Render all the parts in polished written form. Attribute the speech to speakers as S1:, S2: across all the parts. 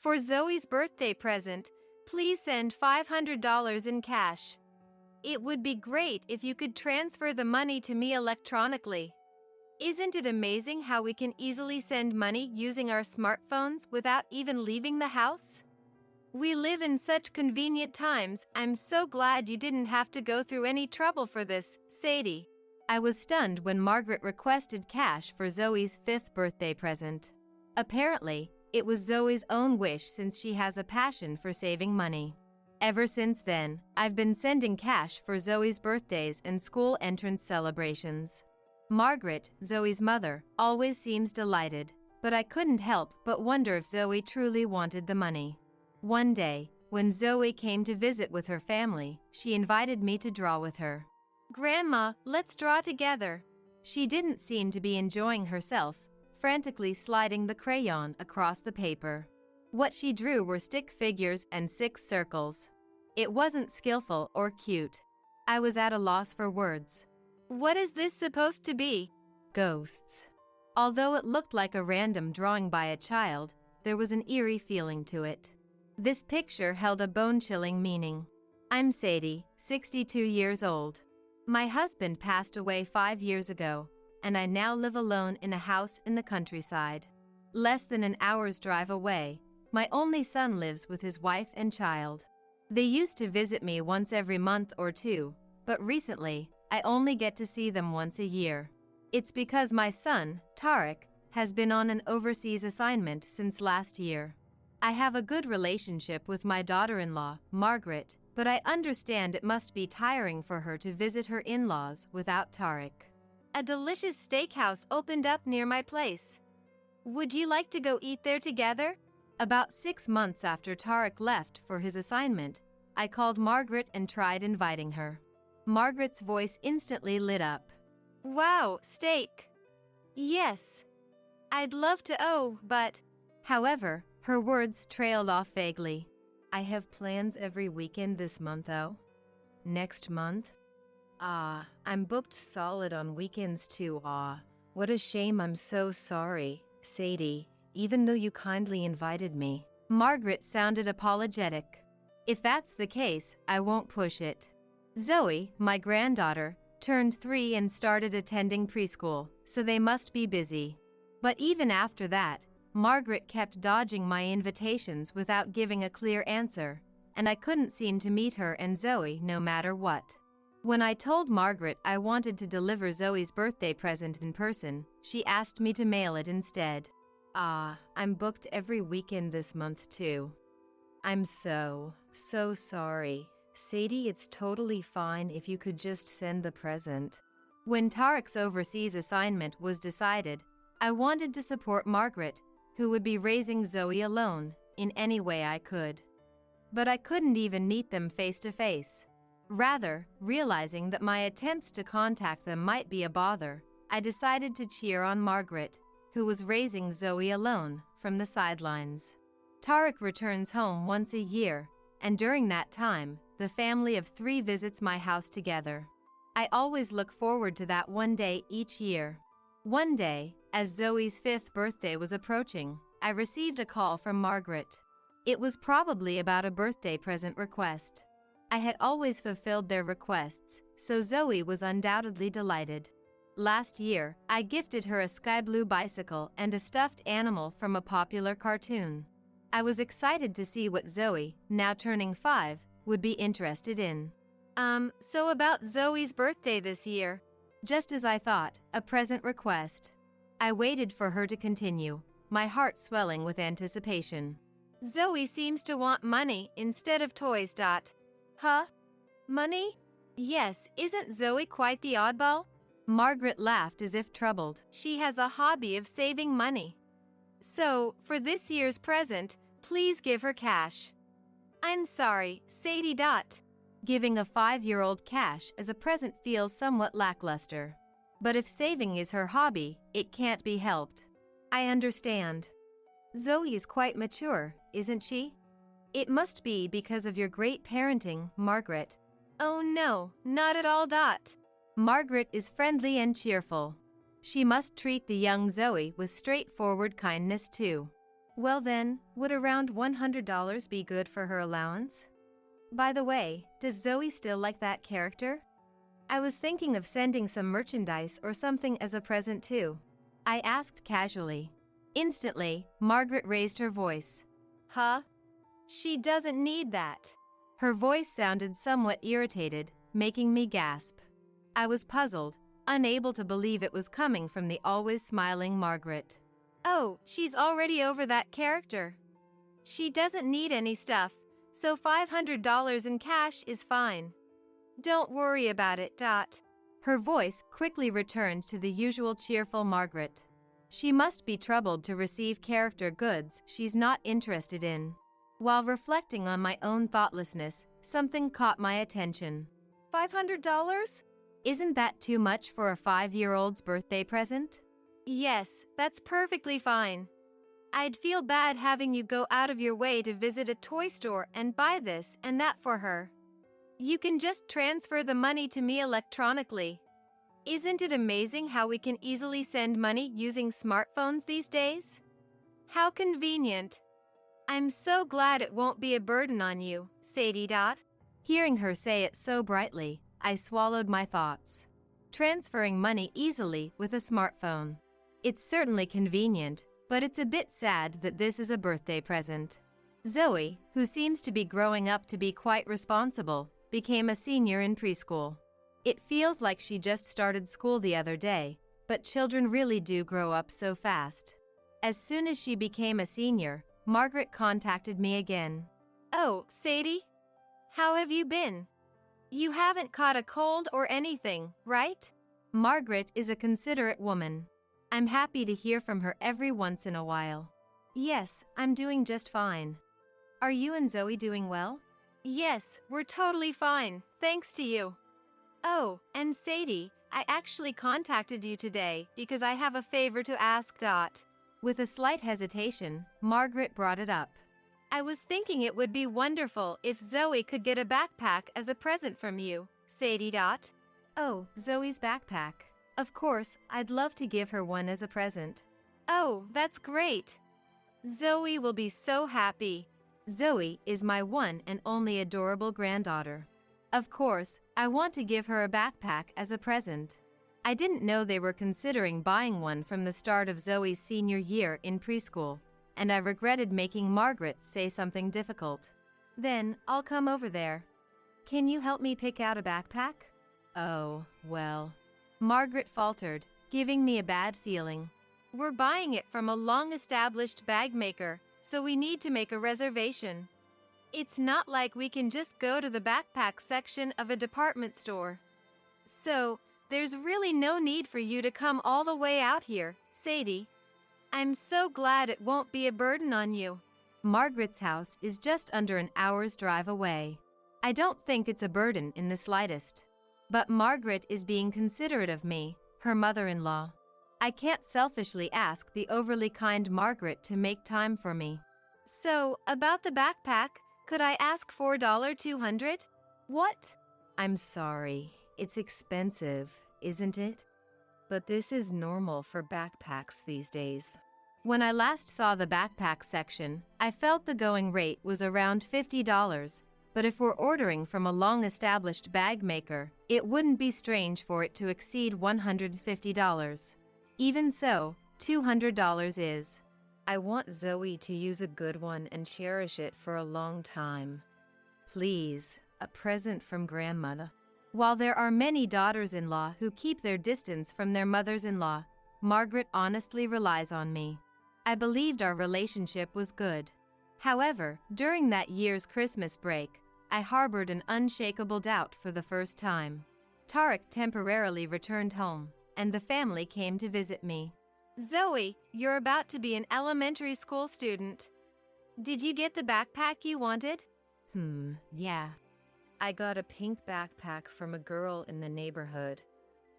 S1: For Zoe's birthday present, please send $500 in cash. It would be great if you could transfer the money to me electronically. Isn't it amazing how we can easily send money using our smartphones without even leaving the house? We live in such convenient times. I'm so glad you didn't have to go through any trouble for this, Sadie. I was stunned when Margaret requested cash for Zoe's 5th birthday present. Apparently, it was Zoe's own wish since she has a passion for saving money. Ever since then, I've been sending cash for Zoe's birthdays and school entrance celebrations. Margaret, Zoe's mother, always seems delighted, but I couldn't help but wonder if Zoe truly wanted the money. One day, when Zoe came to visit with her family, she invited me to draw with her. "Grandma, let's draw together." She didn't seem to be enjoying herself, frantically sliding the crayon across the paper. What she drew were stick figures and 6 circles. It wasn't skillful or cute. I was at a loss for words. "What is this supposed to be?" "Ghosts." Although it looked like a random drawing by a child, there was an eerie feeling to it. This picture held a bone-chilling meaning. I'm Sadie, 62 years old. My husband passed away 5 years ago, and I now live alone in a house in the countryside. Less than an hour's drive away, my only son lives with his wife and child. They used to visit me once every month or two, but recently, I only get to see them once a year. It's because my son, Tarek, has been on an overseas assignment since last year. I have a good relationship with my daughter-in-law, Margaret, but I understand it must be tiring for her to visit her in-laws without Tarek. A delicious steakhouse opened up near my place. Would you like to go eat there together? About 6 months after Tarek left for his assignment, I called Margaret and tried inviting her. Margaret's voice instantly lit up. "Wow, steak. Yes. I'd love to, but..." However, her words trailed off vaguely. "I have plans every weekend this month, Next month? I'm booked solid on weekends too, What a shame, I'm so sorry, Sadie, even though you kindly invited me." Margaret sounded apologetic. "If that's the case, I won't push it." Zoe, my granddaughter, turned 3 and started attending preschool, so they must be busy. But even after that, Margaret kept dodging my invitations without giving a clear answer, and I couldn't seem to meet her and Zoe no matter what. When I told Margaret I wanted to deliver Zoe's birthday present in person, she asked me to mail it instead. I'm booked every weekend this month too. I'm so sorry. Sadie, it's totally fine if you could just send the present. When Tarek's overseas assignment was decided, I wanted to support Margaret, who would be raising Zoe alone, in any way I could. But I couldn't even meet them face to face. Rather, realizing that my attempts to contact them might be a bother, I decided to cheer on Margaret, who was raising Zoe alone, from the sidelines. Tarek returns home once a year, and during that time, the family of 3 visits my house together. I always look forward to that one day each year. One day, as Zoe's 5th birthday was approaching, I received a call from Margaret. It was probably about a birthday present request. I had always fulfilled their requests, so Zoe was undoubtedly delighted. Last year, I gifted her a sky blue bicycle and a stuffed animal from a popular cartoon. I was excited to see what Zoe, now turning 5, would be interested in. So about Zoe's birthday this year. Just as I thought, a present request. I waited for her to continue, my heart swelling with anticipation. "Zoe seems to want money instead of toys. Huh? Money? Yes, isn't Zoe quite the oddball?" Margaret laughed as if troubled. "She has a hobby of saving money. So, for this year's present, please give her cash." I'm sorry, Sadie. Giving a 5-year-old cash as a present feels somewhat lackluster. But if saving is her hobby, it can't be helped. I understand. Zoe is quite mature, isn't she? It must be because of your great parenting, Margaret. Oh no, not at all. Margaret is friendly and cheerful. She must treat the young Zoe with straightforward kindness too. Well then, would around $100 be good for her allowance? By the way, does Zoe still like that character? I was thinking of sending some merchandise or something as a present too. I asked casually. Instantly, Margaret raised her voice. Huh? She doesn't need that. Her voice sounded somewhat irritated, making me gasp. I was puzzled, unable to believe it was coming from the always smiling Margaret. Oh, she's already over that character. She doesn't need any stuff, so $500 in cash is fine. Don't worry about it. Her voice quickly returned to the usual cheerful Margaret. She must be troubled to receive character goods she's not interested in. While reflecting on my own thoughtlessness, something caught my attention. $500? Isn't that too much for a 5-year-old's birthday present? Yes, that's perfectly fine. I'd feel bad having you go out of your way to visit a toy store and buy this and that for her. You can just transfer the money to me electronically. Isn't it amazing how we can easily send money using smartphones these days? How convenient. I'm so glad it won't be a burden on you, Sadie. Hearing her say it so brightly, I swallowed my thoughts. Transferring money easily with a smartphone. It's certainly convenient, but it's a bit sad that this is a birthday present. Zoe, who seems to be growing up to be quite responsible, became a senior in preschool. It feels like she just started school the other day, but children really do grow up so fast. As soon as she became a senior, Margaret contacted me again. Oh, Sadie? How have you been? You haven't caught a cold or anything, right? Margaret is a considerate woman. I'm happy to hear from her every once in a while. Yes, I'm doing just fine. Are you and Zoe doing well? Yes, we're totally fine, thanks to you. Oh, and Sadie, I actually contacted you today because I have a favor to ask. With a slight hesitation, Margaret brought it up. I was thinking it would be wonderful if Zoe could get a backpack as a present from you, Sadie. Oh, Zoe's backpack. Of course, I'd love to give her one as a present. Oh, that's great. Zoe will be so happy. Zoe is my one and only adorable granddaughter. Of course, I want to give her a backpack as a present. I didn't know they were considering buying one from the start of Zoe's senior year in preschool, and I regretted making Margaret say something difficult. Then, I'll come over there. Can you help me pick out a backpack? Oh, well. Margaret faltered, giving me a bad feeling. We're buying it from a long-established bag maker, so we need to make a reservation. It's not like we can just go to the backpack section of a department store. So, there's really no need for you to come all the way out here, Sadie. I'm so glad it won't be a burden on you. Margaret's house is just under an hour's drive away. I don't think it's a burden in the slightest. But Margaret is being considerate of me, her mother-in-law. I can't selfishly ask the overly kind Margaret to make time for me. So, about the backpack, could I ask for $200? What? I'm sorry, it's expensive, isn't it? But this is normal for backpacks these days. When I last saw the backpack section, I felt the going rate was around $50, but if we're ordering from a long-established bag maker, it wouldn't be strange for it to exceed $150. Even so, $200 is. I want Zoe to use a good one and cherish it for a long time. Please, a present from grandmother. While there are many daughters-in-law who keep their distance from their mothers-in-law, Margaret honestly relies on me. I believed our relationship was good. However, during that year's Christmas break, I harbored an unshakable doubt for the first time. Tarek temporarily returned home, and the family came to visit me. Zoe, you're about to be an elementary school student. Did you get the backpack you wanted? Yeah. I got a pink backpack from a girl in the neighborhood,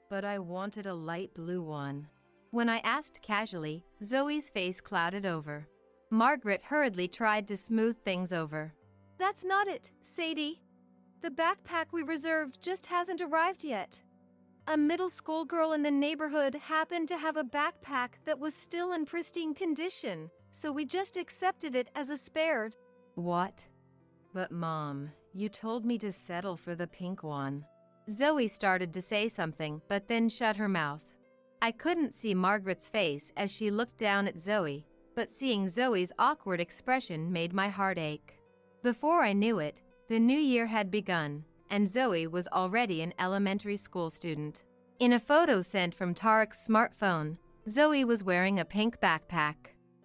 S1: but I wanted a light blue one. When I asked casually, Zoe's face clouded over. Margaret hurriedly tried to smooth things over. That's not it, Sadie. The backpack we reserved just hasn't arrived yet. A middle school girl in the neighborhood happened to have a backpack that was still in pristine condition, so we just accepted it as a spare.
S2: What? But Mom, you told me to settle for the pink one. Zoe started to say something but then shut her mouth. I couldn't see Margaret's face as she looked down at Zoe, but seeing Zoe's awkward expression made my heart ache. Before I knew it, the new year had begun, and Zoe was already an elementary school student. In a photo sent from Tarek's smartphone, Zoe was wearing a pink backpack.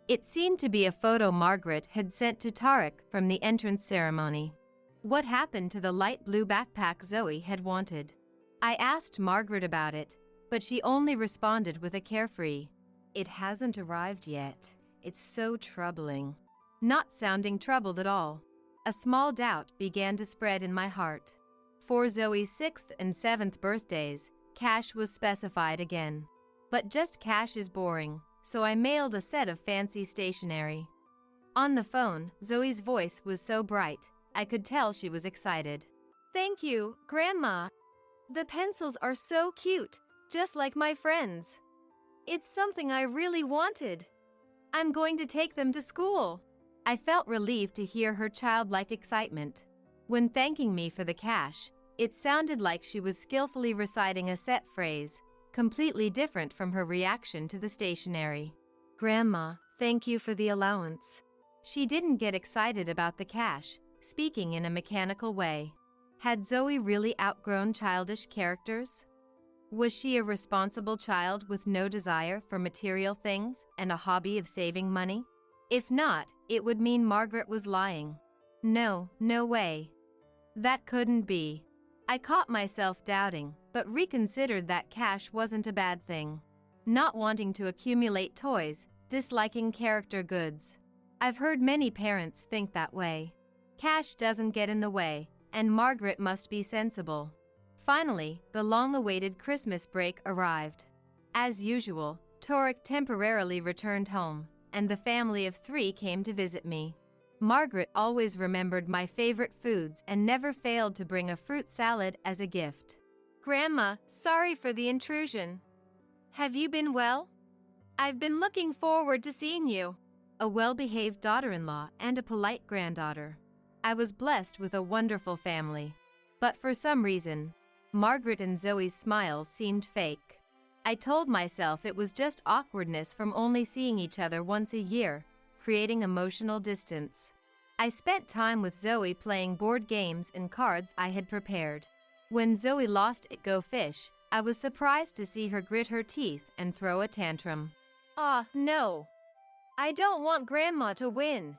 S2: It seemed to be a photo Margaret had sent to Tarek from the entrance ceremony. What happened to the light blue backpack Zoe had wanted? I asked Margaret about it, but she only responded with a carefree, "It hasn't arrived yet. It's so troubling." Not sounding troubled at all. A small doubt began to spread in my heart. For Zoe's 6th and 7th birthdays, cash was specified again. But just cash is boring, so I mailed a set of fancy stationery. On the phone, Zoe's voice was so bright, I could tell she was excited.
S1: Thank you, Grandma. The pencils are so cute, just like my friends. It's something I really wanted. I'm going to take them to school. I felt relieved to hear her childlike excitement. When thanking me for the cash, it sounded like she was skillfully reciting a set phrase, completely different from her reaction to the stationery.
S2: "Grandma, thank you for the allowance." She didn't get excited about the cash, speaking in a mechanical way. Had Zoe really outgrown childish characters? Was she a responsible child with no desire for material things and a hobby of saving money? If not, it would mean Margaret was lying. No way. That couldn't be. I caught myself doubting, but reconsidered that cash wasn't a bad thing. Not wanting to accumulate toys, disliking character goods. I've heard many parents think that way. Cash doesn't get in the way, and Margaret must be sensible. Finally, the long-awaited Christmas break arrived. As usual, Tarek temporarily returned home, and the family of 3 came to visit me. Margaret always remembered my favorite foods and never failed to bring a fruit salad as a gift.
S1: Grandma, sorry for the intrusion. Have you been well? I've been looking forward to seeing you.
S2: A well-behaved daughter-in-law and a polite granddaughter. I was blessed with a wonderful family. But for some reason, Margaret and Zoe's smiles seemed fake. I told myself it was just awkwardness from only seeing each other once a year, creating emotional distance. I spent time with Zoe playing board games and cards I had prepared. When Zoe lost at Go Fish, I was surprised to see her grit her teeth and throw a tantrum.
S1: No. I don't want Grandma to win.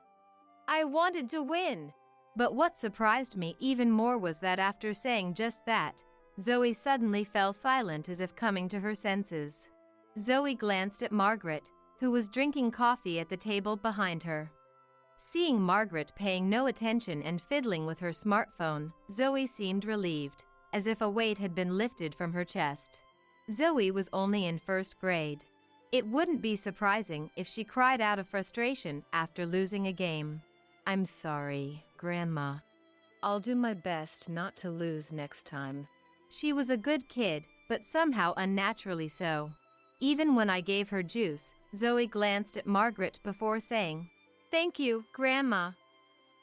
S1: I wanted to win.
S2: But what surprised me even more was that after saying just that, Zoe suddenly fell silent as if coming to her senses. Zoe glanced at Margaret, who was drinking coffee at the table behind her. Seeing Margaret paying no attention and fiddling with her smartphone, Zoe seemed relieved, as if a weight had been lifted from her chest. Zoe was only in 1st grade. It wouldn't be surprising if she cried out of frustration after losing a game. "I'm sorry, Grandma. I'll do my best not to lose next time." She was a good kid, but somehow unnaturally so. Even when I gave her juice, Zoe glanced at Margaret before saying,
S1: "Thank you, Grandma.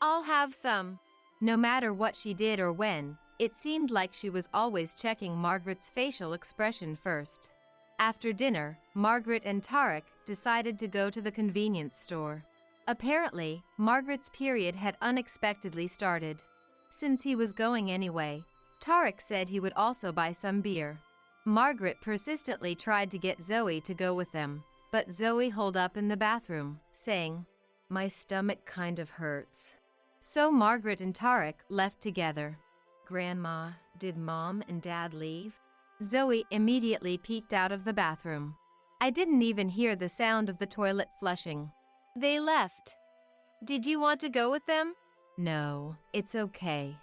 S1: I'll have some."
S2: No matter what she did or when, it seemed like she was always checking Margaret's facial expression first. After dinner, Margaret and Tarek decided to go to the convenience store. Apparently, Margaret's period had unexpectedly started. Since he was going anyway, Tarek said he would also buy some beer. Margaret persistently tried to get Zoe to go with them, but Zoe holed up in the bathroom, saying, "My stomach kind of hurts." So Margaret and Tarek left together. "Grandma, did Mom and Dad leave?" Zoe immediately peeked out of the bathroom. I didn't even hear the sound of the toilet flushing.
S1: They left. Did you want to go with them?
S2: "No, it's okay."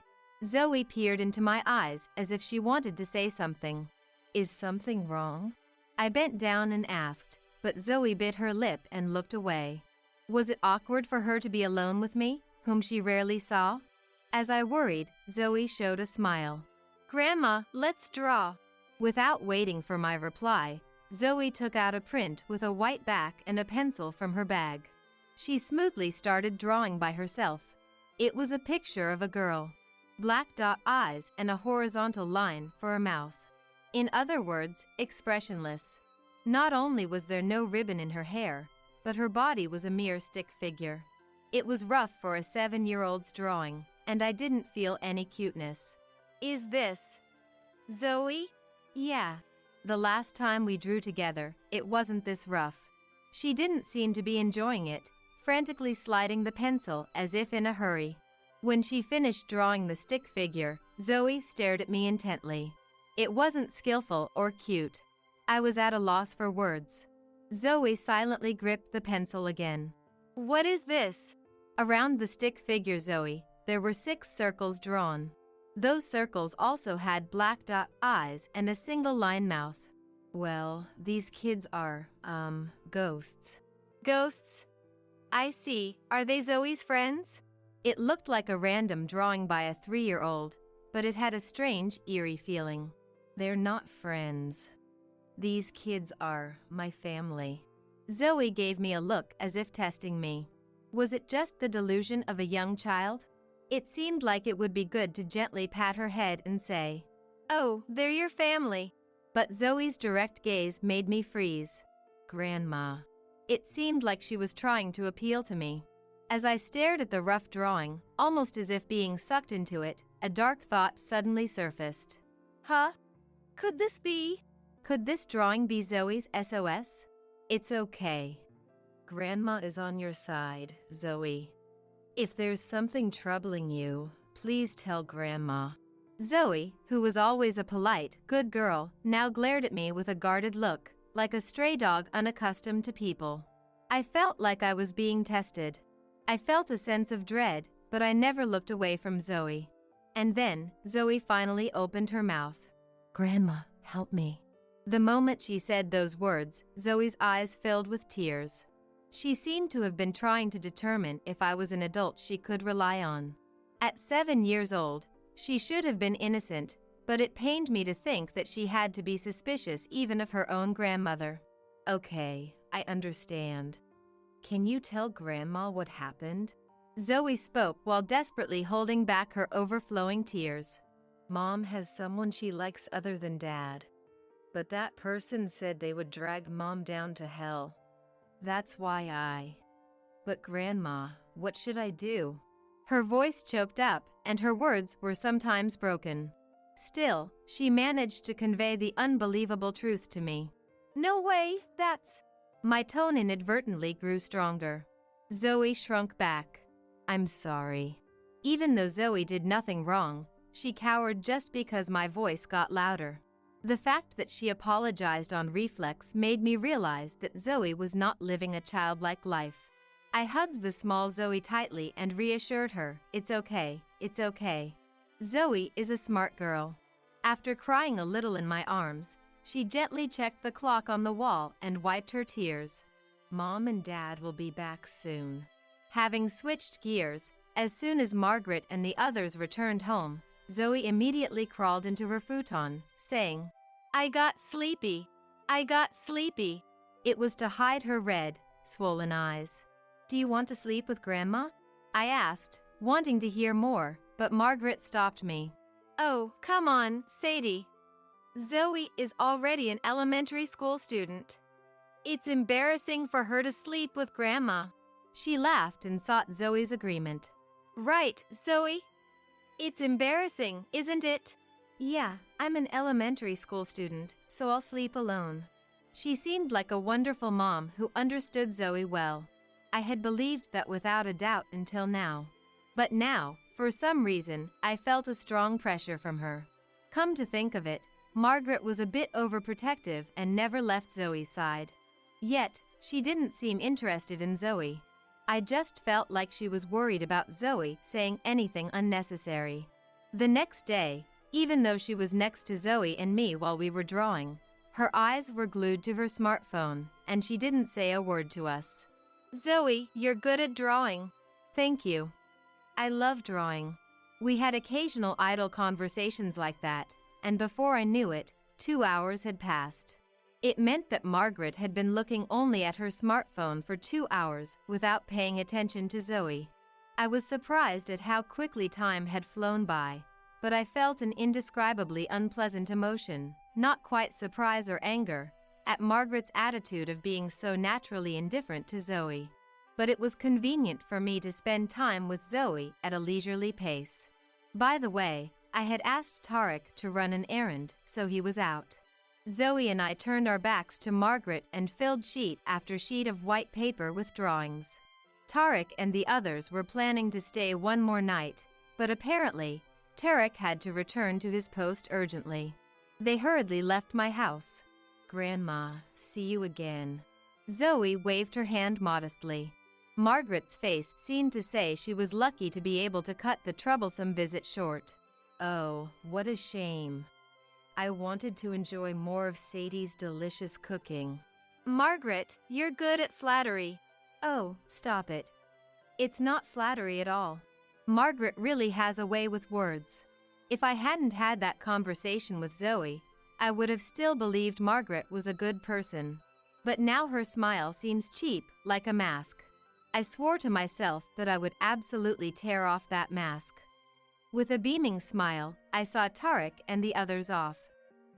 S2: Zoe peered into my eyes as if she wanted to say something. "Is something wrong?" I bent down and asked, but Zoe bit her lip and looked away. Was it awkward for her to be alone with me, whom she rarely saw? As I worried, Zoe showed a smile.
S1: "Grandma, let's draw."
S2: Without waiting for my reply, Zoe took out a print with a white back and a pencil from her bag. She smoothly started drawing by herself. It was a picture of a girl. Black dot eyes and a horizontal line for a mouth. In other words, expressionless. Not only was there no ribbon in her hair, but her body was a mere stick figure. It was rough for a 7-year-old's drawing, and I didn't feel any cuteness.
S1: Is this Zoe?
S2: Yeah. The last time we drew together, it wasn't this rough. She didn't seem to be enjoying it, frantically sliding the pencil as if in a hurry. When she finished drawing the stick figure, Zoe stared at me intently. It wasn't skillful or cute. I was at a loss for words. Zoe silently gripped the pencil again.
S1: What is this?
S2: Around the stick figure, Zoe, there were 6 circles drawn. Those circles also had black dot eyes and a single line mouth. Well, these kids are, ghosts.
S1: Ghosts? I see. Are they Zoe's friends?
S2: It looked like a random drawing by a 3-year-old, but it had a strange, eerie feeling. They're not friends. These kids are my family. Zoe gave me a look as if testing me. Was it just the delusion of a young child? It seemed like it would be good to gently pat her head and say,
S1: "Oh, they're your family."
S2: But Zoe's direct gaze made me freeze. Grandma. It seemed like she was trying to appeal to me. As I stared at the rough drawing, almost as if being sucked into it, a dark thought suddenly surfaced.
S1: Huh? Could this be?
S2: Could this drawing be Zoe's SOS? It's okay. Grandma is on your side, Zoe. If there's something troubling you, please tell Grandma. Zoe, who was always a polite, good girl, now glared at me with a guarded look, like a stray dog unaccustomed to people. I felt like I was being tested. I felt a sense of dread, but I never looked away from Zoe. And then, Zoe finally opened her mouth. Grandma, help me. The moment she said those words, Zoe's eyes filled with tears. She seemed to have been trying to determine if I was an adult she could rely on. At 7 years old, she should have been innocent, but it pained me to think that she had to be suspicious even of her own grandmother. Okay, I understand. Can you tell Grandma what happened? Zoe spoke while desperately holding back her overflowing tears. Mom has someone she likes other than Dad. But that person said they would drag Mom down to hell. That's why But Grandma, what should I do? Her voice choked up, and her words were sometimes broken. Still, she managed to convey the unbelievable truth to me.
S1: No way, that's...
S2: My tone inadvertently grew stronger. Zoe shrunk back. I'm sorry. Even though Zoe did nothing wrong, she cowered just because my voice got louder. The fact that she apologized on reflex made me realize that Zoe was not living a childlike life. I hugged the small Zoe tightly and reassured her, it's okay, it's okay. Zoe is a smart girl. After crying a little in my arms, she gently checked the clock on the wall and wiped her tears. Mom and Dad will be back soon. Having switched gears, as soon as Margaret and the others returned home, Zoe immediately crawled into her futon, saying,
S1: I got sleepy. I got sleepy.
S2: It was to hide her red, swollen eyes. Do you want to sleep with Grandma? I asked, wanting to hear more, but Margaret stopped me.
S1: Oh, come on, Sadie. Zoe is already an elementary school student. It's embarrassing for her to sleep with Grandma.
S2: She laughed and sought Zoe's agreement.
S1: Right, Zoe? It's embarrassing, isn't it?
S2: Yeah, I'm an elementary school student, so I'll sleep alone. She seemed like a wonderful mom who understood Zoe well. I had believed that without a doubt until now. But now, for some reason, I felt a strong pressure from her. Come to think of it, Margaret was a bit overprotective and never left Zoe's side. Yet, she didn't seem interested in Zoe. I just felt like she was worried about Zoe saying anything unnecessary. The next day, even though she was next to Zoe and me while we were drawing, her eyes were glued to her smartphone, and she didn't say a word to us.
S1: Zoe, you're good at drawing.
S2: Thank you. I love drawing. We had occasional idle conversations like that, and before I knew it, 2 hours had passed. It meant that Margaret had been looking only at her smartphone for 2 hours without paying attention to Zoe. I was surprised at how quickly time had flown by, but I felt an indescribably unpleasant emotion, not quite surprise or anger, at Margaret's attitude of being so naturally indifferent to Zoe. But it was convenient for me to spend time with Zoe at a leisurely pace. By the way, I had asked Tarek to run an errand, so he was out. Zoe and I turned our backs to Margaret and filled sheet after sheet of white paper with drawings. Tarek and the others were planning to stay one more night, but apparently, Tarek had to return to his post urgently. They hurriedly left my house. "Grandma, see you again." Zoe waved her hand modestly. Margaret's face seemed to say she was lucky to be able to cut the troublesome visit short. "Oh, what a shame. I wanted to enjoy more of Sadie's delicious cooking."
S1: Margaret, you're good at flattery.
S2: "Oh, stop it. It's not flattery at all. Margaret really has a way with words. If I hadn't had that conversation with Zoe, I would have still believed Margaret was a good person. But now her smile seems cheap, like a mask. I swore to myself that I would absolutely tear off that mask." With a beaming smile, I saw Tarek and the others off.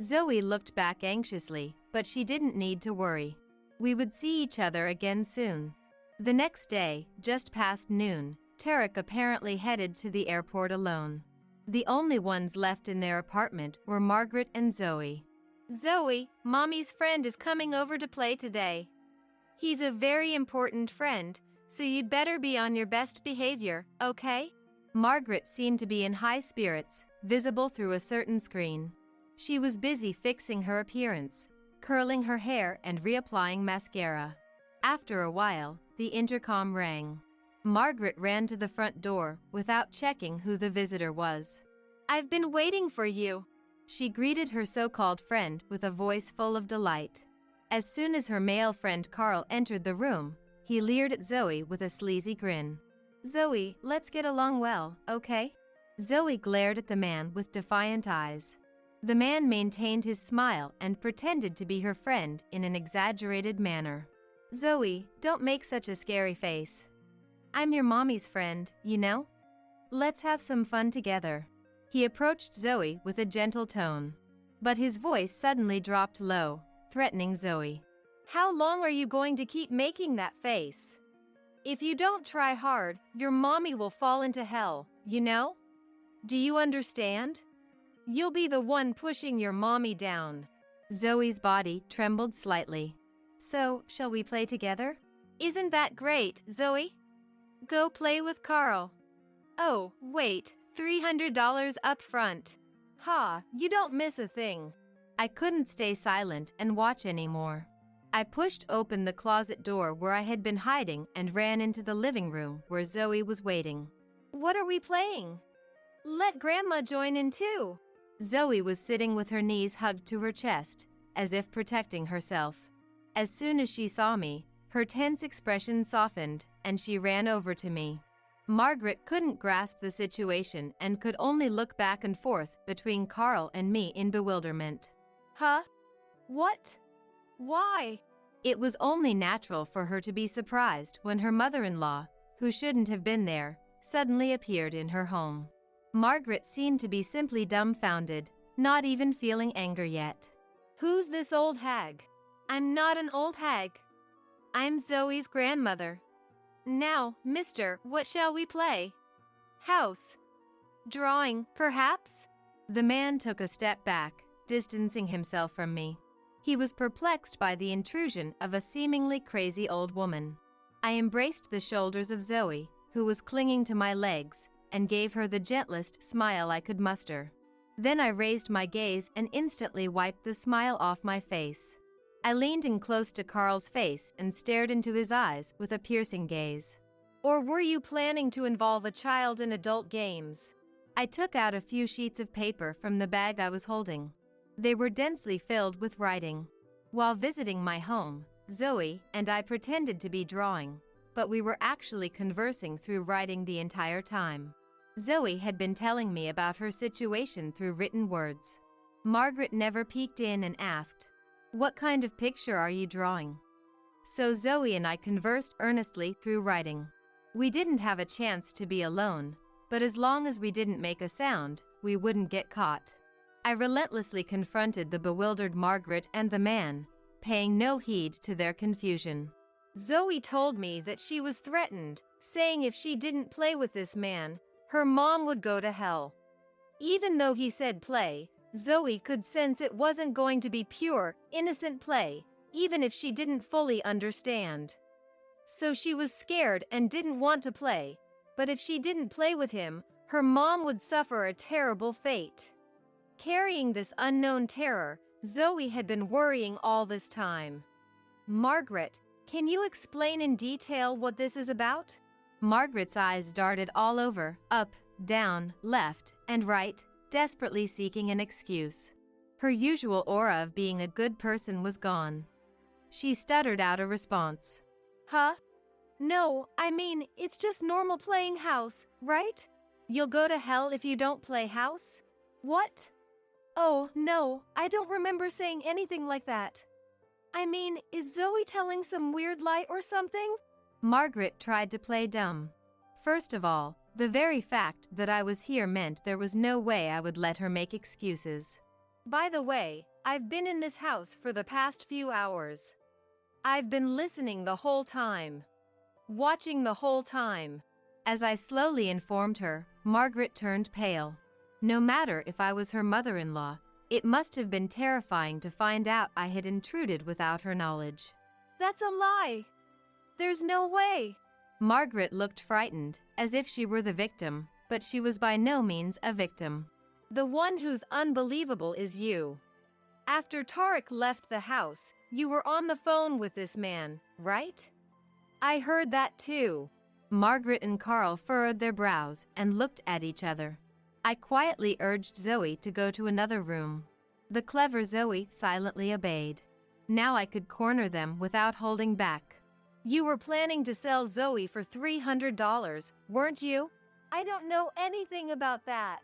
S2: Zoe looked back anxiously, but she didn't need to worry. We would see each other again soon. The next day, just past noon, Tarek apparently headed to the airport alone. The only ones left in their apartment were Margaret and Zoe.
S1: Zoe, Mommy's friend is coming over to play today. He's a very important friend, so you'd better be on your best behavior, okay?
S2: Margaret seemed to be in high spirits, visible through a certain screen. She was busy fixing her appearance, curling her hair and reapplying mascara. After a while, the intercom rang. Margaret ran to the front door without checking who the visitor was.
S1: "I've been waiting for you."
S2: She greeted her so-called friend with a voice full of delight. As soon as her male friend Carl entered the room, he leered at Zoe with a sleazy grin. "Zoe, let's get along well, okay?" Zoe glared at the man with defiant eyes. The man maintained his smile and pretended to be her friend in an exaggerated manner. "Zoe, don't make such a scary face. I'm your mommy's friend, you know? Let's have some fun together." He approached Zoe with a gentle tone, but his voice suddenly dropped low, threatening Zoe.
S1: "How long are you going to keep making that face? If you don't try hard, your mommy will fall into hell, you know? Do you understand? You'll be the one pushing your mommy down."
S2: Zoe's body trembled slightly. "So, shall we play together?"
S1: "Isn't that great, Zoe? Go play with Carl." "Oh, wait, $300 up front. Ha, you don't miss a thing."
S2: I couldn't stay silent and watch anymore. I pushed open the closet door where I had been hiding and ran into the living room where Zoe was waiting.
S1: "What are we playing? Let Grandma join in too."
S2: Zoe was sitting with her knees hugged to her chest, as if protecting herself. As soon as she saw me, her tense expression softened, and she ran over to me. Margaret couldn't grasp the situation and could only look back and forth between Carl and me in bewilderment.
S1: "Huh? What? Why?"
S2: It was only natural for her to be surprised when her mother-in-law, who shouldn't have been there, suddenly appeared in her home. Margaret seemed to be simply dumbfounded, not even feeling anger yet.
S1: "Who's this old hag?" "I'm not an old hag. I'm Zoe's grandmother. Now, mister, what shall we play? House? Drawing, perhaps?"
S2: The man took a step back, distancing himself from me. He was perplexed by the intrusion of a seemingly crazy old woman. I embraced the shoulders of Zoe, who was clinging to my legs, and gave her the gentlest smile I could muster. Then I raised my gaze and instantly wiped the smile off my face. I leaned in close to Carl's face and stared into his eyes with a piercing gaze.
S1: "Or were you planning to involve a child in adult games?"
S2: I took out a few sheets of paper from the bag I was holding. They were densely filled with writing. While visiting my home, Zoe and I pretended to be drawing, but we were actually conversing through writing the entire time. Zoe had been telling me about her situation through written words. Margaret never peeked in and asked, What kind of picture are you drawing? So Zoe and I conversed earnestly through writing. We didn't have a chance to be alone, but as long as we didn't make a sound, we wouldn't get caught. I relentlessly confronted the bewildered Margaret and the man, paying no heed to their confusion.
S1: Zoe told me that she was threatened, saying if she didn't play with this man, her mom would go to hell. Even though he said play, Zoe could sense it wasn't going to be pure, innocent play, even if she didn't fully understand. So she was scared and didn't want to play, but if she didn't play with him, her mom would suffer a terrible fate. Carrying this unknown terror, Zoe had been worrying all this time. Margaret, can you explain in detail what this is about?
S2: Margaret's eyes darted all over, up, down, left, and right, desperately seeking an excuse. Her usual aura of being a good person was gone. She stuttered out a response.
S1: Huh? No, I mean, it's just normal playing house, right? You'll go to hell if you don't play house? What? Oh, no, I don't remember saying anything like that. I mean, is Zoe telling some weird lie or something?
S2: Margaret tried to play dumb. First of all, the very fact that I was here meant there was no way I would let her make excuses.
S1: By the way, I've been in this house for the past few hours. I've been listening the whole time. Watching the whole time.
S2: As I slowly informed her, Margaret turned pale. No matter if I was her mother-in-law, it must have been terrifying to find out I had intruded without her knowledge.
S1: That's a lie. There's no way.
S2: Margaret looked frightened, as if she were the victim, but she was by no means a victim.
S1: The one who's unbelievable is you. After Tarek left the house, you were on the phone with this man, right? I heard that too.
S2: Margaret and Carl furrowed their brows and looked at each other. I quietly urged Zoe to go to another room. The clever Zoe silently obeyed. Now I could corner them without holding back.
S1: You were planning to sell Zoe for $300, weren't you? I don't know anything about that.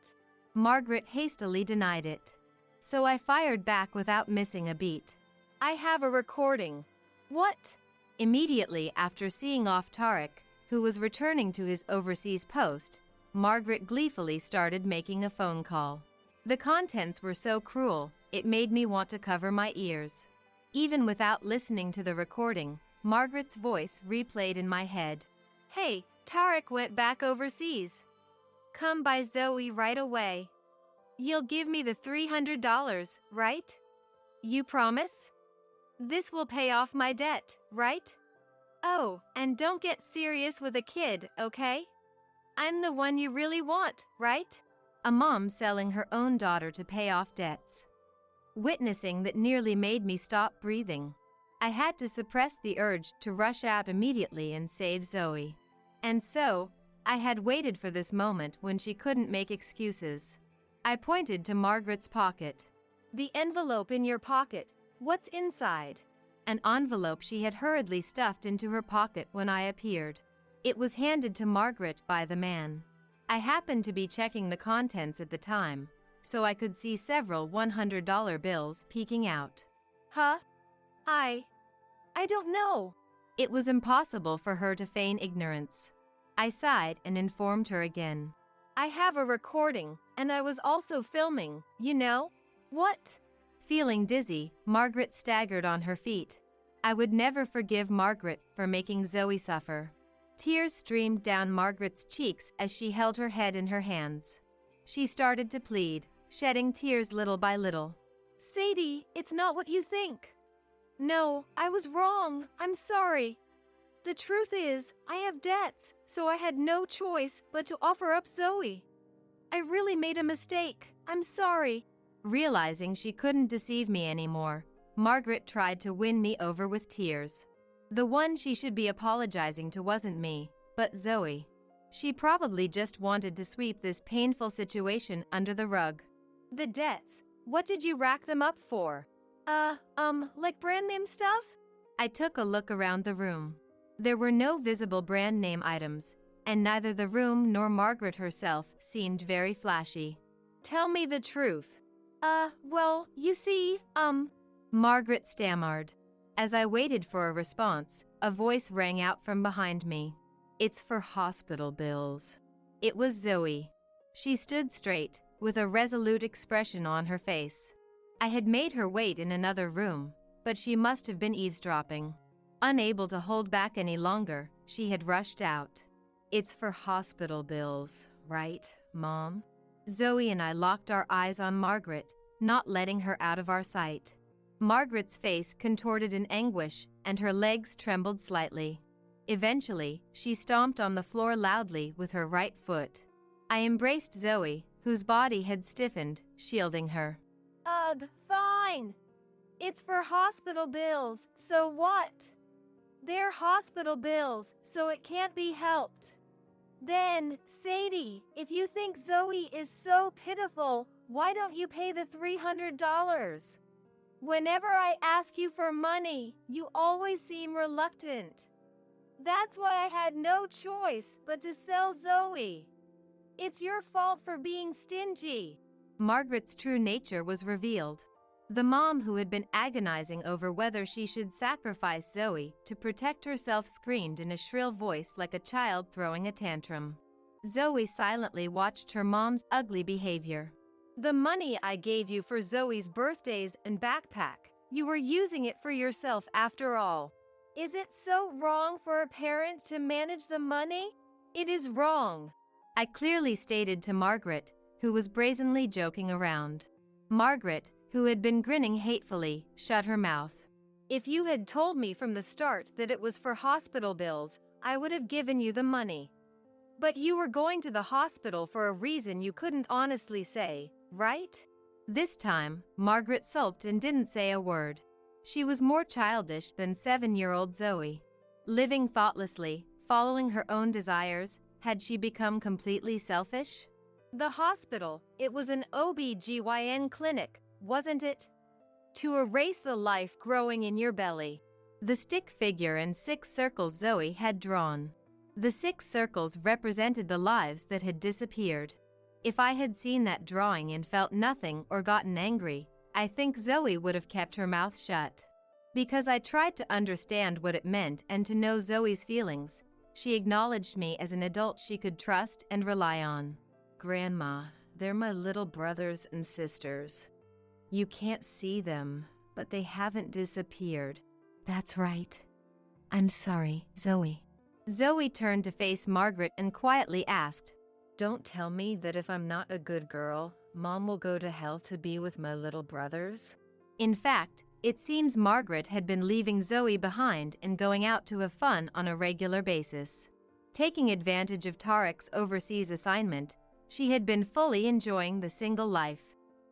S2: Margaret hastily denied it. So I fired back without missing a beat.
S1: I have a recording. What?
S2: Immediately after seeing off Tarek, who was returning to his overseas post, Margaret gleefully started making a phone call. The contents were so cruel, it made me want to cover my ears. Even without listening to the recording, Margaret's voice replayed in my head.
S1: Hey, Tarek went back overseas. Come by Zoe right away. You'll give me the $300, right? You promise? This will pay off my debt, right? Oh, and don't get serious with a kid, okay? I'm the one you really want, right?
S2: A mom selling her own daughter to pay off debts. Witnessing that nearly made me stop breathing. I had to suppress the urge to rush out immediately and save Zoe. And so, I had waited for this moment when she couldn't make excuses. I pointed to Margaret's pocket.
S1: The envelope in your pocket, what's inside?
S2: An envelope she had hurriedly stuffed into her pocket when I appeared. It was handed to Margaret by the man. I happened to be checking the contents at the time, so I could see several $100 bills peeking out.
S1: Huh? I don't know.
S2: It was impossible for her to feign ignorance. I sighed and informed her again.
S1: I have a recording, and I was also filming, you know? What?
S2: Feeling dizzy, Margaret staggered on her feet. I would never forgive Margaret for making Zoe suffer. Tears streamed down Margaret's cheeks as she held her head in her hands. She started to plead, shedding tears little by little.
S1: Sadie, it's not what you think. No, I was wrong. I'm sorry. The truth is, I have debts, so I had no choice but to offer up Zoe. I really made a mistake. I'm sorry.
S2: Realizing she couldn't deceive me anymore, Margaret tried to win me over with tears. The one she should be apologizing to wasn't me, but Zoe. She probably just wanted to sweep this painful situation under the rug.
S1: The debts, what did you rack them up for? Like brand name stuff?
S2: I took a look around the room. There were no visible brand name items, and neither the room nor Margaret herself seemed very flashy.
S1: Tell me the truth. Well, you see,
S2: Margaret stammered. As I waited for a response, a voice rang out from behind me. It's for hospital bills. It was Zoe. She stood straight, with a resolute expression on her face. I had made her wait in another room, but she must have been eavesdropping. Unable to hold back any longer, she had rushed out. It's for hospital bills, right, Mom? Zoe and I locked our eyes on Margaret, not letting her out of our sight. Margaret's face contorted in anguish, and her legs trembled slightly. Eventually, she stomped on the floor loudly with her right foot. I embraced Zoe, whose body had stiffened, shielding her.
S1: Ugh, fine. It's for hospital bills, so what? They're hospital bills, so it can't be helped. Then, Sadie, if you think Zoe is so pitiful, why don't you pay the $300? Whenever I ask you for money, you always seem reluctant. That's why I had no choice but to sell Zoe. It's your fault for being stingy.
S2: Margaret's true nature was revealed. The mom who had been agonizing over whether she should sacrifice Zoe to protect herself screamed in a shrill voice like a child throwing a tantrum. Zoe silently watched her mom's ugly behavior.
S1: The money I gave you for Zoe's birthdays and backpack, you were using it for yourself after all. Is it so wrong for a parent to manage the money? It is wrong.
S2: I clearly stated to Margaret, who was brazenly joking around. Margaret, who had been grinning hatefully, shut her mouth.
S1: If you had told me from the start that it was for hospital bills, I would have given you the money. But you were going to the hospital for a reason you couldn't honestly say, right?
S2: This time, Margaret sulked and didn't say a word. She was more childish than 7-year-old Zoe. Living thoughtlessly, following her own desires, had she become completely selfish?
S1: The hospital, it was an OB/GYN clinic, wasn't it? To erase the life growing in your belly.
S2: The stick figure in 6 circles Zoe had drawn. The 6 circles represented the lives that had disappeared. If I had seen that drawing and felt nothing or gotten angry, I think Zoe would have kept her mouth shut. Because I tried to understand what it meant and to know Zoe's feelings, she acknowledged me as an adult she could trust and rely on. Grandma, they're my little brothers and sisters. You can't see them, but they haven't disappeared. That's right. I'm sorry, Zoe. Zoe turned to face Margaret and quietly asked, Don't tell me that if I'm not a good girl, Mom will go to hell to be with my little brothers? In fact, it seems Margaret had been leaving Zoe behind and going out to have fun on a regular basis. Taking advantage of Tarek's overseas assignment, she had been fully enjoying the single life.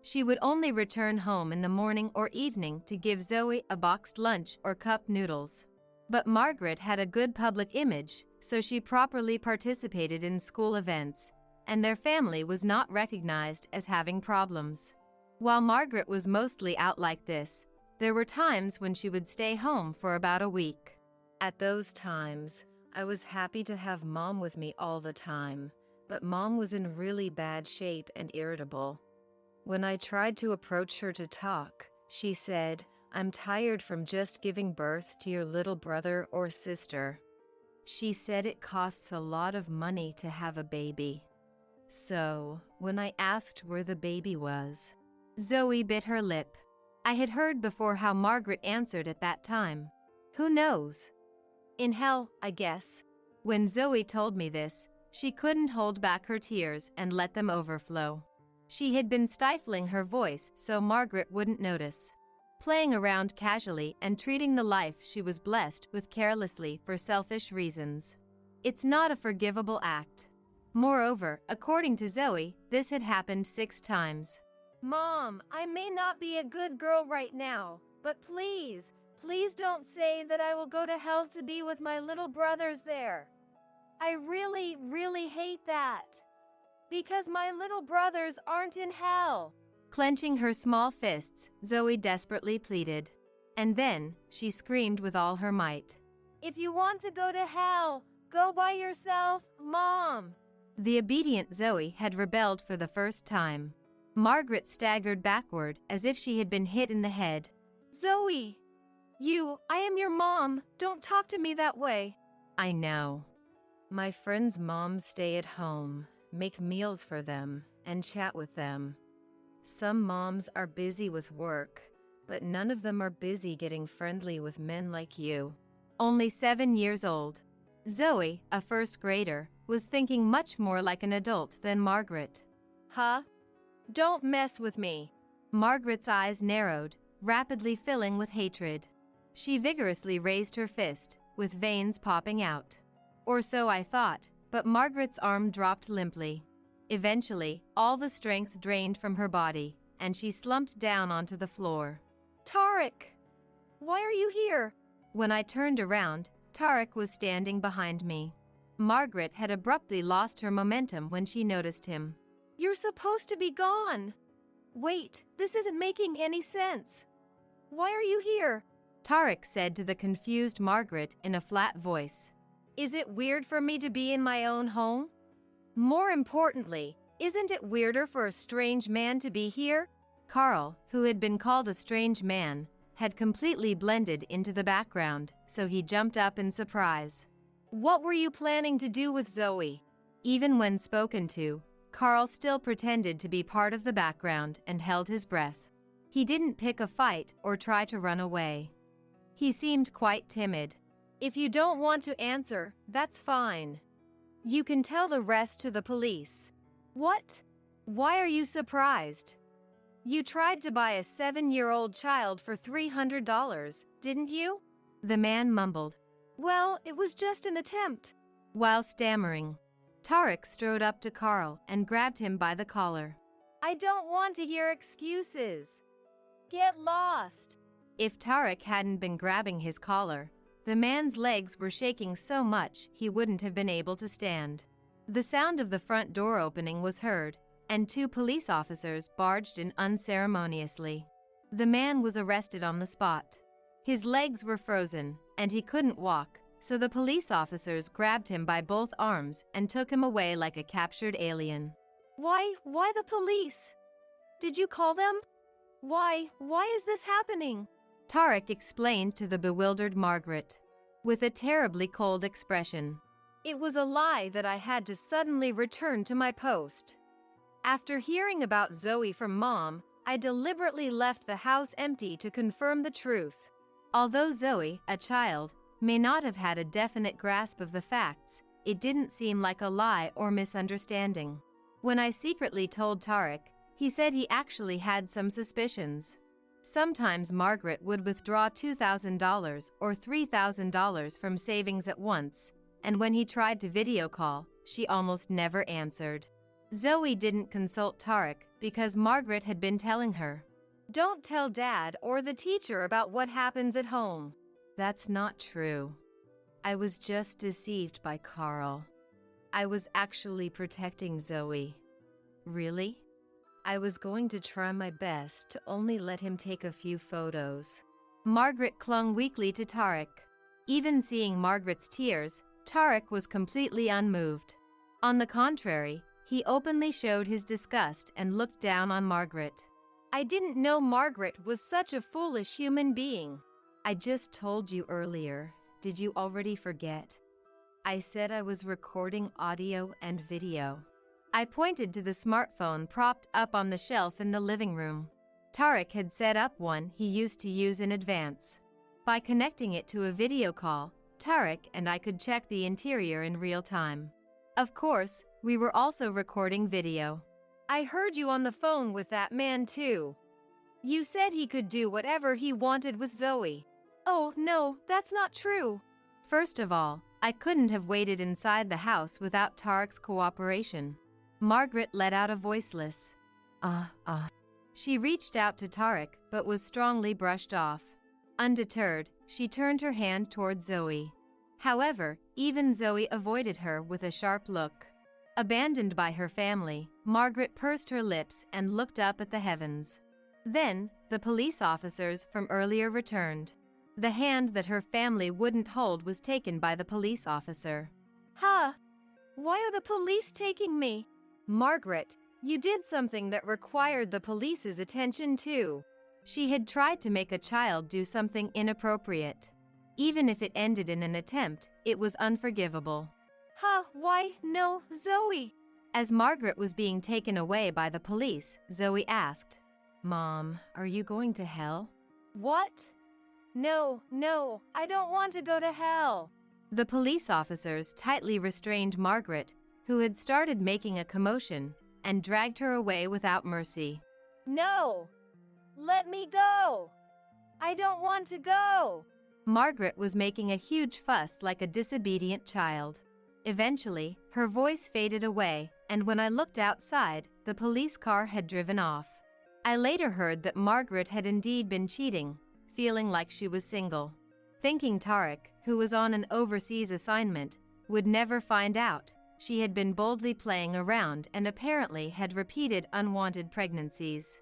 S2: She would only return home in the morning or evening to give Zoe a boxed lunch or cup noodles. But Margaret had a good public image, so she properly participated in school events, and their family was not recognized as having problems. While Margaret was mostly out like this, there were times when she would stay home for about a week. At those times, I was happy to have Mom with me all the time, but Mom was in really bad shape and irritable. When I tried to approach her to talk, she said, I'm tired from just giving birth to your little brother or sister. She said it costs a lot of money to have a baby. So, when I asked where the baby was, Zoe bit her lip. I had heard before how Margaret answered at that time. Who knows? In hell, I guess. When Zoe told me this, she couldn't hold back her tears and let them overflow. She had been stifling her voice so Margaret wouldn't notice. Playing around casually and treating the life she was blessed with carelessly for selfish reasons. It's not a forgivable act. Moreover, according to Zoe, this had happened 6 times.
S1: Mom, I may not be a good girl right now, but please, please don't say that I will go to hell to be with my little brothers there. I really, really hate that. Because my little brothers aren't in hell.
S2: Clenching her small fists, Zoe desperately pleaded. And then, she screamed with all her might.
S1: If you want to go to hell, go by yourself, Mom.
S2: The obedient Zoe had rebelled for the first time. Margaret staggered backward as if she had been hit in the head.
S1: Zoe! I am your mom. Don't talk to me that way.
S2: I know. My friends' moms stay at home, make meals for them, and chat with them. Some moms are busy with work, but none of them are busy getting friendly with men like you. Only 7 years old, Zoe, a first grader, was thinking much more like an adult than Margaret.
S1: Huh? Don't mess with me.
S2: Margaret's eyes narrowed, rapidly filling with hatred. She vigorously raised her fist, with veins popping out. Or so I thought, but Margaret's arm dropped limply. Eventually, all the strength drained from her body, and she slumped down onto the floor.
S1: Tarek! Why are you here?
S2: When I turned around, Tarek was standing behind me. Margaret had abruptly lost her momentum when she noticed him.
S1: You're supposed to be gone. Wait, this isn't making any sense. Why are you here?
S2: Tarek said to the confused Margaret in a flat voice.
S1: Is it weird for me to be in my own home? More importantly, isn't it weirder for a strange man to be here?
S2: Carl, who had been called a strange man, had completely blended into the background, so he jumped up in surprise.
S1: What were you planning to do with Zoe?
S2: Even when spoken to, Carl still pretended to be part of the background and held his breath. He didn't pick a fight or try to run away. He seemed quite timid.
S1: If you don't want to answer, that's fine. You can tell the rest to the police. What? Why are you surprised? You tried to buy a 7-year-old child for $300, didn't you?
S2: The man mumbled.
S1: Well, it was just an attempt.
S2: While stammering, Tarek strode up to Carl and grabbed him by the collar.
S1: I don't want to hear excuses. Get lost.
S2: If Tarek hadn't been grabbing his collar, the man's legs were shaking so much he wouldn't have been able to stand. The sound of the front door opening was heard, and 2 police officers barged in unceremoniously. The man was arrested on the spot. His legs were frozen, and he couldn't walk, so the police officers grabbed him by both arms and took him away like a captured alien.
S1: Why the police? Did you call them? Why is this happening?
S2: Tarek explained to the bewildered Margaret, with a terribly cold expression.
S1: It was a lie that I had to suddenly return to my post. After hearing about Zoe from Mom, I deliberately left the house empty to confirm the truth.
S2: Although Zoe, a child, may not have had a definite grasp of the facts, it didn't seem like a lie or misunderstanding. When I secretly told Tarek, he said he actually had some suspicions. Sometimes Margaret would withdraw $2,000 or $3,000 from savings at once, and when he tried to video call, she almost never answered. Zoe didn't consult Tarek because Margaret had been telling her.
S1: Don't tell Dad or the teacher about what happens at home.
S2: That's not true. I was just deceived by Carl. I was actually protecting Zoe. Really? I was going to try my best to only let him take a few photos. Margaret clung weakly to Tarek. Even seeing Margaret's tears, Tarek was completely unmoved. On the contrary, he openly showed his disgust and looked down on Margaret.
S1: I didn't know Margaret was such a foolish human being.
S2: I just told you earlier. Did you already forget? I said I was recording audio and video. I pointed to the smartphone propped up on the shelf in the living room. Tarek had set up one he used to use in advance. By connecting it to a video call, Tarek and I could check the interior in real time. Of course, we were also recording video.
S1: I heard you on the phone with that man too. You said he could do whatever he wanted with Zoe. Oh, no, that's not true.
S2: First of all, I couldn't have waited inside the house without Tarek's cooperation. Margaret let out a voiceless, She reached out to Tarek but was strongly brushed off. Undeterred, she turned her hand toward Zoe. However, even Zoe avoided her with a sharp look. Abandoned by her family, Margaret pursed her lips and looked up at the heavens. Then, the police officers from earlier returned. The hand that her family wouldn't hold was taken by the police officer.
S1: Huh? Why are the police taking me? Margaret, you did something that required the police's attention too.
S2: She had tried to make a child do something inappropriate. Even if it ended in an attempt, it was unforgivable.
S1: Huh, why, no, Zoe.
S2: As Margaret was being taken away by the police, Zoe asked, "Mom, are you going to hell?"
S1: What? No, I don't want to go to hell.
S2: The police officers tightly restrained Margaret, who had started making a commotion, and dragged her away without mercy.
S1: No! Let me go! I don't want to go!
S2: Margaret was making a huge fuss like a disobedient child. Eventually, her voice faded away, and when I looked outside, the police car had driven off. I later heard that Margaret had indeed been cheating, feeling like she was single. Thinking Tarek, who was on an overseas assignment, would never find out, she had been boldly playing around and apparently had repeated unwanted pregnancies.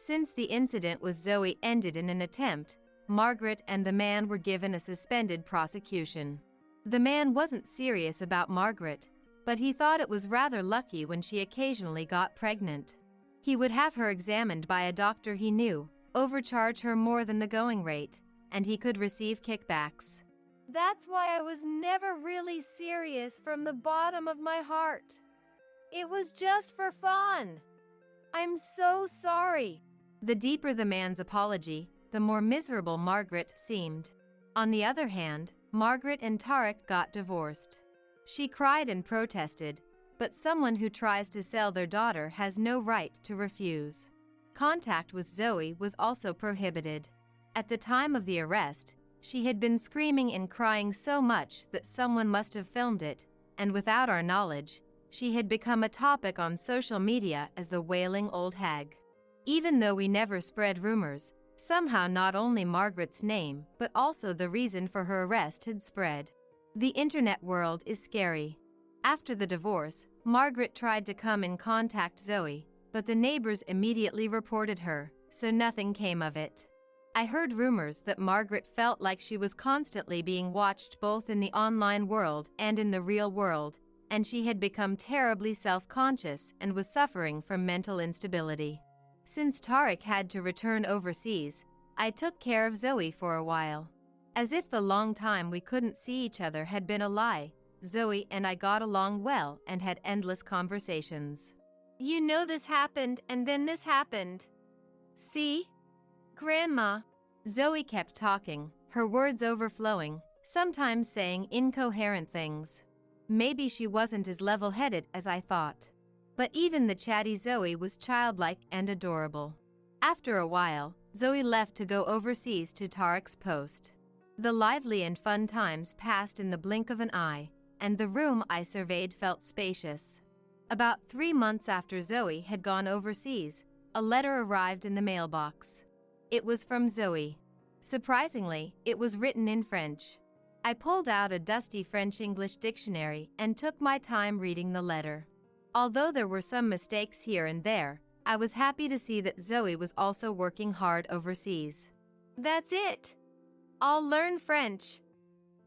S2: Since the incident with Zoe ended in an attempt, Margaret and the man were given a suspended prosecution. The man wasn't serious about Margaret, but he thought it was rather lucky when she occasionally got pregnant. He would have her examined by a doctor he knew, overcharge her more than the going rate, and he could receive kickbacks.
S1: That's why I was never really serious from the bottom of my heart. It was just for fun. I'm so sorry.
S2: The deeper the man's apology, the more miserable Margaret seemed. On the other hand, Margaret and Tarek got divorced. She cried and protested, but someone who tries to sell their daughter has no right to refuse. Contact with Zoe was also prohibited. At the time of the arrest, she had been screaming and crying so much that someone must have filmed it, and without our knowledge, she had become a topic on social media as the wailing old hag. Even though we never spread rumors, somehow not only Margaret's name, but also the reason for her arrest had spread. The internet world is scary. After the divorce, Margaret tried to come and contact Zoe, but the neighbors immediately reported her, so nothing came of it. I heard rumors that Margaret felt like she was constantly being watched both in the online world and in the real world, and she had become terribly self-conscious and was suffering from mental instability. Since Tarek had to return overseas, I took care of Zoe for a while. As if the long time we couldn't see each other had been a lie, Zoe and I got along well and had endless conversations.
S1: You know this happened and then this happened. See? Grandma.
S2: Zoe kept talking, her words overflowing, sometimes saying incoherent things. Maybe she wasn't as level-headed as I thought. But even the chatty Zoe was childlike and adorable. After a while, Zoe left to go overseas to Tarek's post. The lively and fun times passed in the blink of an eye, and the room I surveyed felt spacious. About 3 months after Zoe had gone overseas, a letter arrived in the mailbox. It was from Zoe. Surprisingly, it was written in French. I pulled out a dusty French-English dictionary and took my time reading the letter. Although there were some mistakes here and there, I was happy to see that Zoe was also working hard overseas.
S1: That's it. I'll learn French.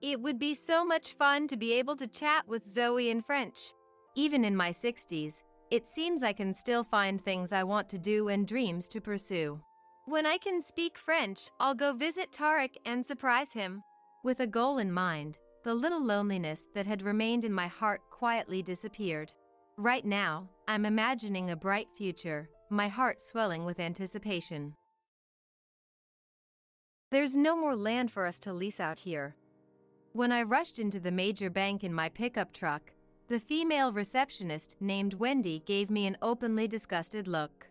S1: It would be so much fun to be able to chat with Zoe in French.
S2: Even in my 60s, it seems I can still find things I want to do and dreams to pursue.
S1: When I can speak French, I'll go visit Tarek and surprise him.
S2: With a goal in mind, the little loneliness that had remained in my heart quietly disappeared. Right now, I'm imagining a bright future, my heart swelling with anticipation.
S1: There's no more land for us to lease out here.
S2: When I rushed into the major bank in my pickup truck, the female receptionist named Wendy gave me an openly disgusted look.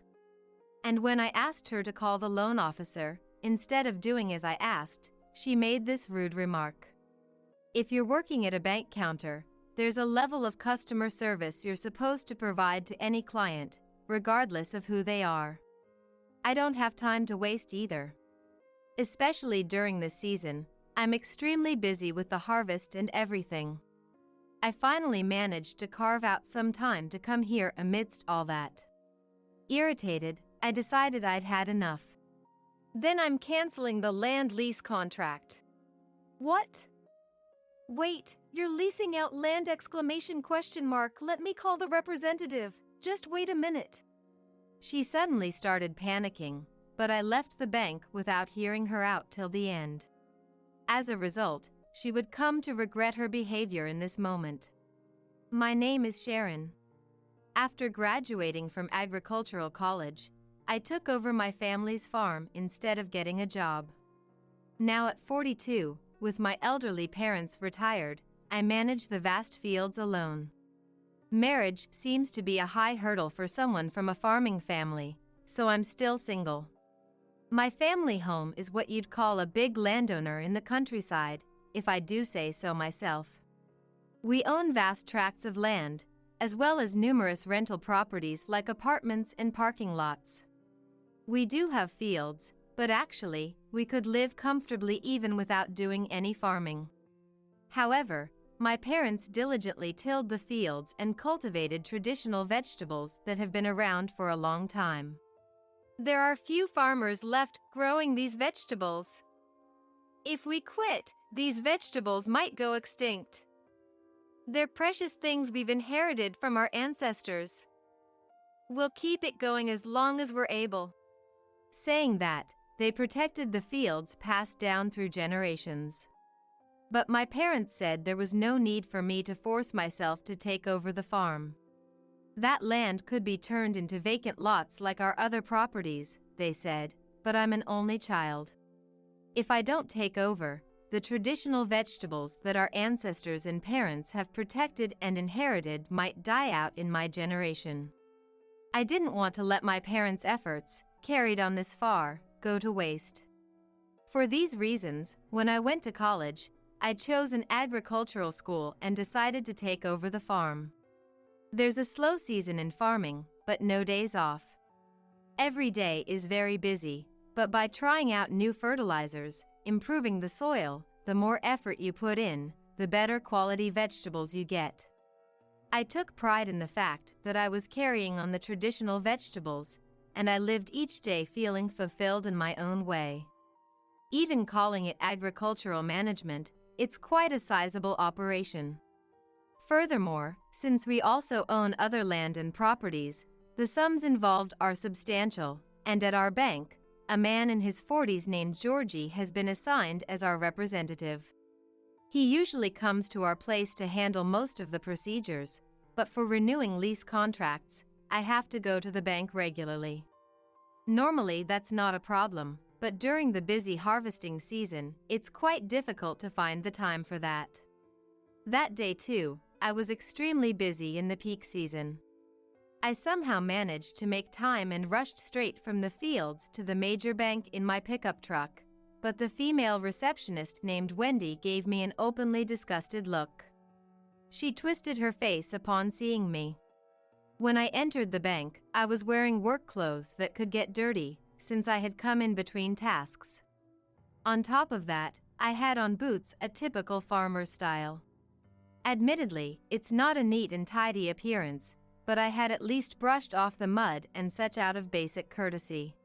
S2: And when I asked her to call the loan officer, instead of doing as I asked, she made this rude remark. If you're working at a bank counter, there's a level of customer service you're supposed to provide to any client, regardless of who they are. I don't have time to waste either. Especially during this season, I'm extremely busy with the harvest and everything. I finally managed to carve out some time to come here amidst all that. Irritated, I decided I'd had enough.
S1: Then I'm canceling the land lease contract. What? Wait, you're leasing out land ? Let me call the representative. Just wait a minute.
S2: She suddenly started panicking, but I left the bank without hearing her out till the end. As a result, she would come to regret her behavior in this moment. My name is Sharon. After graduating from agricultural college, I took over my family's farm instead of getting a job. Now at 42, with my elderly parents retired, I manage the vast fields alone. Marriage seems to be a high hurdle for someone from a farming family, so I'm still single. My family home is what you'd call a big landowner in the countryside, if I do say so myself. We own vast tracts of land, as well as numerous rental properties like apartments and parking lots. We do have fields, but actually, we could live comfortably even without doing any farming. However, my parents diligently tilled the fields and cultivated traditional vegetables that have been around for a long time.
S1: There are few farmers left growing these vegetables. If we quit, these vegetables might go extinct. They're precious things we've inherited from our ancestors. We'll keep it going as long as we're able.
S2: Saying that, they protected the fields passed down through generations. But my parents said there was no need for me to force myself to take over the farm. That land could be turned into vacant lots like our other properties, they said, but I'm an only child. If I don't take over, the traditional vegetables that our ancestors and parents have protected and inherited might die out in my generation. I didn't want to let my parents' efforts, carried on this far, go to waste. For these reasons, when I went to college, I chose an agricultural school and decided to take over the farm. There's a slow season in farming, but no days off. Every day is very busy, but by trying out new fertilizers, improving the soil, the more effort you put in, the better quality vegetables you get. I took pride in the fact that I was carrying on the traditional vegetables, and I lived each day feeling fulfilled in my own way. Even calling it agricultural management, it's quite a sizable operation. Furthermore, since we also own other land and properties, the sums involved are substantial, and at our bank, a man in his 40s named Georgie has been assigned as our representative. He usually comes to our place to handle most of the procedures, but for renewing lease contracts, I have to go to the bank regularly. Normally that's not a problem, but during the busy harvesting season, it's quite difficult to find the time for that. That day too, I was extremely busy in the peak season. I somehow managed to make time and rushed straight from the fields to the major bank in my pickup truck, but the female receptionist named Wendy gave me an openly disgusted look. She twisted her face upon seeing me. When I entered the bank, I was wearing work clothes that could get dirty, since I had come in between tasks. On top of that, I had on boots a typical farmer style. Admittedly, it's not a neat and tidy appearance, but I had at least brushed off the mud and such out of basic courtesy.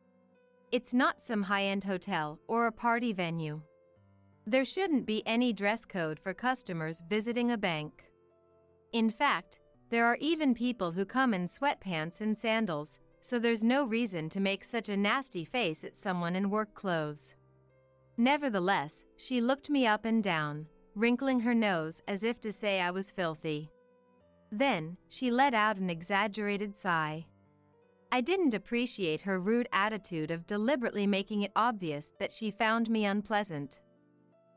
S2: It's not some high-end hotel or a party venue. There shouldn't be any dress code for customers visiting a bank. In fact, there are even people who come in sweatpants and sandals, so there's no reason to make such a nasty face at someone in work clothes. Nevertheless, she looked me up and down, wrinkling her nose as if to say I was filthy. Then, she let out an exaggerated sigh. I didn't appreciate her rude attitude of deliberately making it obvious that she found me unpleasant.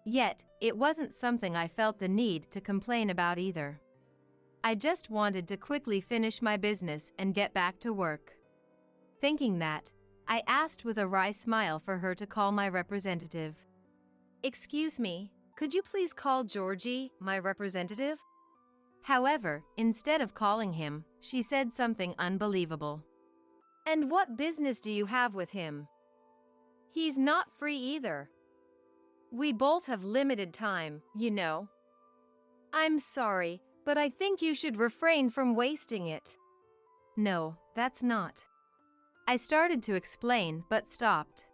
S2: Yet, it wasn't something I felt the need to complain about either. I just wanted to quickly finish my business and get back to work. Thinking that, I asked with a wry smile for her to call my representative.
S1: "Excuse me, could you please call Georgie, my representative?"
S2: However, instead of calling him, she said something unbelievable.
S1: "And what business do you have with him? He's not free either. We both have limited time, you know. I'm sorry, but I think you should refrain from wasting it."
S2: No, that's not. I started to explain but stopped.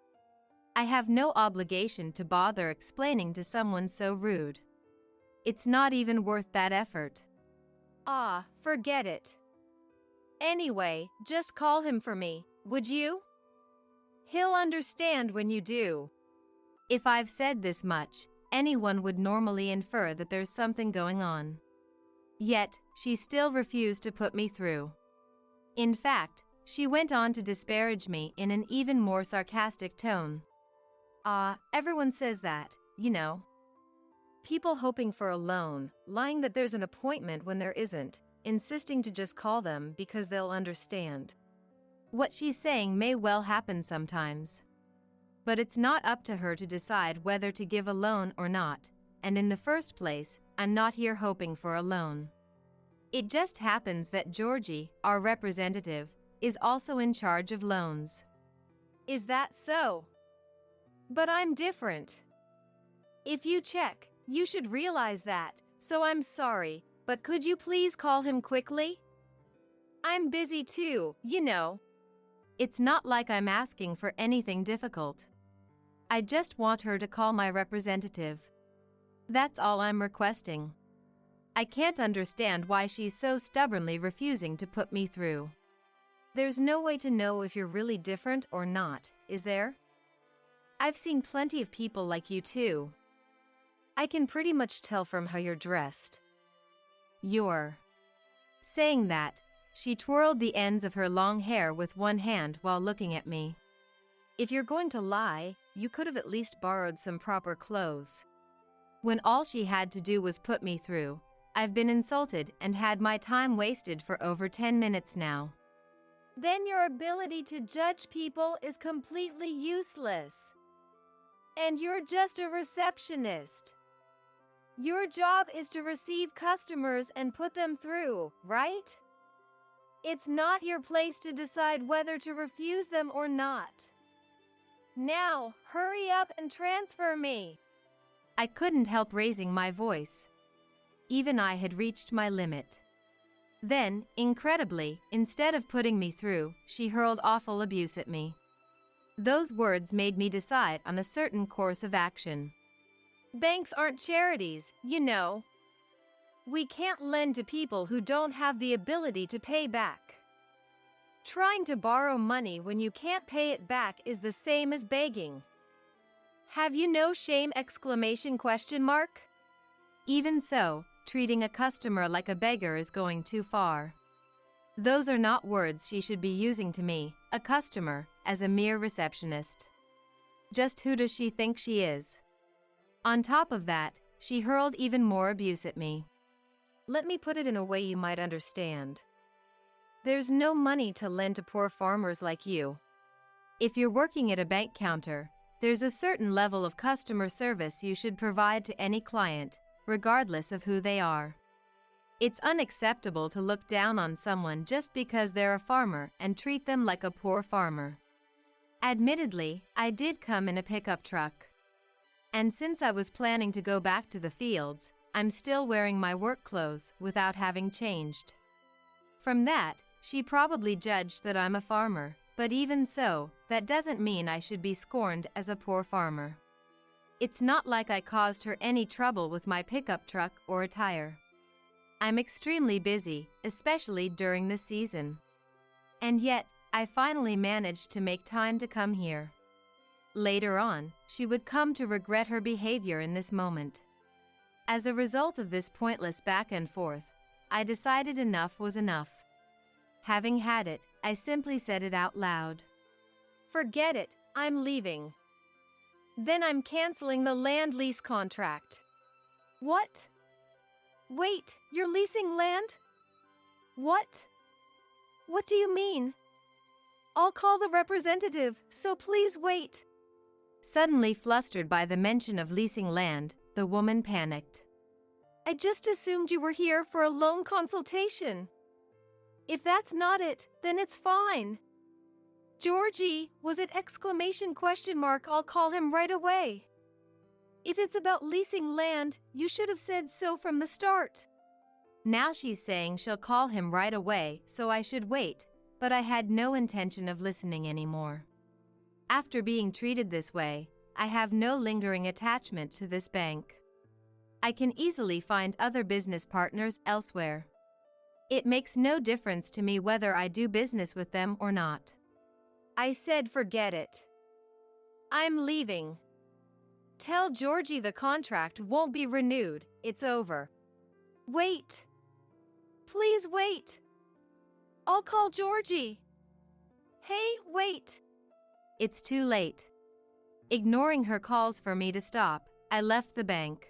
S2: I have no obligation to bother explaining to someone so rude. It's not even worth that effort.
S1: Ah, forget it. Anyway, just call him for me, would you? He'll understand when you do.
S2: If I've said this much, anyone would normally infer that there's something going on. Yet, she still refused to put me through. In fact, she went on to disparage me in an even more sarcastic tone. Everyone says that, you know. People hoping for a loan, lying that there's an appointment when there isn't, insisting to just call them because they'll understand. What she's saying may well happen sometimes. But it's not up to her to decide whether to give a loan or not, and in the first place, I'm not here hoping for a loan. It just happens that Georgie, our representative, is also in charge of loans.
S1: Is that so? But I'm different. If you check, you should realize that, so I'm sorry, but could you please call him quickly? I'm busy too, you know.
S2: It's not like I'm asking for anything difficult. I just want her to call my representative. That's all I'm requesting. I can't understand why she's so stubbornly refusing to put me through.
S1: There's no way to know if you're really different or not, is there? I've seen plenty of people like you too. I can pretty much tell from how you're dressed.
S2: You're. Saying that, she twirled the ends of her long hair with one hand while looking at me.
S1: If you're going to lie, you could have at least borrowed some proper clothes.
S2: When all she had to do was put me through, I've been insulted and had my time wasted for over 10 minutes now.
S1: Then your ability to judge people is completely useless. And you're just a receptionist. Your job is to receive customers and put them through, right? It's not your place to decide whether to refuse them or not. Now, hurry up and transfer me.
S2: I couldn't help raising my voice. Even I had reached my limit. Then, incredibly, instead of putting me through, she hurled awful abuse at me. Those words made me decide on a certain course of action.
S1: Banks aren't charities, you know. We can't lend to people who don't have the ability to pay back. Trying to borrow money when you can't pay it back is the same as begging. Have you no shame?
S2: Even so, treating a customer like a beggar is going too far. Those are not words she should be using to me, a customer, as a mere receptionist. Just who does she think she is? On top of that, she hurled even more abuse at me.
S1: Let me put it in a way you might understand. There's no money to lend to poor farmers like you.
S2: If you're working at a bank counter, there's a certain level of customer service you should provide to any client, regardless of who they are. It's unacceptable to look down on someone just because they're a farmer and treat them like a poor farmer. Admittedly, I did come in a pickup truck. And since I was planning to go back to the fields, I'm still wearing my work clothes without having changed. From that, she probably judged that I'm a farmer, but even so, that doesn't mean I should be scorned as a poor farmer. It's not like I caused her any trouble with my pickup truck or attire. I'm extremely busy, especially during this season. And yet, I finally managed to make time to come here. Later on, she would come to regret her behavior in this moment. As a result of this pointless back and forth, I decided enough was enough. Having had it, I simply said it out loud.
S1: Forget it, I'm leaving. Then I'm canceling the land lease contract. What? Wait, you're leasing land? What? What do you mean? I'll call the representative, so please wait.
S2: Suddenly flustered by the mention of leasing land, the woman panicked.
S1: I just assumed you were here for a loan consultation. If that's not it, then it's fine. Georgie, was it ? I'll call him right away. If it's about leasing land, you should have said so from the start.
S2: Now she's saying she'll call him right away, so I should wait, but I had no intention of listening anymore. After being treated this way, I have no lingering attachment to this bank. I can easily find other business partners elsewhere. It makes no difference to me whether I do business with them or not.
S1: I said forget it. I'm leaving. Tell Georgie the contract won't be renewed, it's over. Wait. Please wait. I'll call Georgie. Hey, wait.
S2: It's too late. Ignoring her calls for me to stop, I left the bank.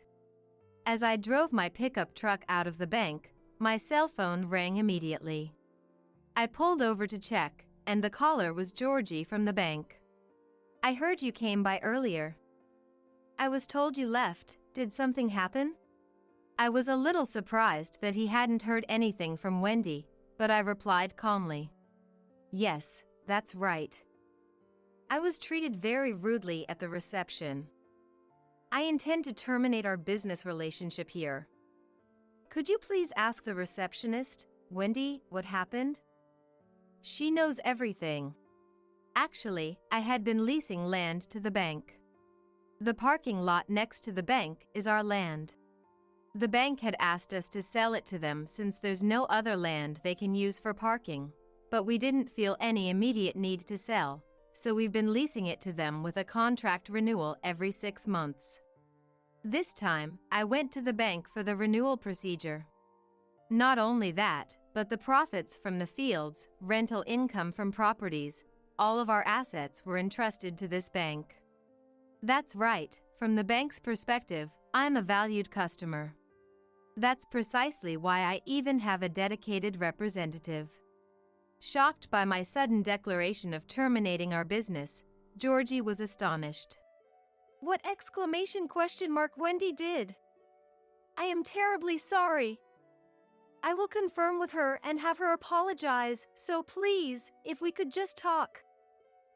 S2: As I drove my pickup truck out of the bank, my cell phone rang immediately. I pulled over to check, and the caller was Georgie from the bank. I heard you came by earlier. I was told you left. Did something happen? I was a little surprised that he hadn't heard anything from Wendy, but I replied calmly. Yes, that's right. I was treated very rudely at the reception. I intend to terminate our business relationship here. Could you please ask the receptionist, Wendy, what happened? She knows everything. Actually, I had been leasing land to the bank. The parking lot next to the bank is our land. The bank had asked us to sell it to them since there's no other land they can use for parking, but we didn't feel any immediate need to sell, so we've been leasing it to them with a contract renewal every 6 months. This time, I went to the bank for the renewal procedure. Not only that, but the profits from the fields, rental income from properties, all of our assets were entrusted to this bank. That's right, from the bank's perspective, I'm a valued customer. That's precisely why I even have a dedicated representative. Shocked by my sudden declaration of terminating our business, Georgie was astonished.
S1: What exclamation question mark Wendy did? I am terribly sorry. I will confirm with her and have her apologize, so please, if we could just talk.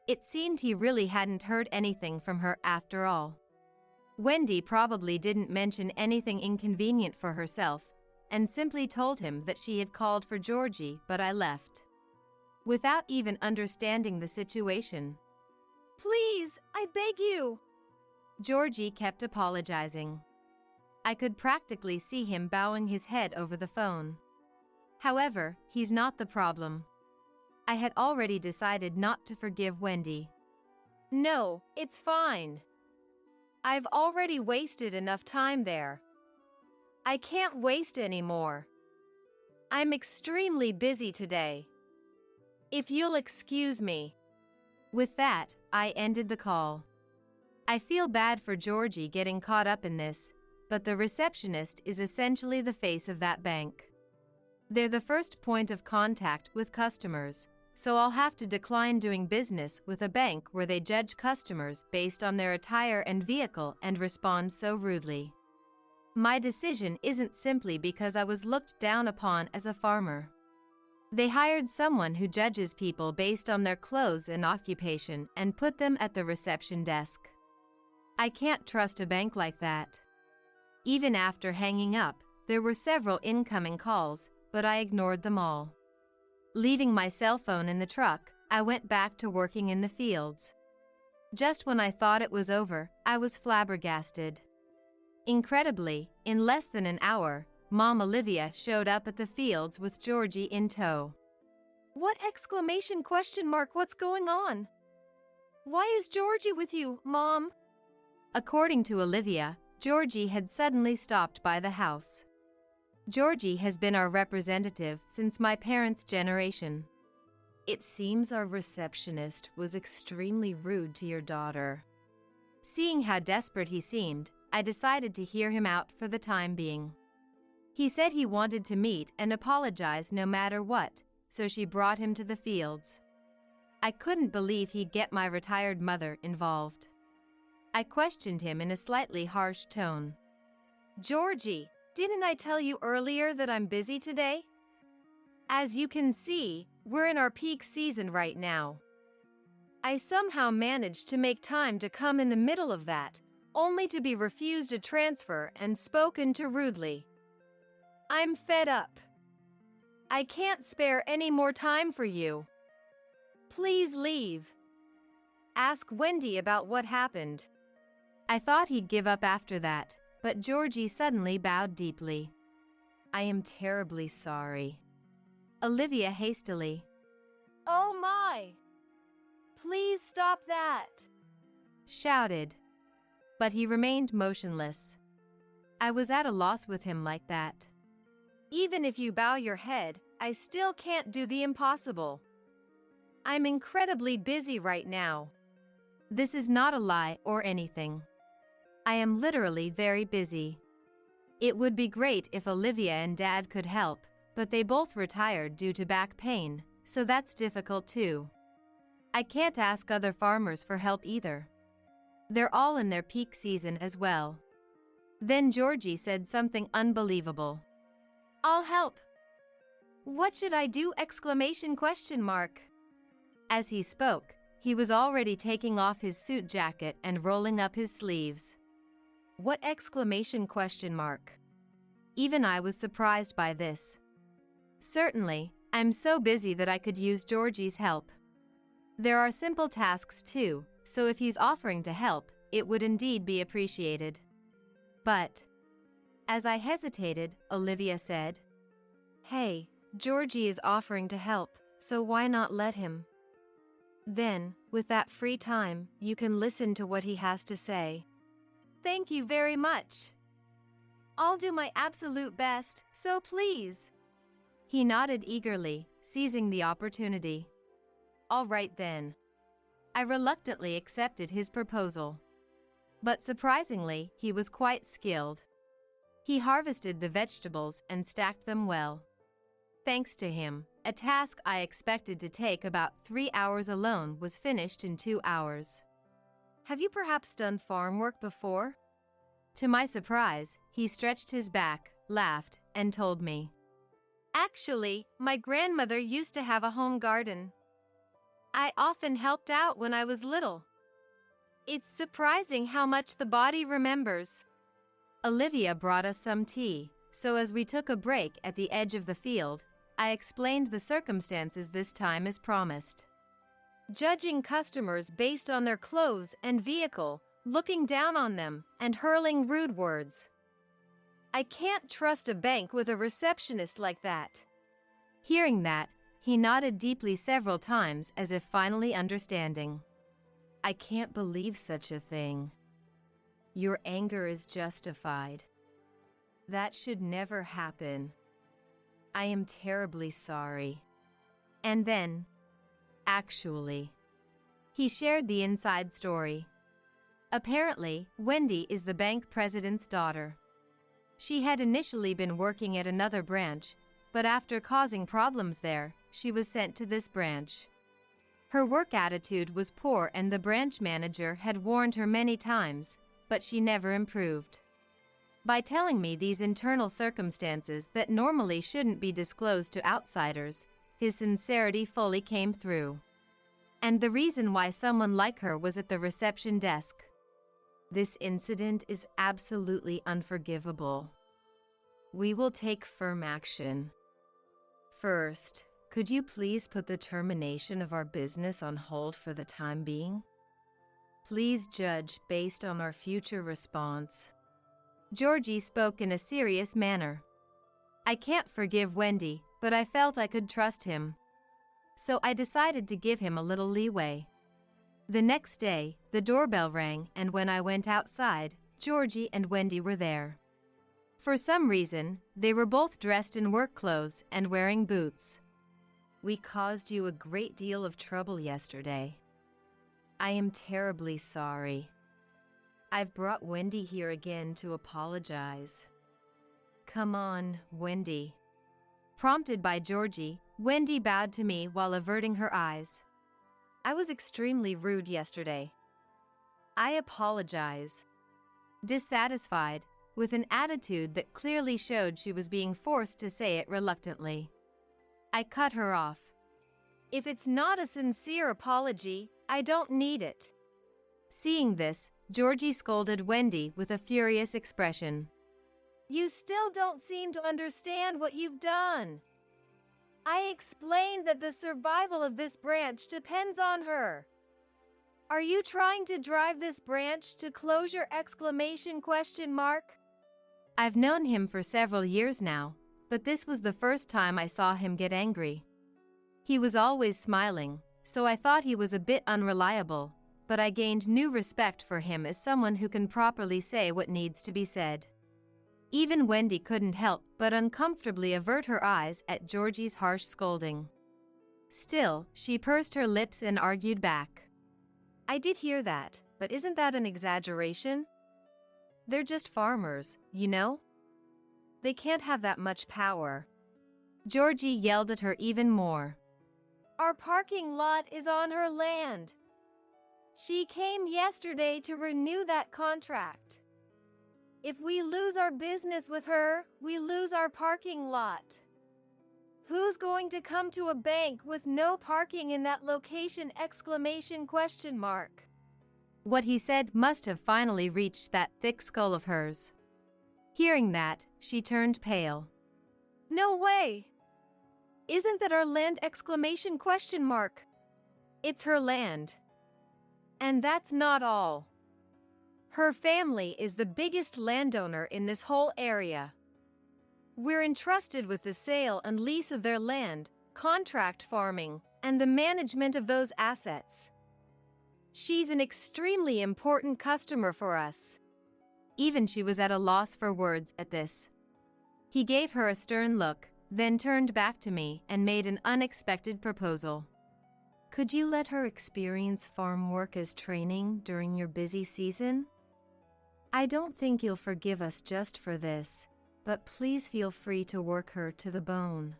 S2: It seemed he really hadn't heard anything from her after all. Wendy probably didn't mention anything inconvenient for herself, and simply told him that she had called for Georgie, but I left. Without even understanding the situation.
S1: Please, I beg you.
S2: Georgie kept apologizing. I could practically see him bowing his head over the phone. However, he's not the problem. I had already decided not to forgive Wendy.
S1: No, it's fine. I've already wasted enough time there. I can't waste any more. I'm extremely busy today. If you'll excuse me.
S2: With that, I ended the call. I feel bad for Georgie getting caught up in this, but the receptionist is essentially the face of that bank. They're the first point of contact with customers, so I'll have to decline doing business with a bank where they judge customers based on their attire and vehicle and respond so rudely. My decision isn't simply because I was looked down upon as a farmer. They hired someone who judges people based on their clothes and occupation and put them at the reception desk. I can't trust a bank like that. Even after hanging up, there were several incoming calls, but I ignored them all. Leaving my cell phone in the truck, I went back to working in the fields. Just when I thought it was over, I was flabbergasted. Incredibly, in less than an hour, Mom Olivia showed up at the fields with Georgie in tow.
S1: What exclamation question mark? What's going on? Why is Georgie with you, Mom?
S2: According to Olivia, Georgie had suddenly stopped by the house. Georgie has been our representative since my parents' generation. It seems our receptionist was extremely rude to your daughter. Seeing how desperate he seemed, I decided to hear him out for the time being. He said he wanted to meet and apologize no matter what, so she brought him to the fields. I couldn't believe he'd get my retired mother involved. I questioned him in a slightly harsh tone.
S1: Georgie, didn't I tell you earlier that I'm busy today? As you can see, we're in our peak season right now. I somehow managed to make time to come in the middle of that, only to be refused a transfer and spoken to rudely. I'm fed up. I can't spare any more time for you. Please leave. Ask Wendy about what happened.
S2: I thought he'd give up after that, but Georgie suddenly bowed deeply. I am terribly sorry. Olivia hastily.
S1: Oh my! Please stop that.
S2: shouted. But he remained motionless. I was at a loss with him like that.
S1: Even if you bow your head, I still can't do the impossible. I'm incredibly busy right now.
S2: This is not a lie or anything. I am literally very busy. It would be great if Olivia and Dad could help, but they both retired due to back pain, so that's difficult too. I can't ask other farmers for help either. They're all in their peak season as well. Then Georgie said something unbelievable.
S1: I'll help. What should I do? Exclamation question mark.
S2: As he spoke, he was already taking off his suit jacket and rolling up his sleeves.
S1: What exclamation question mark?
S2: Even I was surprised by this. Certainly, I'm so busy that I could use Georgie's help. There are simple tasks too, so if he's offering to help, it would indeed be appreciated. But, as I hesitated, Olivia said,
S1: Hey, Georgie is offering to help, so why not let him? Then, with that free time, you can listen to what he has to say. Thank you very much. I'll do my absolute best, so please.
S2: He nodded eagerly, seizing the opportunity. All right then. I reluctantly accepted his proposal. But surprisingly, he was quite skilled. He harvested the vegetables and stacked them well. Thanks to him, a task I expected to take about 3 hours alone was finished in 2 hours.
S1: Have you perhaps done farm work before?
S2: To my surprise, he stretched his back, laughed, and told me.
S1: Actually, my grandmother used to have a home garden. I often helped out when I was little. It's surprising how much the body remembers.
S2: Olivia brought us some tea, so as we took a break at the edge of the field, I explained the circumstances this time as promised.
S1: Judging customers based on their clothes and vehicle, looking down on them, and hurling rude words. I can't trust a bank with a receptionist like that.
S2: Hearing that, he nodded deeply several times as if finally understanding. I can't believe such a thing. Your anger is justified. That should never happen. I am terribly sorry. And then, actually, he shared the inside story. Apparently, Wendy is the bank president's daughter. She had initially been working at another branch, but after causing problems there, she was sent to this branch. Her work attitude was poor and the branch manager had warned her many times, but she never improved. By telling me these internal circumstances that normally shouldn't be disclosed to outsiders, his sincerity fully came through. And the reason why someone like her was at the reception desk. This incident is absolutely unforgivable. We will take firm action. First, could you please put the termination of our business on hold for the time being? Please judge based on our future response. Georgie spoke in a serious manner. I can't forgive Wendy, but I felt I could trust him. So I decided to give him a little leeway. The next day, the doorbell rang, and when I went outside, Georgie and Wendy were there. For some reason, they were both dressed in work clothes and wearing boots. We caused you a great deal of trouble yesterday. I am terribly sorry. I've brought Wendy here again to apologize. Come on, Wendy. Prompted by Georgie, Wendy bowed to me while averting her eyes.
S1: I was extremely rude yesterday.
S2: I apologize. Dissatisfied, with an attitude that clearly showed she was being forced to say it reluctantly. I cut her off.
S1: If it's not a sincere apology, I don't need it.
S2: Seeing this, Georgie scolded Wendy with a furious expression.
S1: You still don't seem to understand what you've done. I explained that the survival of this branch depends on her. Are you trying to drive this branch to closure? Exclamation question mark.
S2: I've known him for several years now, but this was the first time I saw him get angry. He was always smiling, so I thought he was a bit unreliable, but I gained new respect for him as someone who can properly say what needs to be said. Even Wendy couldn't help but uncomfortably avert her eyes at Georgie's harsh scolding. Still, she pursed her lips and argued back.
S1: I did hear that, but isn't that an exaggeration? They're just farmers, you know? They can't have that much power.
S2: Georgie yelled at her even more.
S1: Our parking lot is on her land. She came yesterday to renew that contract. If we lose our business with her, we lose our parking lot. Who's going to come to a bank with no parking in that location? !
S2: What he said must have finally reached that thick skull of hers. Hearing that, she turned pale.
S1: No way! Isn't that our land? ! It's her land. And that's not all. Her family is the biggest landowner in this whole area. We're entrusted with the sale and lease of their land, contract farming, and the management of those assets. She's an extremely important customer for us.
S2: Even she was at a loss for words at this. He gave her a stern look, then turned back to me and made an unexpected proposal. Could you let her experience farm work as training during your busy season? I don't think you'll forgive us just for this, but please feel free to work her to the bone.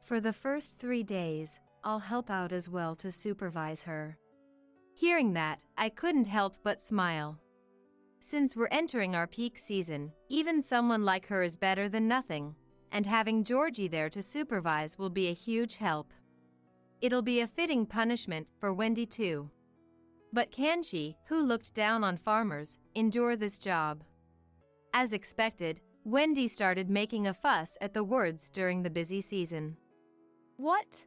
S2: For the first 3 days, I'll help out as well to supervise her. Hearing that, I couldn't help but smile. Since we're entering our peak season, even someone like her is better than nothing, and having Georgie there to supervise will be a huge help. It'll be a fitting punishment for Wendy too. But can she, who looked down on farmers, endure this job? As expected, Wendy started making a fuss at the words during the busy season.
S1: What?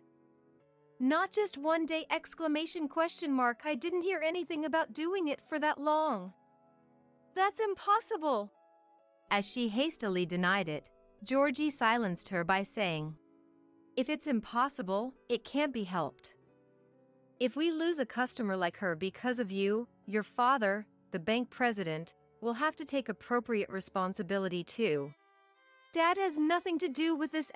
S1: Not just 1 day! I didn't hear anything about doing it for that long. That's impossible.
S2: As she hastily denied it, Georgie silenced her by saying,
S1: If it's impossible, it can't be helped. If we lose a customer like her because of you, your father, the bank president, will have to take appropriate responsibility too. Dad has nothing to do with this!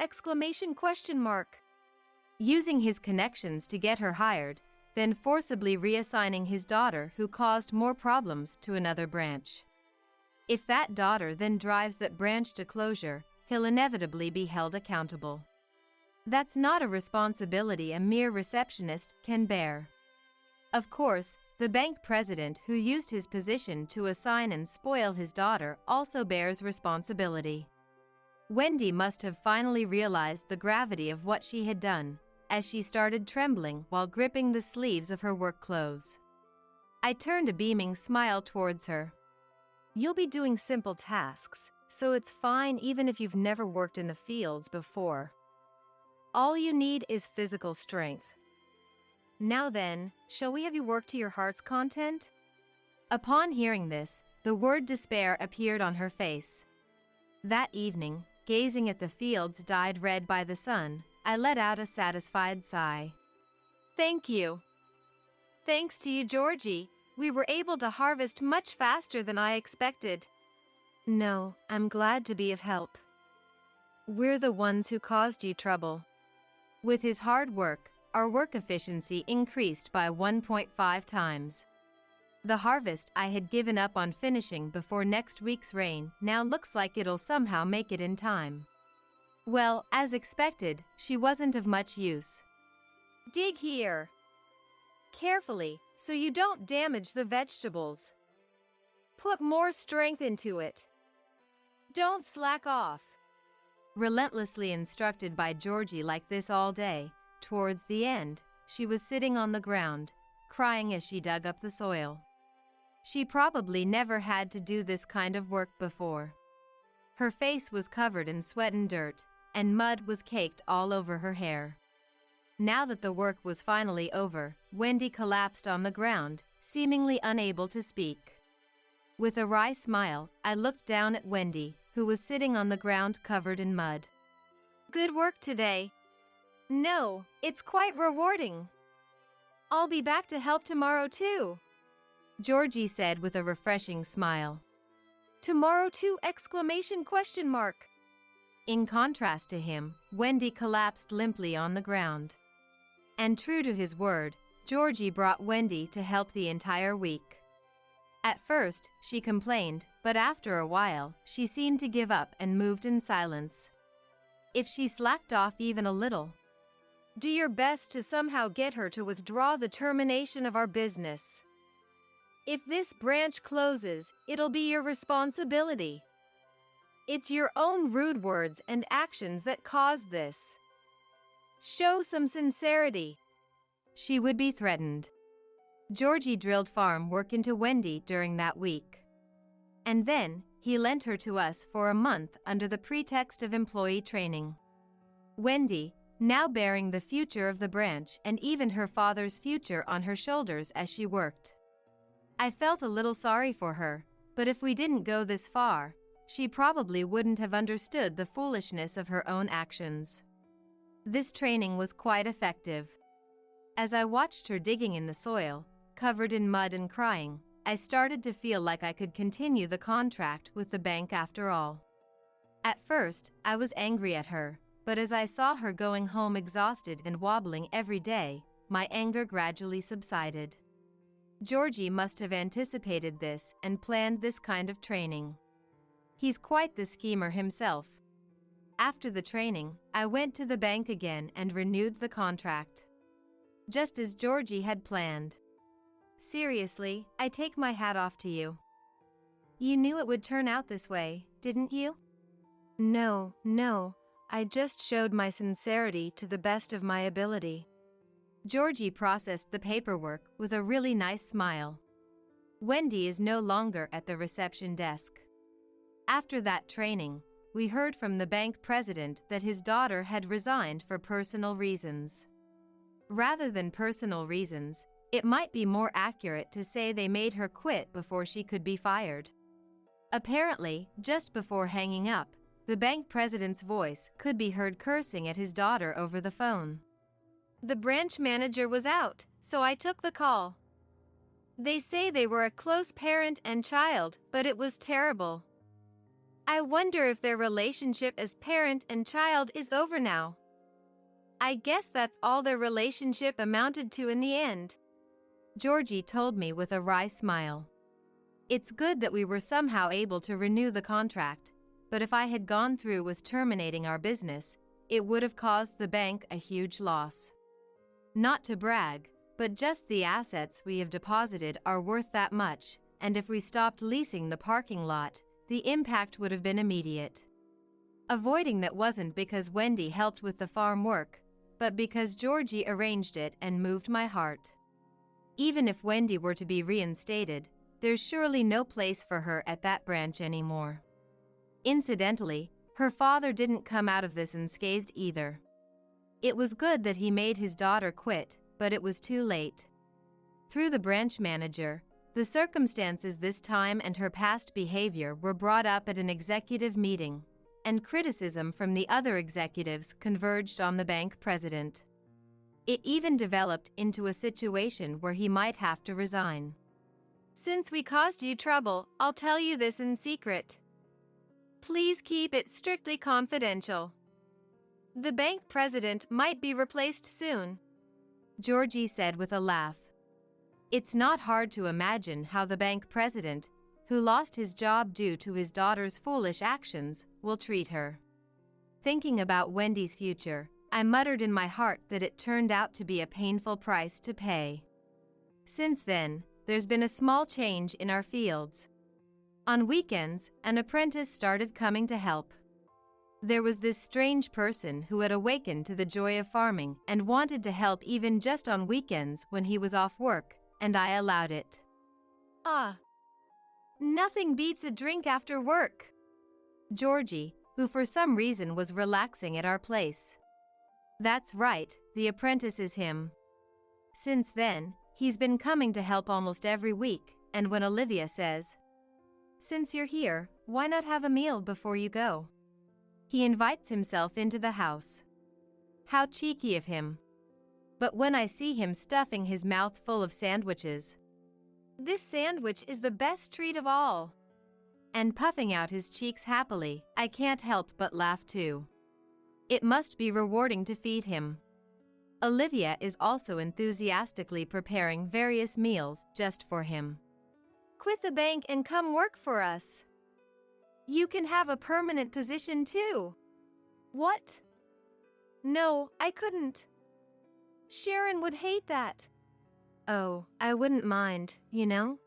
S2: Using his connections to get her hired, then forcibly reassigning his daughter who caused more problems to another branch. If that daughter then drives that branch to closure, he'll inevitably be held accountable. That's not a responsibility a mere receptionist can bear. Of course, the bank president who used his position to assign and spoil his daughter also bears responsibility. Wendy must have finally realized the gravity of what she had done, as she started trembling while gripping the sleeves of her work clothes. I turned a beaming smile towards her.
S1: You'll be doing simple tasks, so it's fine even if you've never worked in the fields before. All you need is physical strength. Now then, shall we have you work to your heart's content?
S2: Upon hearing this, the word despair appeared on her face. That evening, gazing at the fields dyed red by the sun, I let out a satisfied sigh.
S1: Thank you. Thanks to you, Georgie, we were able to harvest much faster than I expected. No, I'm glad to be of help. We're the ones who caused you trouble.
S2: With his hard work, our work efficiency increased by 1.5 times. The harvest I had given up on finishing before next week's rain now looks like it'll somehow make it in time. Well, as expected, she wasn't of much use.
S1: Dig here. Carefully, so you don't damage the vegetables. Put more strength into it. Don't slack off.
S2: Relentlessly instructed by Georgie like this all day, towards the end, she was sitting on the ground, crying as she dug up the soil. She probably never had to do this kind of work before. Her face was covered in sweat and dirt, and mud was caked all over her hair. Now that the work was finally over, Wendy collapsed on the ground, seemingly unable to speak. With a wry smile, I looked down at Wendy, who was sitting on the ground covered in mud.
S1: Good work today. No, it's quite rewarding. I'll be back to help tomorrow too.
S2: Georgie said with a refreshing smile.
S1: Tomorrow too! !
S2: In contrast to him, Wendy collapsed limply on the ground. And true to his word, Georgie brought Wendy to help the entire week. At first, she complained, but after a while, she seemed to give up and moved in silence. If she slacked off even a little,
S1: do your best to somehow get her to withdraw the termination of our business. If this branch closes, it'll be your responsibility. It's your own rude words and actions that caused this. Show some sincerity.
S2: She would be threatened. Georgie drilled farm work into Wendy during that week. And then, he lent her to us for a month under the pretext of employee training. Wendy, now bearing the future of the branch and even her father's future on her shoulders as she worked. I felt a little sorry for her, but if we didn't go this far, she probably wouldn't have understood the foolishness of her own actions. This training was quite effective. As I watched her digging in the soil, covered in mud and crying, I started to feel like I could continue the contract with the bank after all. At first, I was angry at her, but as I saw her going home exhausted and wobbling every day, my anger gradually subsided. Georgie must have anticipated this and planned this kind of training. He's quite the schemer himself. After the training, I went to the bank again and renewed the contract. Just as Georgie had planned. Seriously, I take my hat off to you. You knew it would turn out this way, didn't you?
S1: No, I just showed my sincerity to the best of my ability.
S2: Georgie processed the paperwork with a really nice smile. Wendy is no longer at the reception desk. After that training, we heard from the bank president that his daughter had resigned for personal reasons. Rather than personal reasons, it might be more accurate to say they made her quit before she could be fired. Apparently, just before hanging up, the bank president's voice could be heard cursing at his daughter over the phone.
S1: The branch manager was out, so I took the call. They say they were a close parent and child, but it was terrible. I wonder if their relationship as parent and child is over now. I guess that's all their relationship amounted to in the end.
S2: Georgie told me with a wry smile. It's good that we were somehow able to renew the contract, but if I had gone through with terminating our business, it would have caused the bank a huge loss. Not to brag, but just the assets we have deposited are worth that much, and if we stopped leasing the parking lot, the impact would have been immediate. Avoiding that wasn't because Wendy helped with the farm work, but because Georgie arranged it and moved my heart. Even if Wendy were to be reinstated, there's surely no place for her at that branch anymore. Incidentally, her father didn't come out of this unscathed either. It was good that he made his daughter quit, but it was too late. Through the branch manager, the circumstances this time and her past behavior were brought up at an executive meeting, and criticism from the other executives converged on the bank president. It even developed into a situation where he might have to resign.
S1: Since we caused you trouble, I'll tell you this in secret. Please keep it strictly confidential. The bank president might be replaced soon,
S2: Georgie said with a laugh. It's not hard to imagine how the bank president, who lost his job due to his daughter's foolish actions, will treat her. Thinking about Wendy's future, I muttered in my heart that it turned out to be a painful price to pay. Since then, there's been a small change in our fields. On weekends, an apprentice started coming to help. There was this strange person who had awakened to the joy of farming and wanted to help even just on weekends when he was off work, and I allowed it.
S1: Nothing beats a drink after work,
S2: Georgie, who for some reason was relaxing at our place. That's right, the apprentice is him. Since then, he's been coming to help almost every week, and when Olivia says, "Since you're here, why not have a meal before you go?" he invites himself into the house. How cheeky of him. But when I see him stuffing his mouth full of sandwiches,
S1: This sandwich is the best treat of all.
S2: And puffing out his cheeks happily, I can't help but laugh too. It must be rewarding to feed him. Olivia is also enthusiastically preparing various meals just for him.
S1: Quit the bank and come work for us. You can have a permanent position too. What? No, I couldn't. Sharon would hate that.
S2: Oh, I wouldn't mind, you know?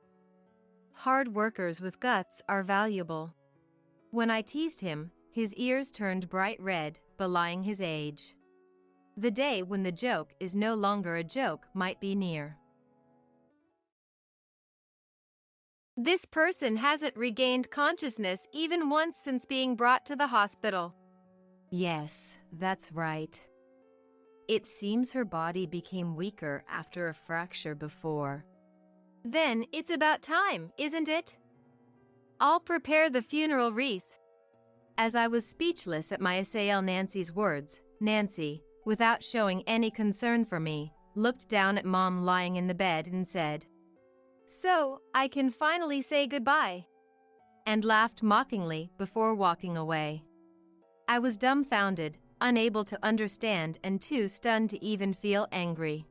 S2: Hard workers with guts are valuable. When I teased him, his ears turned bright red, belying his age. The day when the joke is no longer a joke might be near.
S1: This person hasn't regained consciousness even once since being brought to the hospital.
S2: Yes, that's right. It seems her body became weaker after a fracture before.
S1: Then it's about time, isn't it? I'll prepare the funeral wreath.
S2: As I was speechless at my assail Nancy's words, Nancy, without showing any concern for me, looked down at Mom lying in the bed and said,
S1: "So, I can finally say goodbye,"
S2: and laughed mockingly before walking away. I was dumbfounded, unable to understand and too stunned to even feel angry.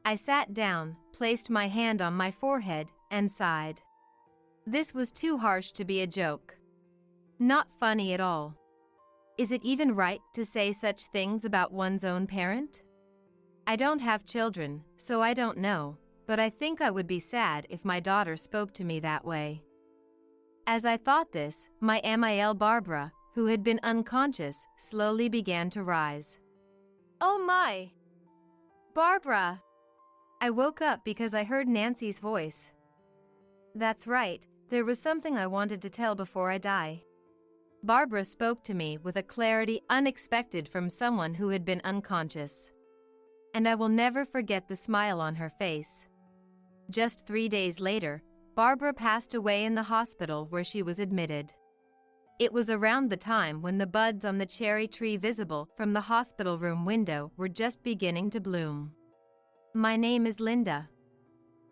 S2: I sat down, placed my hand on my forehead, and sighed. This was too harsh to be a joke. Not funny at all. Is it even right to say such things about one's own parent? I don't have children, so I don't know, but I think I would be sad if my daughter spoke to me that way. As I thought this, my MIL Barbara, who had been unconscious, slowly began to rise.
S1: "Oh my! Barbara!"
S2: I woke up because I heard Nancy's voice. That's right, there was something I wanted to tell before I die. Barbara spoke to me with a clarity unexpected from someone who had been unconscious. And I will never forget the smile on her face. Just 3 days later, Barbara passed away in the hospital where she was admitted. It was around the time when the buds on the cherry tree visible from the hospital room window were just beginning to bloom. My name is Linda.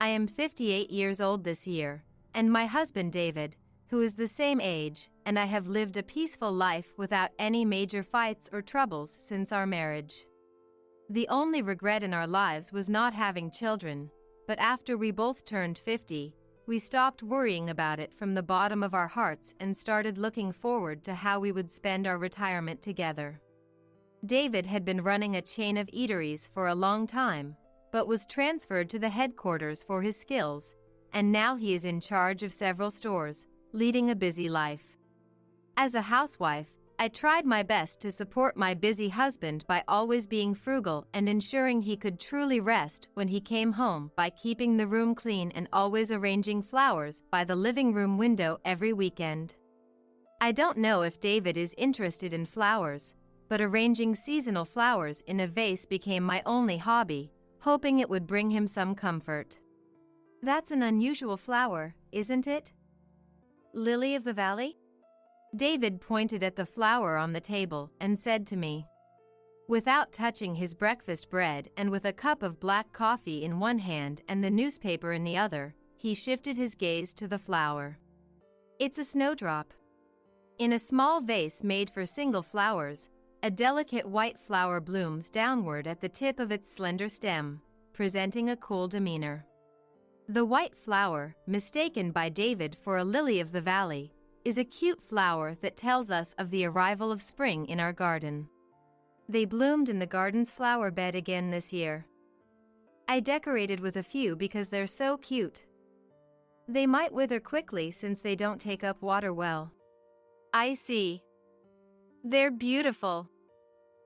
S2: I am 58 years old this year, and my husband David, who is the same age, and I have lived a peaceful life without any major fights or troubles since our marriage. The only regret in our lives was not having children, but after we both turned 50, we stopped worrying about it from the bottom of our hearts and started looking forward to how we would spend our retirement together. David had been running a chain of eateries for a long time, but was transferred to the headquarters for his skills, and now he is in charge of several stores, leading a busy life. As a housewife, I tried my best to support my busy husband by always being frugal and ensuring he could truly rest when he came home by keeping the room clean and always arranging flowers by the living room window every weekend. I don't know if David is interested in flowers, but arranging seasonal flowers in a vase became my only hobby, hoping it would bring him some comfort. That's an unusual flower, isn't it?
S1: Lily of the valley?
S2: David pointed at the flower on the table and said to me. Without touching his breakfast bread and with a cup of black coffee in one hand and the newspaper in the other, he shifted his gaze to the flower. It's a snowdrop. In a small vase made for single flowers, a delicate white flower blooms downward at the tip of its slender stem, presenting a cool demeanor. The white flower, mistaken by David for a lily of the valley, is a cute flower that tells us of the arrival of spring in our garden. They bloomed in the garden's flower bed again this year. I decorated with a few because they're so cute. They might wither quickly since they don't take up water well.
S1: I see. They're beautiful.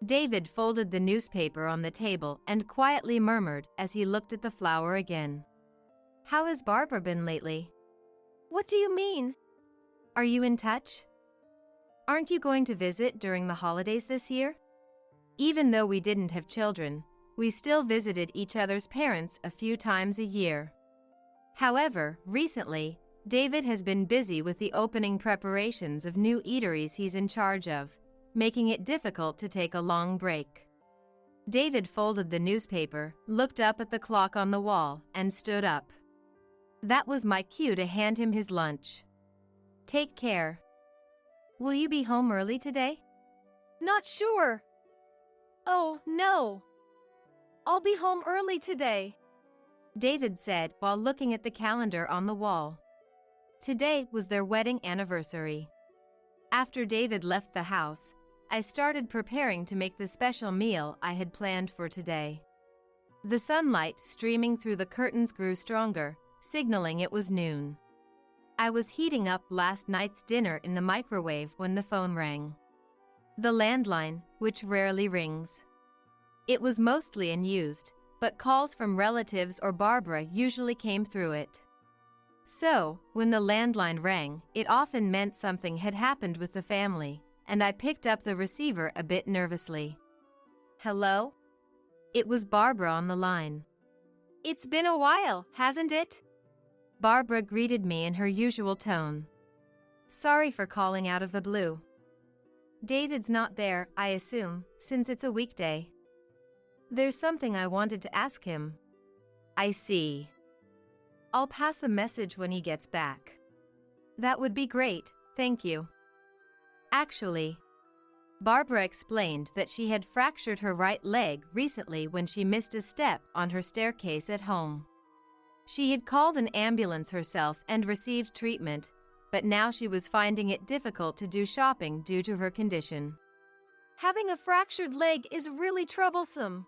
S2: David folded the newspaper on the table and quietly murmured as he looked at the flower again. How has Barbara been lately?
S1: What do you mean?
S2: Are you in touch? Aren't you going to visit during the holidays this year? Even though we didn't have children, we still visited each other's parents a few times a year. However, recently, David has been busy with the opening preparations of new eateries he's in charge of, making it difficult to take a long break. David folded the newspaper, looked up at the clock on the wall, and stood up. That was my cue to hand him his lunch. Take care. Will you be home early today?
S1: Not sure. Oh, no. I'll be home early today,
S2: David said while looking at the calendar on the wall. Today was their wedding anniversary. After David left the house, I started preparing to make the special meal I had planned for today. The sunlight streaming through the curtains grew stronger, signaling it was noon. I was heating up last night's dinner in the microwave when the phone rang. The landline, which rarely rings. It was mostly unused, but calls from relatives or Barbara usually came through it. So, when the landline rang, it often meant something had happened with the family, and I picked up the receiver a bit nervously. Hello? It was Barbara on the line.
S1: It's been a while, hasn't it?
S2: Barbara greeted me in her usual tone. Sorry for calling out of the blue. David's not there, I assume, since it's a weekday. There's something I wanted to ask him. I see. I'll pass the message when he gets back. That would be great, thank you. Actually, Barbara explained that she had fractured her right leg recently when she missed a step on her staircase at home. She had called an ambulance herself and received treatment, but now she was finding it difficult to do shopping due to her condition.
S1: Having a fractured leg is really troublesome.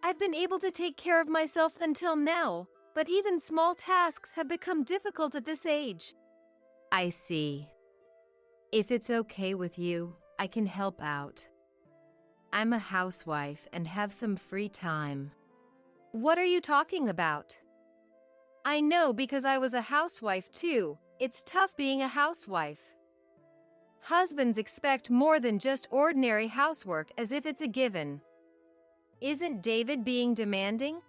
S1: I've been able to take care of myself until now, but even small tasks have become difficult at this age.
S2: I see. If it's okay with you, I can help out. I'm a housewife and have some free time.
S1: What are you talking about? I know because I was a housewife too. It's tough being a housewife. Husbands expect more than just ordinary housework as if it's a given. Isn't David being demanding?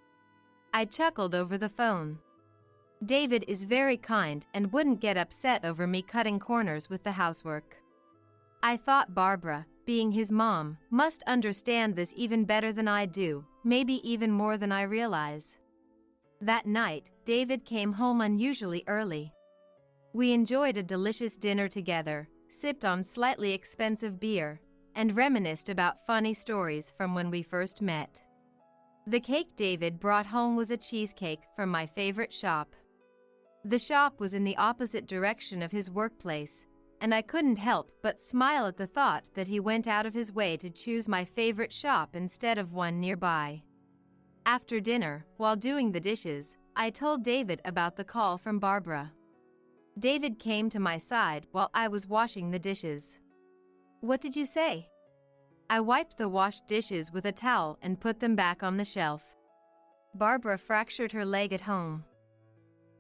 S2: I chuckled over the phone. David is very kind and wouldn't get upset over me cutting corners with the housework. I thought Barbara, being his mom, must understand this even better than I do, maybe even more than I realize. That night, David came home unusually early. We enjoyed a delicious dinner together, sipped on slightly expensive beer, and reminisced about funny stories from when we first met. The cake David brought home was a cheesecake from my favorite shop. The shop was in the opposite direction of his workplace, and I couldn't help but smile at the thought that he went out of his way to choose my favorite shop instead of one nearby. After dinner, while doing the dishes, I told David about the call from Barbara. David came to my side while I was washing the dishes. What did you say? I wiped the washed dishes with a towel and put them back on the shelf. Barbara fractured her leg at home.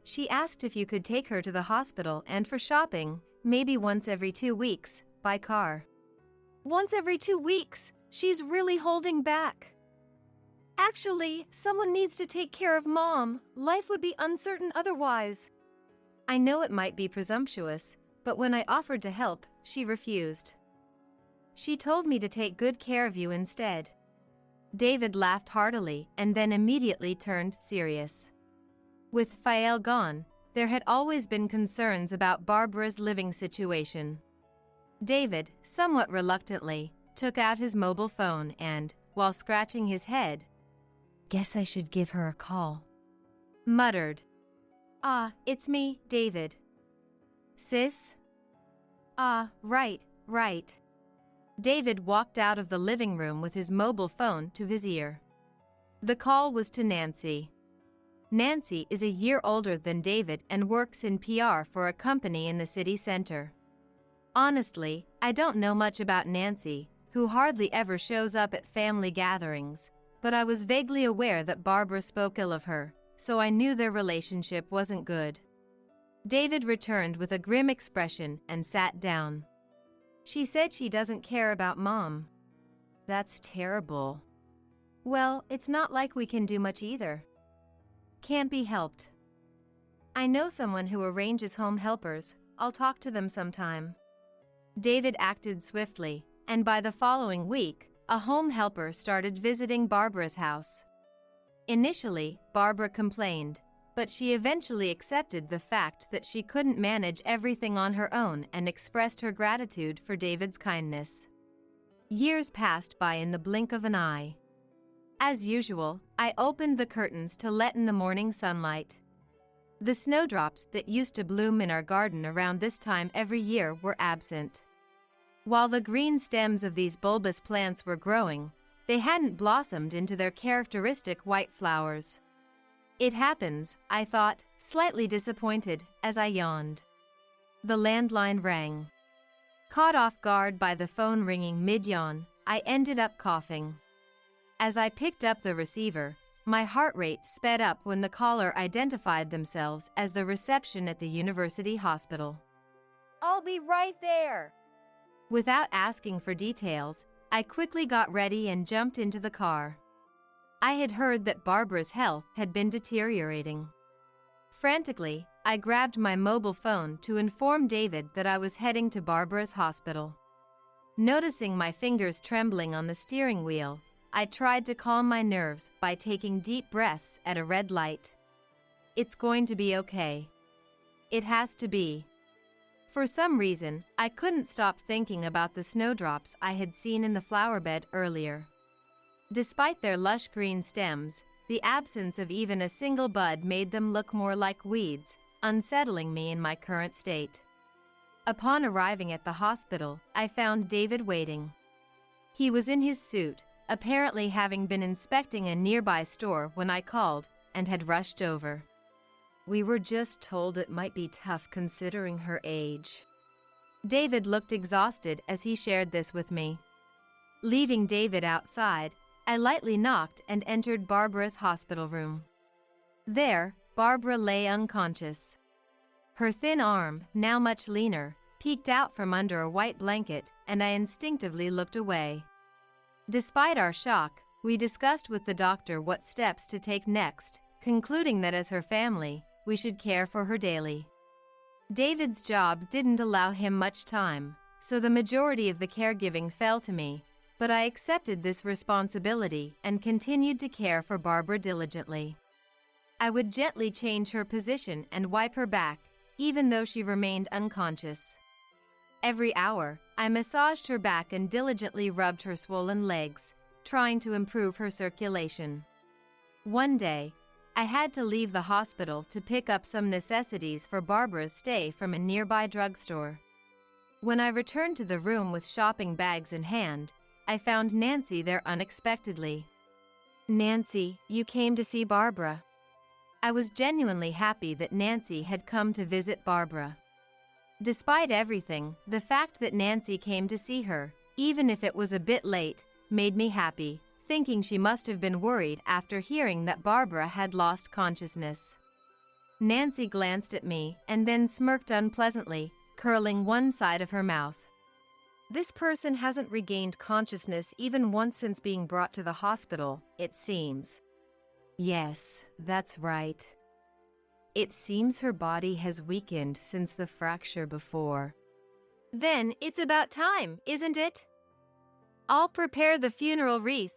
S2: She asked if you could take her to the hospital and for shopping, maybe once every 2 weeks, by car.
S1: Once every 2 weeks? She's really holding back. Actually, someone needs to take care of Mom. Life would be uncertain otherwise.
S2: I know it might be presumptuous, but when I offered to help, she refused. She told me to take good care of you instead. David laughed heartily and then immediately turned serious. With Fael gone, there had always been concerns about Barbara's living situation. David, somewhat reluctantly, took out his mobile phone and, while scratching his head, "Guess I should give her a call," muttered. "Ah, it's me, David." "Sis?" "Ah, right. David walked out of the living room with his mobile phone to his ear. The call was to Nancy. Nancy is a year older than David and works in PR for a company in the city center. Honestly, I don't know much about Nancy, who hardly ever shows up at family gatherings, but I was vaguely aware that Barbara spoke ill of her, so I knew their relationship wasn't good. David returned with a grim expression and sat down. She said she doesn't care about Mom. That's terrible. Well, it's not like we can do much either. Can't be helped. I know someone who arranges home helpers. I'll talk to them sometime. David acted swiftly, and by the following week, a home helper started visiting Barbara's house. Initially, Barbara complained, but she eventually accepted the fact that she couldn't manage everything on her own and expressed her gratitude for David's kindness. Years passed by in the blink of an eye. As usual, I opened the curtains to let in the morning sunlight. The snowdrops that used to bloom in our garden around this time every year were absent. While the green stems of these bulbous plants were growing, they hadn't blossomed into their characteristic white flowers. It happens, I thought, slightly disappointed, as I yawned. The landline rang. Caught off guard by the phone ringing mid-yawn, I ended up coughing. As I picked up the receiver, my heart rate sped up when the caller identified themselves as the reception at the university hospital.
S1: I'll be right there.
S2: Without asking for details, I quickly got ready and jumped into the car. I had heard that Barbara's health had been deteriorating. Frantically, I grabbed my mobile phone to inform David that I was heading to Barbara's hospital. Noticing my fingers trembling on the steering wheel, I tried to calm my nerves by taking deep breaths at a red light. It's going to be okay. It has to be. For some reason, I couldn't stop thinking about the snowdrops I had seen in the flower bed earlier. Despite their lush green stems, the absence of even a single bud made them look more like weeds, unsettling me in my current state. Upon arriving at the hospital, I found David waiting. He was in his suit, apparently having been inspecting a nearby store when I called, and had rushed over. We were just told it might be tough considering her age. David looked exhausted as he shared this with me. Leaving David outside, I lightly knocked and entered Barbara's hospital room. There, Barbara lay unconscious. Her thin arm, now much leaner, peeked out from under a white blanket, and I instinctively looked away. Despite our shock, we discussed with the doctor what steps to take next, concluding that as her family, we should care for her daily. David's job didn't allow him much time, so the majority of the caregiving fell to me, but I accepted this responsibility and continued to care for Barbara diligently. I would gently change her position and wipe her back, even though she remained unconscious. Every hour, I massaged her back and diligently rubbed her swollen legs, trying to improve her circulation. One day, I had to leave the hospital to pick up some necessities for Barbara's stay from a nearby drugstore. When I returned to the room with shopping bags in hand, I found Nancy there unexpectedly. Nancy, you came to see Barbara. I was genuinely happy that Nancy had come to visit Barbara. Despite everything, the fact that Nancy came to see her, even if it was a bit late, made me happy, thinking she must have been worried after hearing that Barbara had lost consciousness. Nancy glanced at me and then smirked unpleasantly, curling one side of her mouth. This person hasn't regained consciousness even once since being brought to the hospital, it seems. Yes, that's right. It seems her body has weakened since the fracture before.
S1: Then it's about time, isn't it? I'll prepare the funeral wreath.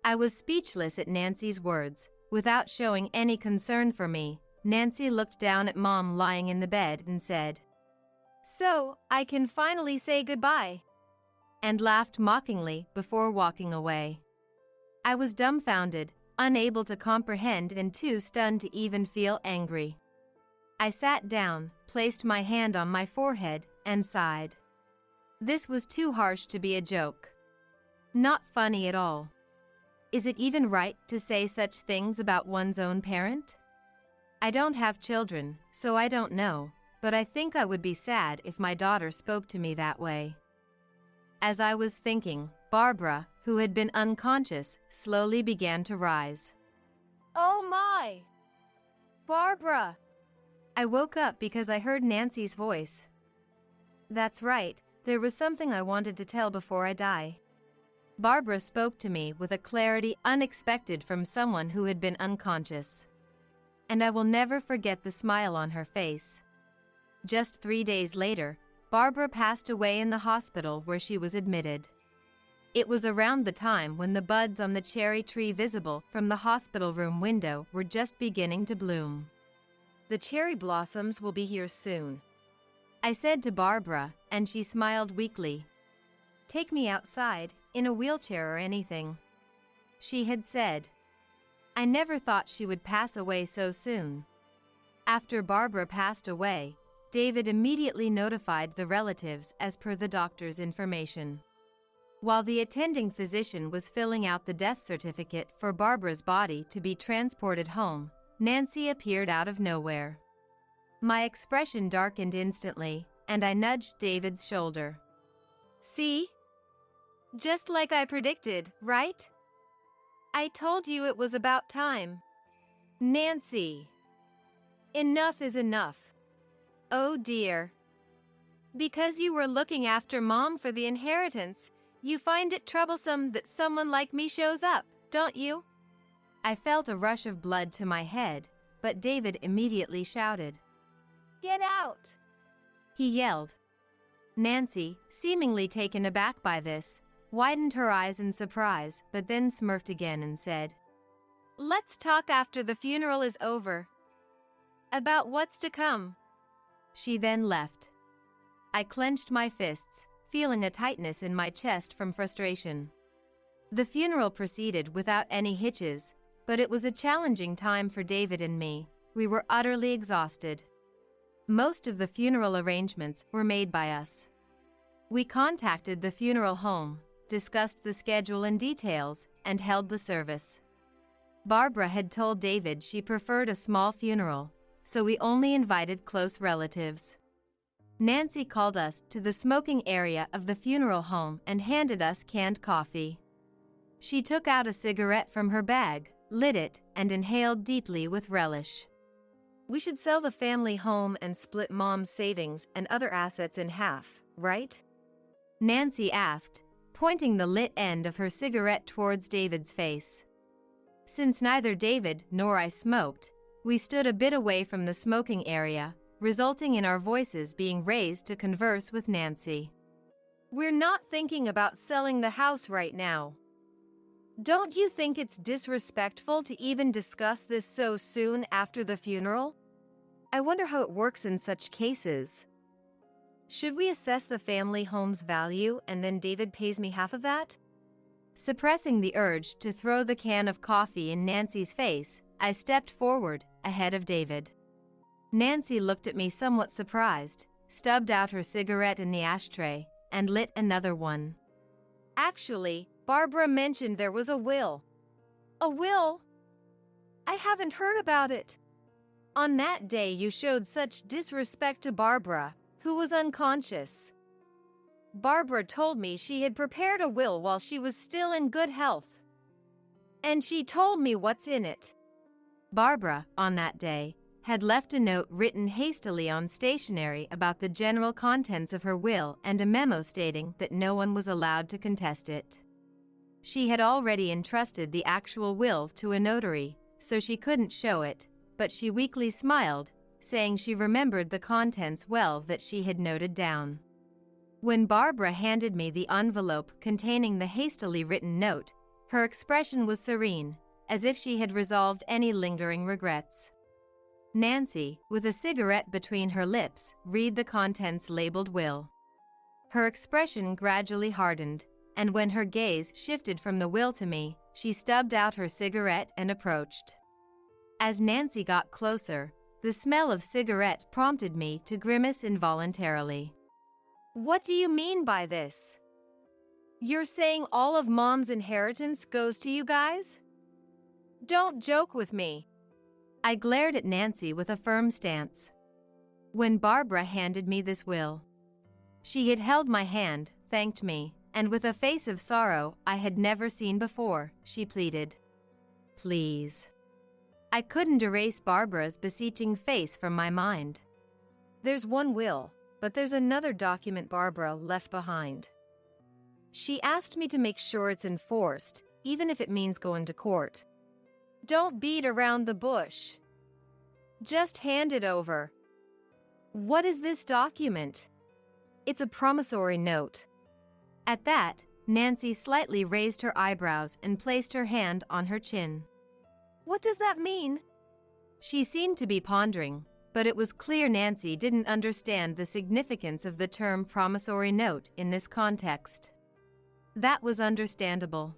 S2: I was speechless at Nancy's words. Without showing any concern for me, Nancy looked down at Mom lying in the bed and said,
S1: "So, I can finally say goodbye,"
S2: and laughed mockingly before walking away. I was dumbfounded, unable to comprehend and too stunned to even feel angry. I sat down, placed my hand on my forehead, and sighed. This was too harsh to be a joke. Not funny at all. Is it even right to say such things about one's own parent? I don't have children, so I don't know, but I think I would be sad if my daughter spoke to me that way. As I was thinking, Barbara, who had been unconscious, slowly began to rise.
S1: "Oh my! Barbara!"
S2: I woke up because I heard Nancy's voice. That's right, there was something I wanted to tell before I die. Barbara spoke to me with a clarity unexpected from someone who had been unconscious. And I will never forget the smile on her face. Just 3 days later, Barbara passed away in the hospital where she was admitted. It was around the time when the buds on the cherry tree visible from the hospital room window were just beginning to bloom.
S1: The cherry blossoms will be here soon,
S2: I said to Barbara, and she smiled weakly. Take me outside, in a wheelchair or anything, she had said. I never thought she would pass away so soon. After Barbara passed away, David immediately notified the relatives as per the doctor's information. While the attending physician was filling out the death certificate for Barbara's body to be transported home, Nancy appeared out of nowhere. My expression darkened instantly, and I nudged David's shoulder.
S1: See? Just like I predicted, right? I told you it was about time. Nancy. Enough is enough. Oh dear. Because you were looking after Mom for the inheritance, you find it troublesome that someone like me shows up, don't you?
S2: I felt a rush of blood to my head, but David immediately shouted.
S1: Get out!
S2: He yelled. Nancy, seemingly taken aback by this, widened her eyes in surprise, but then smirked again and said,
S1: Let's talk after the funeral is over. About what's to come.
S2: She then left. I clenched my fists, feeling a tightness in my chest from frustration. The funeral proceeded without any hitches, but it was a challenging time for David and me. We were utterly exhausted. Most of the funeral arrangements were made by us. We contacted the funeral home, discussed the schedule and details, and held the service. Barbara had told David she preferred a small funeral, so we only invited close relatives. Nancy called us to the smoking area of the funeral home and handed us canned coffee. She took out a cigarette from her bag, lit it, and inhaled deeply with relish.
S1: We should sell the family home and split Mom's savings and other assets in half, right?
S2: Nancy asked, pointing the lit end of her cigarette towards David's face. Since neither David nor I smoked, we stood a bit away from the smoking area, resulting in our voices being raised to converse with Nancy.
S1: We're not thinking about selling the house right now. Don't you think it's disrespectful to even discuss this so soon after the funeral? I wonder how it works in such cases. Should we assess the family home's value and then David pays me half of that?
S2: Suppressing the urge to throw the can of coffee in Nancy's face, I stepped forward, ahead of David. Nancy looked at me somewhat surprised, stubbed out her cigarette in the ashtray, and lit another one.
S1: Actually, Barbara mentioned there was a will. A will? I haven't heard about it. On that day you showed such disrespect to Barbara, who was unconscious. Barbara told me she had prepared a will while she was still in good health. And she told me what's in it.
S2: Barbara, on that day, had left a note written hastily on stationery about the general contents of her will and a memo stating that no one was allowed to contest it. She had already entrusted the actual will to a notary, so she couldn't show it, but she weakly smiled, saying she remembered the contents well that she had noted down. When Barbara handed me the envelope containing the hastily written note, her expression was serene, as if she had resolved any lingering regrets. Nancy, with a cigarette between her lips, read the contents labeled will. Her expression gradually hardened, and when her gaze shifted from the will to me, she stubbed out her cigarette and approached. As Nancy got closer, the smell of cigarette prompted me to grimace involuntarily.
S1: What do you mean by this? You're saying all of Mom's inheritance goes to you guys? Don't joke with me.
S2: I glared at Nancy with a firm stance. When Barbara handed me this will, she had held my hand, thanked me, and with a face of sorrow I had never seen before, she pleaded. Please. I couldn't erase Barbara's beseeching face from my mind.
S1: There's one will, but there's another document Barbara left behind. She asked me to make sure it's enforced, even if it means going to court. Don't beat around the bush. Just hand it over. What is this document? It's a promissory note.
S2: At that, Nancy slightly raised her eyebrows and placed her hand on her chin.
S1: What does that mean?
S2: She seemed to be pondering, but it was clear Nancy didn't understand the significance of the term promissory note in this context. That was understandable.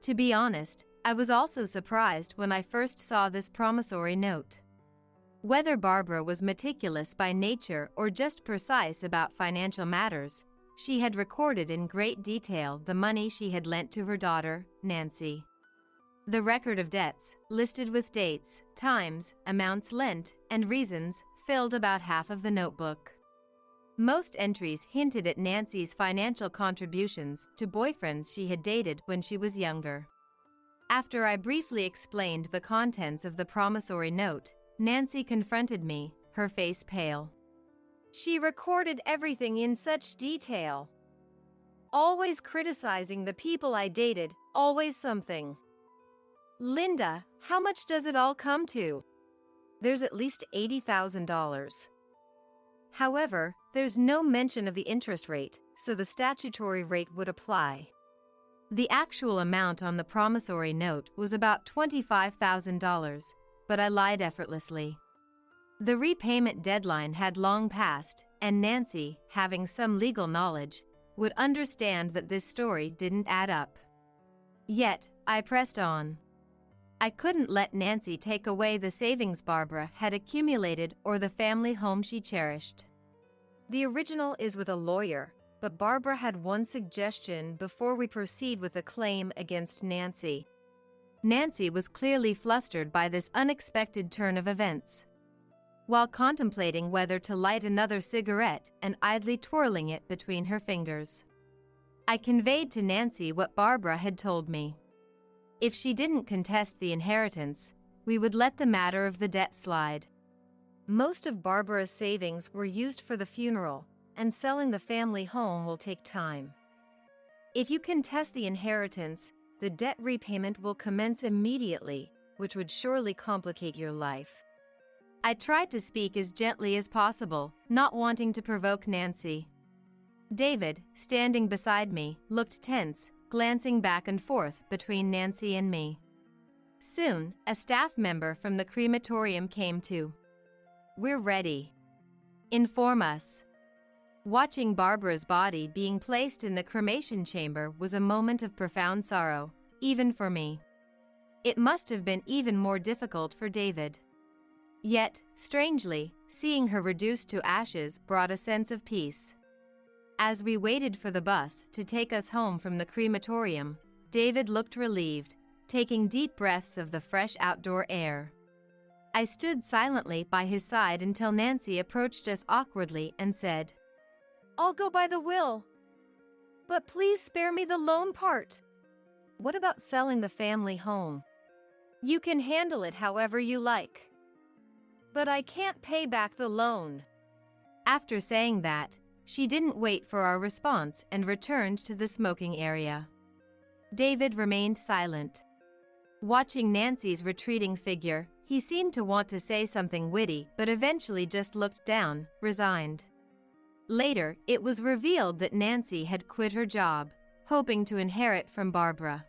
S2: To be honest, I was also surprised when I first saw this promissory note. Whether Barbara was meticulous by nature or just precise about financial matters, she had recorded in great detail the money she had lent to her daughter, Nancy. The record of debts, listed with dates, times, amounts lent, and reasons, filled about half of the notebook. Most entries hinted at Nancy's financial contributions to boyfriends she had dated when she was younger. After I briefly explained the contents of the promissory note, Nancy confronted me, her face pale.
S1: She recorded everything in such detail. Always criticizing the people I dated, always something. Linda, how much does it all come to? There's at least $80,000. However, there's no mention of the interest rate, so the statutory rate would apply. The actual amount on the promissory note was about $25,000, but I lied effortlessly. The repayment deadline had long passed, and Nancy, having some legal knowledge, would understand that this story didn't add up. Yet, I pressed on. I couldn't let Nancy take away the savings Barbara had accumulated or the family home she cherished. The original is with a lawyer, but Barbara had one suggestion before we proceed with a claim against Nancy. Nancy was clearly flustered by this unexpected turn of events. While contemplating whether to light another cigarette and idly twirling it between her fingers, I conveyed to Nancy what Barbara had told me. If she didn't contest the inheritance, we would let the matter of the debt slide. Most of Barbara's savings were used for the funeral, and selling the family home will take time. If you contest the inheritance, the debt repayment will commence immediately, which would surely complicate your life. I tried to speak as gently as possible, not wanting to provoke Nancy. David, standing beside me, looked tense, glancing back and forth between Nancy and me. Soon, a staff member from the crematorium came too. "We're ready. Inform us." Watching Barbara's body being placed in the cremation chamber was a moment of profound sorrow, even for me. It must have been even more difficult for David. Yet, strangely, seeing her reduced to ashes brought a sense of peace. As we waited for the bus to take us home from the crematorium, David looked relieved, taking deep breaths of the fresh outdoor air. I stood silently by his side until Nancy approached us awkwardly and said, "I'll go by the will. But please spare me the loan part." "What about selling the family home?" "You can handle it however you like. But I can't pay back the loan." After saying that, she didn't wait for our response and returned to the smoking area. David remained silent. Watching Nancy's retreating figure, he seemed to want to say something witty but eventually just looked down, resigned. Later, it was revealed that Nancy had quit her job, hoping to inherit from Barbara.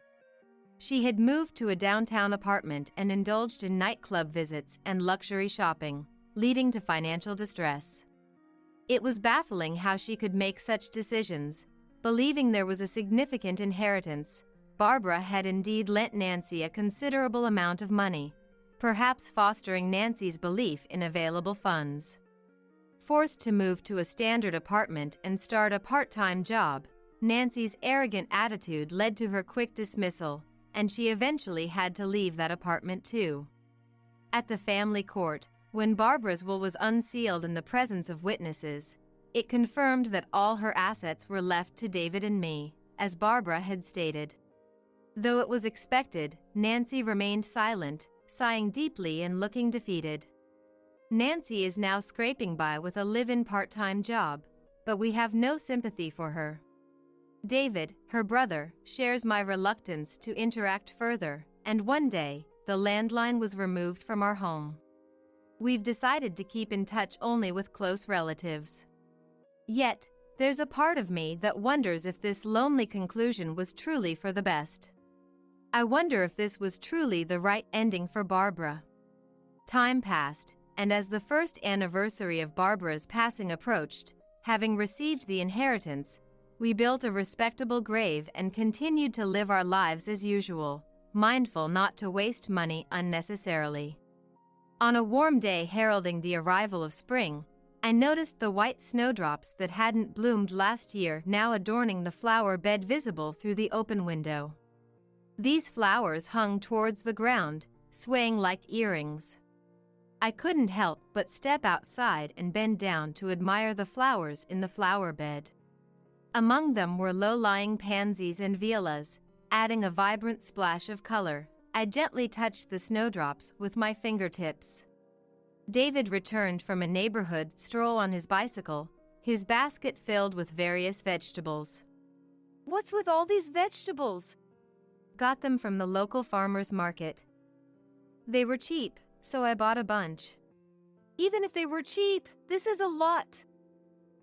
S1: She had moved to a downtown apartment and indulged in nightclub visits and luxury shopping, leading to financial distress. It was baffling how she could make such decisions. Believing there was a significant inheritance, Barbara had indeed lent Nancy a considerable amount of money, perhaps fostering Nancy's belief in available funds. Forced to move to a standard apartment and start a part-time job, Nancy's arrogant attitude led to her quick dismissal, and she eventually had to leave that apartment too. At the family court, when Barbara's will was unsealed in the presence of witnesses, it confirmed that all her assets were left to David and me, as Barbara had stated. Though it was expected, Nancy remained silent, sighing deeply and looking defeated. Nancy is now scraping by with a live-in part-time job, but we have no sympathy for her. David, her brother, shares my reluctance to interact further, and one day, the landline was removed from our home. We've decided to keep in touch only with close relatives. Yet,
S2: there's a part of me that wonders if this lonely conclusion was truly for the best. I wonder if this was truly the right ending for Barbara. Time passed, and as the first anniversary of Barbara's passing approached, having received the inheritance, we built a respectable grave and continued to live our lives as usual, mindful not to waste money unnecessarily. On a warm day heralding the arrival of spring, I noticed the white snowdrops that hadn't bloomed last year now adorning the flower bed visible through the open window. These flowers hung towards the ground, swaying like earrings. I couldn't help but step outside and bend down to admire the flowers in the flower bed. Among them were low-lying pansies and violas, adding a vibrant splash of color. I gently touched the snowdrops with my fingertips. David returned from a neighborhood stroll on his bicycle, his basket filled with various vegetables.
S1: What's with all these vegetables?
S2: Got them from the local farmer's market. They were cheap, so I bought a bunch.
S1: Even if they were cheap, this is a lot.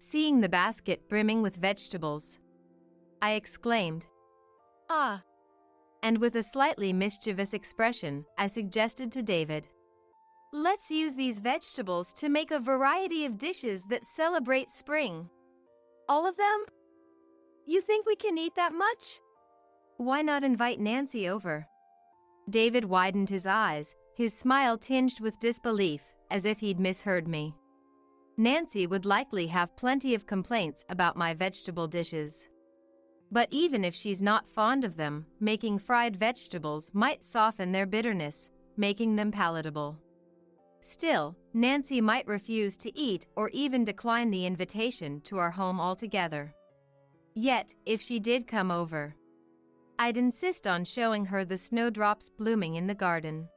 S2: Seeing the basket brimming with vegetables, I exclaimed,
S1: "Ah."
S2: And with a slightly mischievous expression, I suggested to David,
S1: "Let's use these vegetables to make a variety of dishes that celebrate spring." "All of them? You think we can eat that much?"
S2: "Why not invite Nancy over?" David widened his eyes, his smile tinged with disbelief, as if he'd misheard me. Nancy would likely have plenty of complaints about my vegetable dishes. But even if she's not fond of them, making fried vegetables might soften their bitterness, making them palatable. Still, Nancy might refuse to eat or even decline the invitation to our home altogether. Yet, if she did come over, I'd insist on showing her the snowdrops blooming in the garden.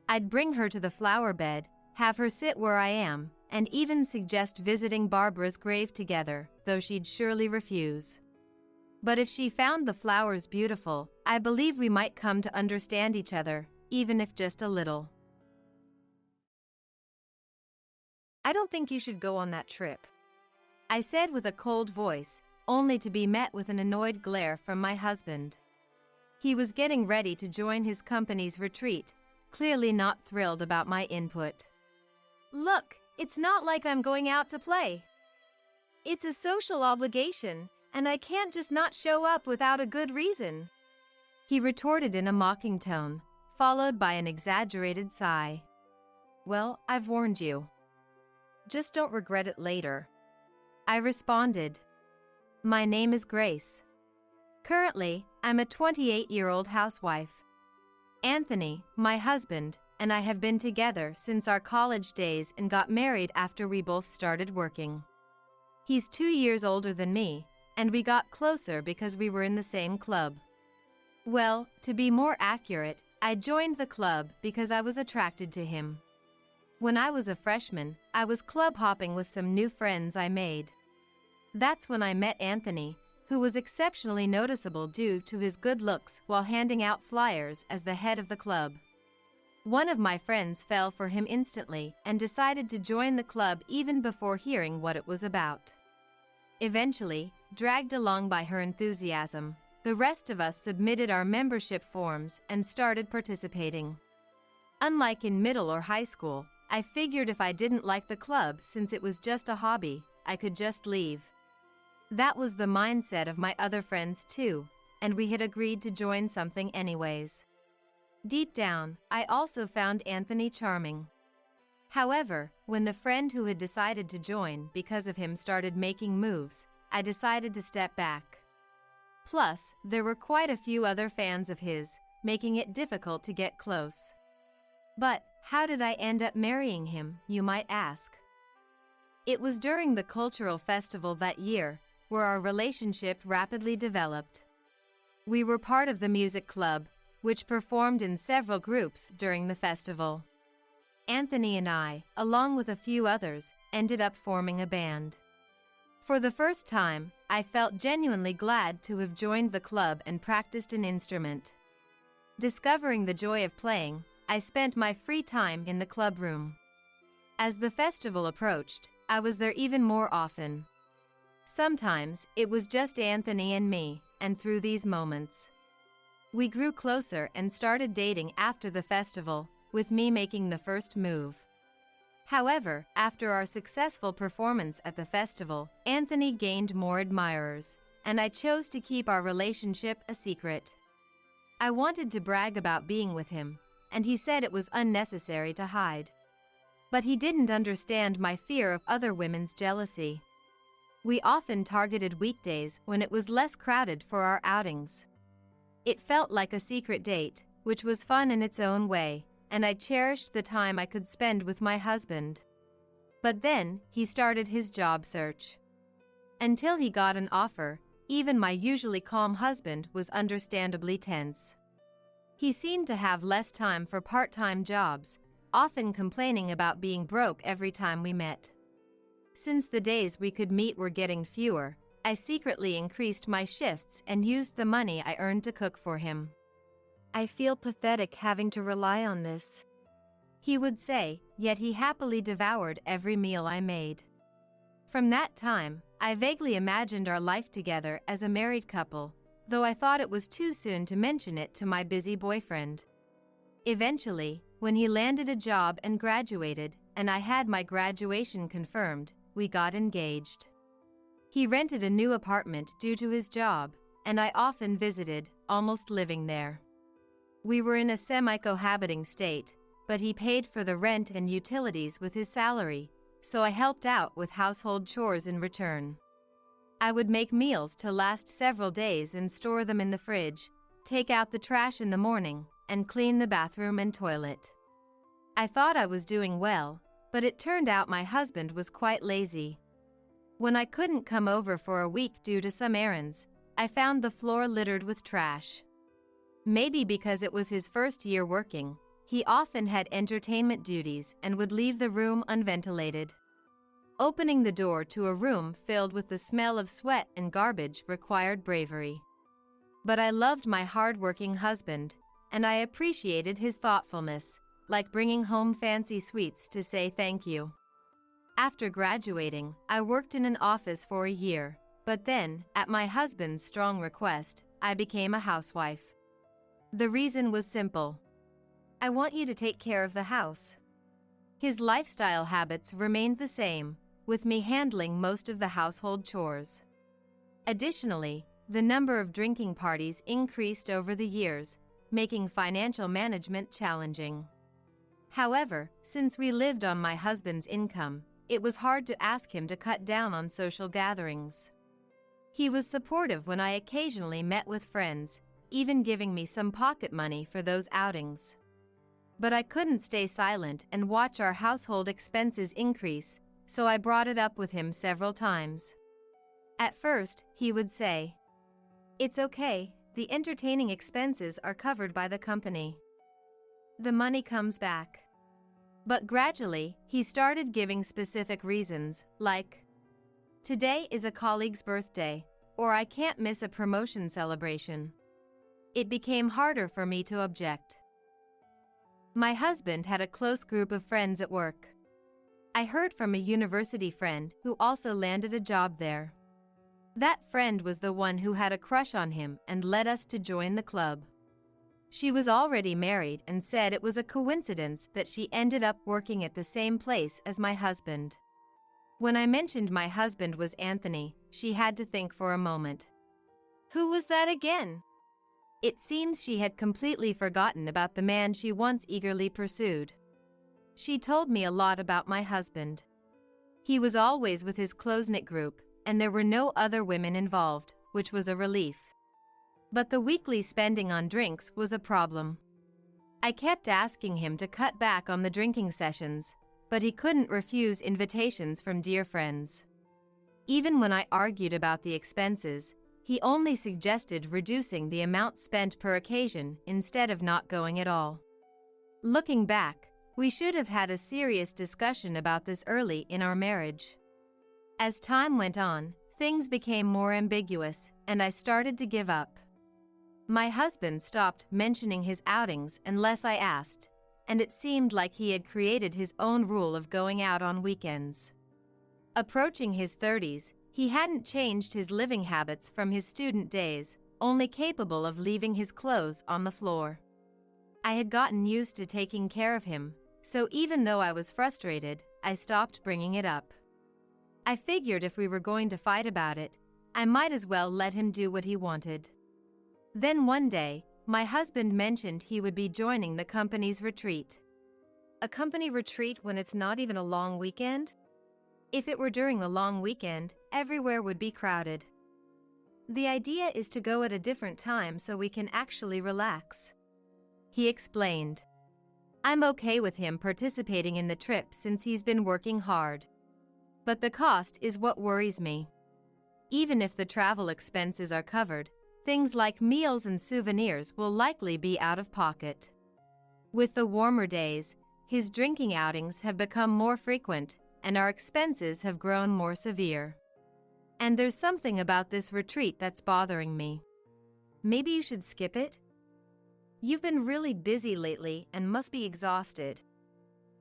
S2: I'd bring her to the flower bed, have her sit where I am, and even suggest visiting Barbara's grave together, though she'd surely refuse. But if she found the flowers beautiful, I believe we might come to understand each other, even if just a little.
S1: "I don't think you should go on that trip,"
S2: I said with a cold voice, only to be met with an annoyed glare from my husband. He was getting ready to join his company's retreat, clearly not thrilled about my input.
S1: "Look, it's not like I'm going out to play. It's a social obligation, and I can't just not show up without a good reason,"
S2: he retorted in a mocking tone, followed by an exaggerated sigh. "Well, I've warned you. Just don't regret it later," I responded. My name is Grace. Currently, I'm a 28-year-old housewife. Anthony, my husband, and I have been together since our college days and got married after we both started working. He's 2 years older than me, and we got closer because we were in the same club. Well, to be more accurate, I joined the club because I was attracted to him. When I was a freshman, I was club hopping with some new friends I made. That's when I met Anthony, who was exceptionally noticeable due to his good looks while handing out flyers as the head of the club. One of my friends fell for him instantly and decided to join the club even before hearing what it was about. Eventually, dragged along by her enthusiasm, the rest of us submitted our membership forms and started participating. Unlike in middle or high school, I figured if I didn't like the club since it was just a hobby, I could just leave. That was the mindset of my other friends too, and we had agreed to join something anyways. Deep down, I also found Anthony charming. However, when the friend who had decided to join because of him started making moves, I decided to step back. Plus, there were quite a few other fans of his, making it difficult to get close. But how did I end up marrying him, you might ask? It was during the cultural festival that year, where our relationship rapidly developed. We were part of the music club, which performed in several groups during the festival. Anthony and I, along with a few others, ended up forming a band. For the first time, I felt genuinely glad to have joined the club and practiced an instrument. Discovering the joy of playing, I spent my free time in the club room. As the festival approached, I was there even more often. Sometimes it was just Anthony and me, and through these moments, we grew closer and started dating after the festival, with me making the first move. However, after our successful performance at the festival, Anthony gained more admirers, and I chose to keep our relationship a secret. I wanted to brag about being with him, and he said it was unnecessary to hide. But he didn't understand my fear of other women's jealousy. We often targeted weekdays when it was less crowded for our outings. It felt like a secret date, which was fun in its own way, and I cherished the time I could spend with my husband. But then, he started his job search. Until he got an offer, even my usually calm husband was understandably tense. He seemed to have less time for part-time jobs, often complaining about being broke every time we met. Since the days we could meet were getting fewer, I secretly increased my shifts and used the money I earned to cook for him. "I feel pathetic having to rely on this," he would say, yet he happily devoured every meal I made. From that time, I vaguely imagined our life together as a married couple, though I thought it was too soon to mention it to my busy boyfriend. Eventually, when he landed a job and graduated, and I had my graduation confirmed, we got engaged. He rented a new apartment due to his job, and I often visited, almost living there. We were in a semi-cohabiting state, but he paid for the rent and utilities with his salary, so I helped out with household chores in return. I would make meals to last several days and store them in the fridge, take out the trash in the morning, and clean the bathroom and toilet. I thought I was doing well, but it turned out my husband was quite lazy. When I couldn't come over for a week due to some errands, I found the floor littered with trash. Maybe because it was his first year working, he often had entertainment duties and would leave the room unventilated. Opening the door to a room filled with the smell of sweat and garbage required bravery. But I loved my hard-working husband, and I appreciated his thoughtfulness, like bringing home fancy sweets to say thank you. After graduating, I worked in an office for a year, but then, at my husband's strong request, I became a housewife. The reason was simple. "I want you to take care of the house." His lifestyle habits remained the same, with me handling most of the household chores. Additionally, the number of drinking parties increased over the years, making financial management challenging. However, since we lived on my husband's income, it was hard to ask him to cut down on social gatherings. He was supportive when I occasionally met with friends, even giving me some pocket money for those outings. But I couldn't stay silent and watch our household expenses increase, so I brought it up with him several times. At first, he would say, "It's okay, the entertaining expenses are covered by the company. The money comes back." But gradually, he started giving specific reasons, like, "Today is a colleague's birthday," or "I can't miss a promotion celebration." It became harder for me to object. My husband had a close group of friends at work. I heard from a university friend who also landed a job there. That friend was the one who had a crush on him and led us to join the club. She was already married and said it was a coincidence that she ended up working at the same place as my husband. When I mentioned my husband was Anthony, she had to think for a moment.
S1: "Who was that again?"
S2: It seems she had completely forgotten about the man she once eagerly pursued. She told me a lot about my husband. He was always with his close-knit group, and there were no other women involved, which was a relief. But the weekly spending on drinks was a problem. I kept asking him to cut back on the drinking sessions, but he couldn't refuse invitations from dear friends. Even when I argued about the expenses, he only suggested reducing the amount spent per occasion instead of not going at all. Looking back, we should have had a serious discussion about this early in our marriage. As time went on, things became more ambiguous, and I started to give up. My husband stopped mentioning his outings unless I asked, and it seemed like he had created his own rule of going out on weekends. Approaching his 30s, He hadn't changed his living habits from his student days, only capable of leaving his clothes on the floor. I had gotten used to taking care of him, so even though I was frustrated, I stopped bringing it up. I figured if we were going to fight about it, I might as well let him do what he wanted. Then one day, my husband mentioned he would be joining the company's retreat. A company retreat when it's not even a long weekend? If it were during a long weekend, everywhere would be crowded. The idea is to go at a different time so we can actually relax. He explained. I'm okay with him participating in the trip since he's been working hard. But the cost is what worries me. Even if the travel expenses are covered, things like meals and souvenirs will likely be out of pocket. With the warmer days, his drinking outings have become more frequent, and our expenses have grown more severe. And there's something about this retreat that's bothering me. Maybe you should skip it? You've been really busy lately and must be exhausted.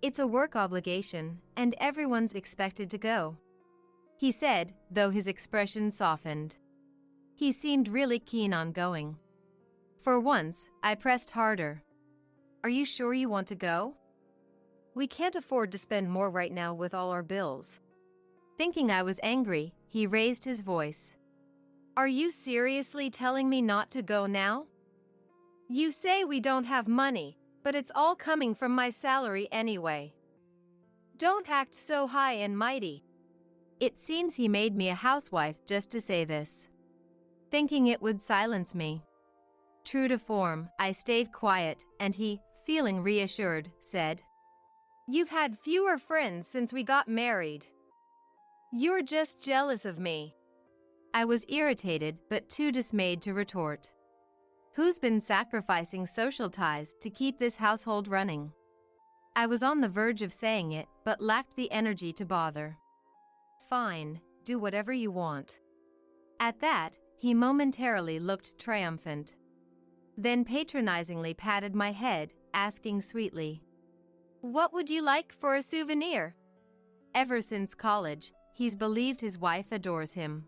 S2: It's a work obligation, and everyone's expected to go, he said, though his expression softened. He seemed really keen on going. For once, I pressed harder. Are you sure you want to go? We can't afford to spend more right now with all our bills. Thinking I was angry, he raised his voice. Are you seriously telling me not to go now? You say we don't have money, but it's all coming from my salary anyway. Don't act so high and mighty. It seems he made me a housewife just to say this, thinking it would silence me. True to form, I stayed quiet, and he, feeling reassured, said, You've had fewer friends since we got married. You're just jealous of me. I was irritated but too dismayed to retort. Who's been sacrificing social ties to keep this household running? I was on the verge of saying it, but lacked the energy to bother. Fine, do whatever you want. At that, he momentarily looked triumphant. Then patronizingly patted my head, asking sweetly, What would you like for a souvenir? Ever since college, he's believed his wife adores him.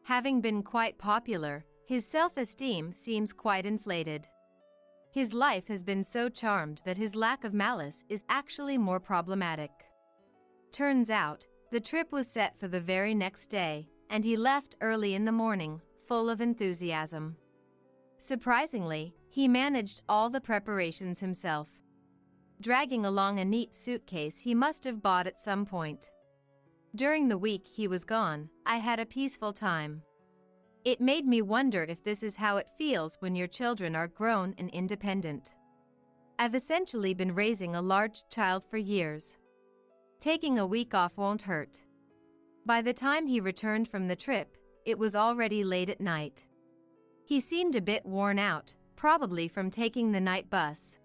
S2: Having been quite popular, his self-esteem seems quite inflated. His life has been so charmed that his lack of malice is actually more problematic. Turns out, the trip was set for the very next day, and he left early in the morning, full of enthusiasm. Surprisingly, he managed all the preparations himself, dragging along a neat suitcase he must have bought at some point. During the week he was gone, I had a peaceful time. It made me wonder if this is how it feels when your children are grown and independent. I've essentially been raising a large child for years. Taking a week off won't hurt. By the time he returned from the trip, it was already late at night. He seemed a bit worn out, probably from taking the night bus.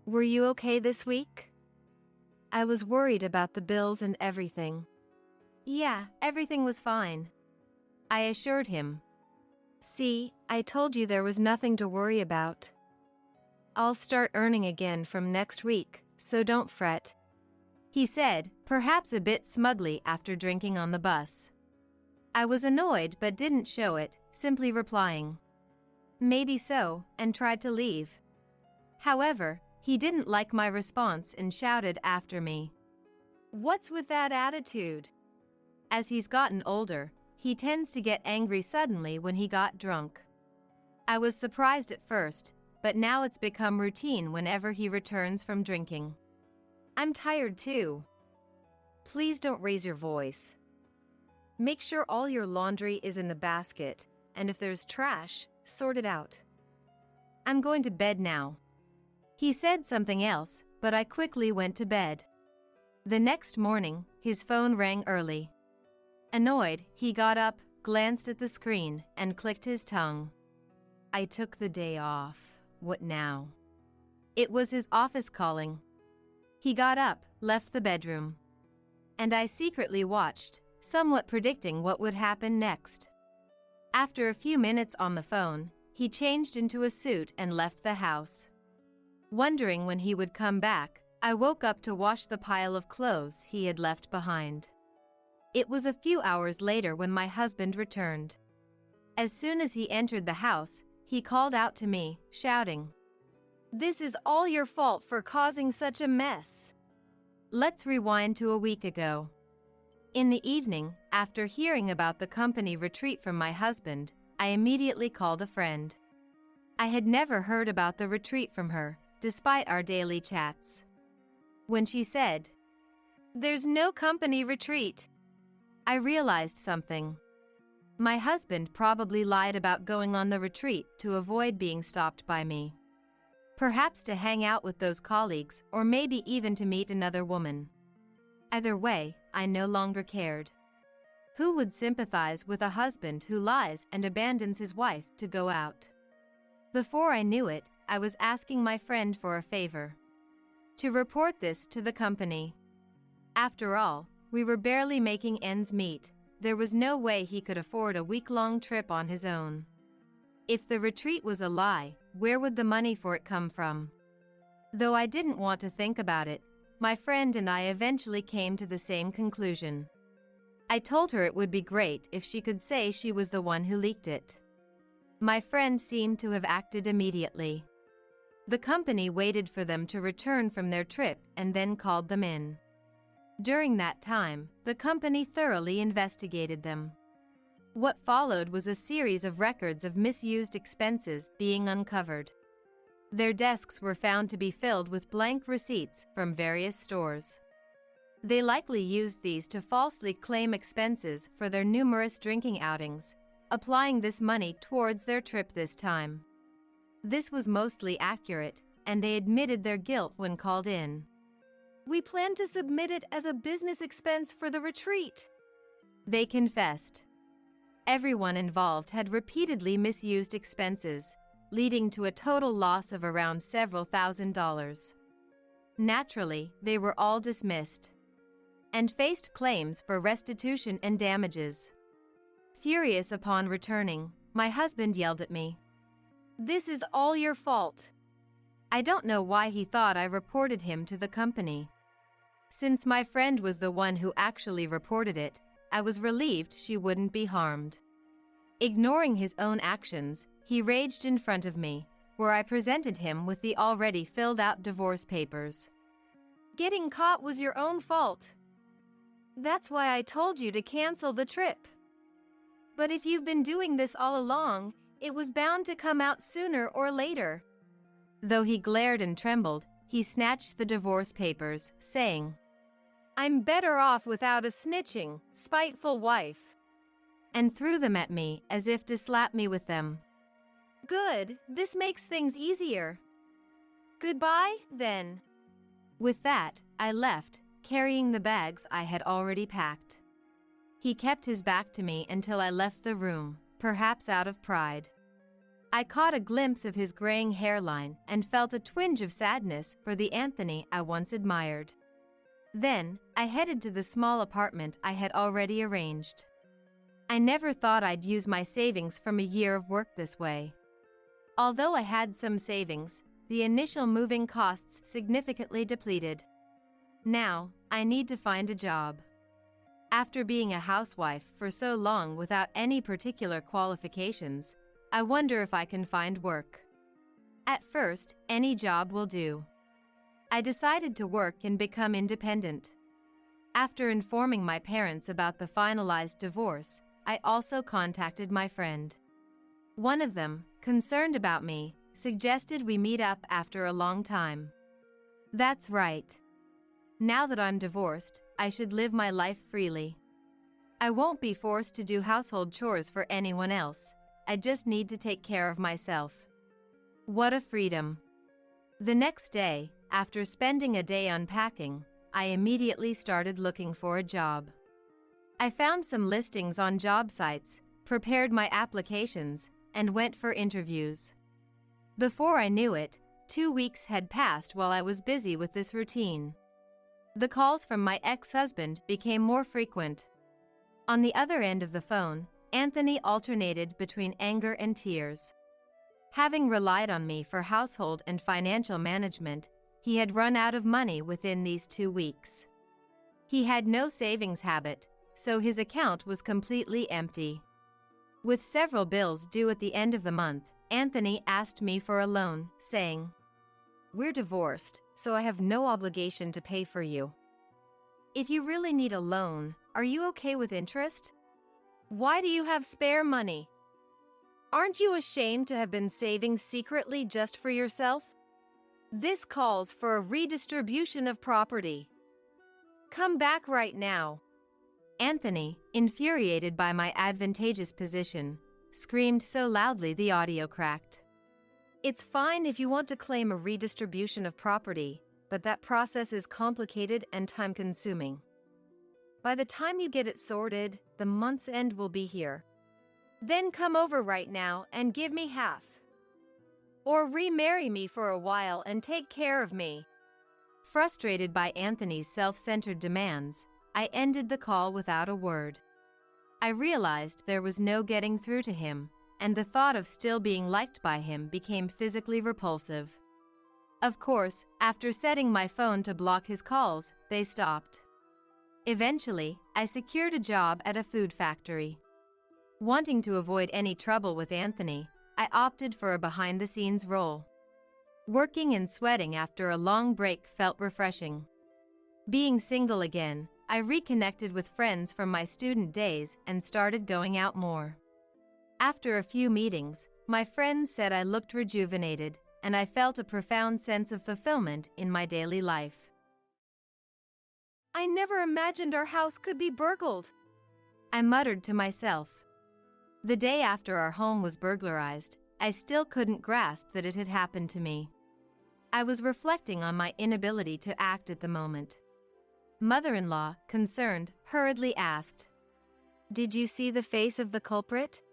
S2: Were you okay this week? I was worried about the bills and everything. Yeah, everything was fine, I assured him. See, I told you there was nothing to worry about. I'll start earning again from next week, so don't fret, he said, perhaps a bit smugly after drinking on the bus. I was annoyed but didn't show it, simply replying, Maybe so, and tried to leave. However, he didn't like my response and shouted after me, What's with that attitude? As he's gotten older, he tends to get angry suddenly when he got drunk. I was surprised at first, but now it's become routine whenever he returns from drinking. I'm tired too. Please don't raise your voice. Make sure all your laundry is in the basket, and if there's trash, sort it out. I'm going to bed now. He said something else, but I quickly went to bed. The next morning, his phone rang early. Annoyed, he got up, glanced at the screen, and clicked his tongue. I took the day off. What now? It was his office calling. He got up, left the bedroom. And I secretly watched, somewhat predicting what would happen next. After a few minutes on the phone, he changed into a suit and left the house. Wondering when he would come back, I woke up to wash the pile of clothes he had left behind. It was a few hours later when my husband returned. As soon as he entered the house, he called out to me, shouting,
S1: "This is all your fault for causing such a mess."
S2: Let's rewind to a week ago. In the evening, after hearing about the company retreat from my husband, I immediately called a friend. I had never heard about the retreat from her, despite our daily chats. When she said,
S1: "There's no company retreat,"
S2: I realized something. My husband probably lied about going on the retreat to avoid being stopped by me. Perhaps to hang out with those colleagues, or maybe even to meet another woman. Either way, I no longer cared. Who would sympathize with a husband who lies and abandons his wife to go out? Before I knew it, I was asking my friend for a favor. To report this to the company. After all, we were barely making ends meet. There was no way he could afford a week-long trip on his own. If the retreat was a lie, where would the money for it come from? Though I didn't want to think about it, my friend and I eventually came to the same conclusion. I told her it would be great if she could say she was the one who leaked it. My friend seemed to have acted immediately. The company waited for them to return from their trip and then called them in. During that time, the company thoroughly investigated them. What followed was a series of records of misused expenses being uncovered. Their desks were found to be filled with blank receipts from various stores. They likely used these to falsely claim expenses for their numerous drinking outings, applying this money towards their trip this time. This was mostly accurate, and they admitted their guilt when called in.
S1: "We plan to submit it as a business expense for the retreat,"
S2: they confessed. Everyone involved had repeatedly misused expenses, leading to a total loss of around several $1,000s. Naturally, they were all dismissed and faced claims for restitution and damages. Furious upon returning, my husband yelled at me,
S1: "This is all your fault."
S2: I don't know why he thought I reported him to the company. Since my friend was the one who actually reported it, I was relieved she wouldn't be harmed. Ignoring his own actions, he raged in front of me, where I presented him with the already filled-out divorce papers.
S1: "Getting caught was your own fault. That's why I told you to cancel the trip. But if you've been doing this all along, it was bound to come out sooner or later."
S2: Though he glared and trembled, he snatched the divorce papers, saying,
S1: "I'm better off without a snitching, spiteful wife,"
S2: and threw them at me as if to slap me with them.
S1: "Good, this makes things easier. Goodbye, then."
S2: With that, I left, carrying the bags I had already packed. He kept his back to me until I left the room, perhaps out of pride. I caught a glimpse of his graying hairline and felt a twinge of sadness for the Anthony I once admired. Then, I headed to the small apartment I had already arranged. I never thought I'd use my savings from a year of work this way. Although I had some savings, the initial moving costs significantly depleted. Now, I need to find a job. After being a housewife for so long without any particular qualifications, I wonder if I can find work. At first, any job will do. I decided to work and become independent. After informing my parents about the finalized divorce, I also contacted my friend. One of them, concerned about me, suggested we meet up after a long time. That's right. Now that I'm divorced, I should live my life freely. I won't be forced to do household chores for anyone else. I just need to take care of myself. What a freedom. The next day, after spending a day unpacking, I immediately started looking for a job. I found some listings on job sites, prepared my applications, and went for interviews. Before I knew it, 2 weeks had passed while I was busy with this routine. The calls from my ex-husband became more frequent. On the other end of the phone, Anthony alternated between anger and tears. Having relied on me for household and financial management, he had run out of money within these 2 weeks. He had no savings habit, so his account was completely empty. With several bills due at the end of the month, Anthony asked me for a loan, saying, "We're divorced, so I have no obligation to pay for you. If you really need a loan, are you okay with interest?
S1: Why do you have spare money? Aren't you ashamed to have been saving secretly just for yourself? This calls for a redistribution of property. Come back right now."
S2: Anthony, infuriated by my advantageous position, screamed so loudly the audio cracked.
S1: It's fine if you want to claim a redistribution of property, but that process is complicated and time-consuming. By the time you get it sorted, the month's end will be here. Then come over right now and give me half. Or remarry me for a while and take care of me.
S2: Frustrated by Anthony's self-centered demands, I ended the call without a word. I realized there was no getting through to him, and the thought of still being liked by him became physically repulsive. Of course, after setting my phone to block his calls, they stopped. Eventually, I secured a job at a food factory. Wanting to avoid any trouble with Anthony, I opted for a behind-the-scenes role. Working and sweating after a long break felt refreshing. Being single again, I reconnected with friends from my student days and started going out more. After a few meetings, my friends said I looked rejuvenated, and I felt a profound sense of fulfillment in my daily life.
S1: I never imagined our house could be burgled,
S2: I muttered to myself. The day after our home was burglarized, I still couldn't grasp that it had happened to me. I was reflecting on my inability to act at the moment. Mother-in-law, concerned, hurriedly asked,
S1: "Did you see the face of the culprit?"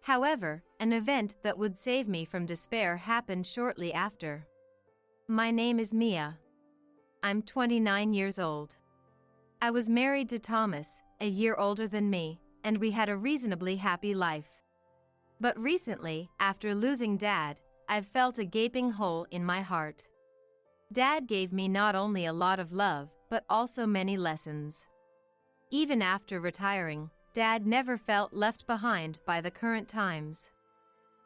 S2: However, an event that would save me from despair happened shortly after. My name is Mia. I'm 29 years old. I was married to Thomas, a year older than me, and we had a reasonably happy life. But recently, after losing Dad, I've felt a gaping hole in my heart. Dad gave me not only a lot of love, but also many lessons. Even after retiring, Dad never felt left behind by the current times.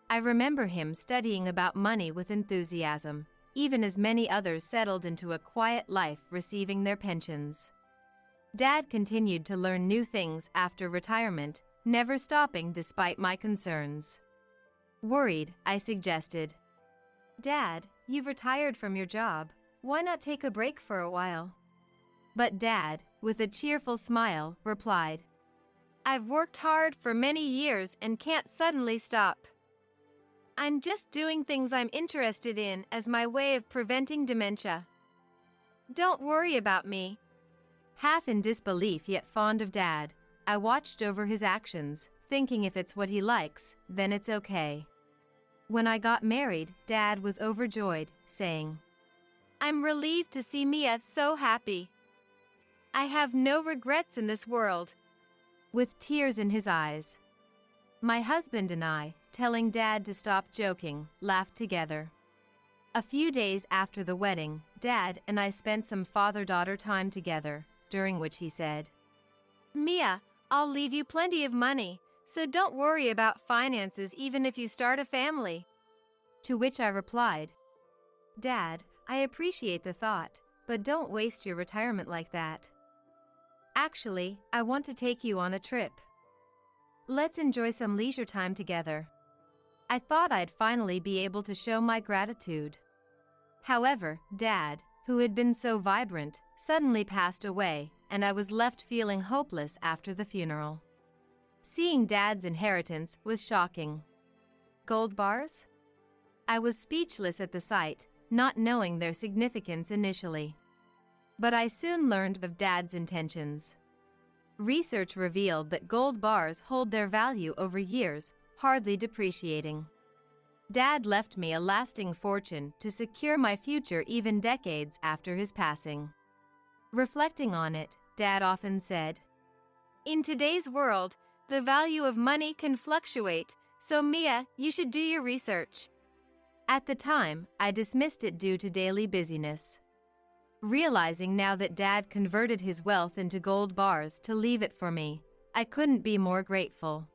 S2: I remember him studying about money with enthusiasm, even as many others settled into a quiet life receiving their pensions. Dad continued to learn new things after retirement, never stopping despite my concerns. Worried, I suggested, "Dad, you've retired from your job. Why not take a break for a while?" But Dad, with a cheerful smile, replied,
S1: "I've worked hard for many years and can't suddenly stop. I'm just doing things I'm interested in as my way of preventing dementia. Don't worry about me."
S2: Half in disbelief yet fond of Dad, I watched over his actions, thinking if it's what he likes, then it's okay. When I got married, Dad was overjoyed, saying,
S1: "I'm relieved to see Mia so happy. I have no regrets in this world,"
S2: with tears in his eyes. My husband and I, telling Dad to stop joking, laughed together. A few days after the wedding, Dad and I spent some father-daughter time together, during which he said,
S1: "Mia, I'll leave you plenty of money, so don't worry about finances even if you start a family."
S2: To which I replied, "Dad, I appreciate the thought, but don't waste your retirement like that. Actually, I want to take you on a trip. Let's enjoy some leisure time together." I thought I'd finally be able to show my gratitude. However, Dad, who had been so vibrant, suddenly passed away, and I was left feeling hopeless after the funeral. Seeing Dad's inheritance was shocking. Gold bars? I was speechless at the sight, not knowing their significance initially. But I soon learned of Dad's intentions. Research revealed that gold bars hold their value over years, hardly depreciating. Dad left me a lasting fortune to secure my future even decades after his passing. Reflecting on it, Dad often said,
S1: "In today's world, the value of money can fluctuate, so Mia, you should do your research."
S2: At the time, I dismissed it due to daily busyness. Realizing now that Dad converted his wealth into gold bars to leave it for me, I couldn't be more grateful.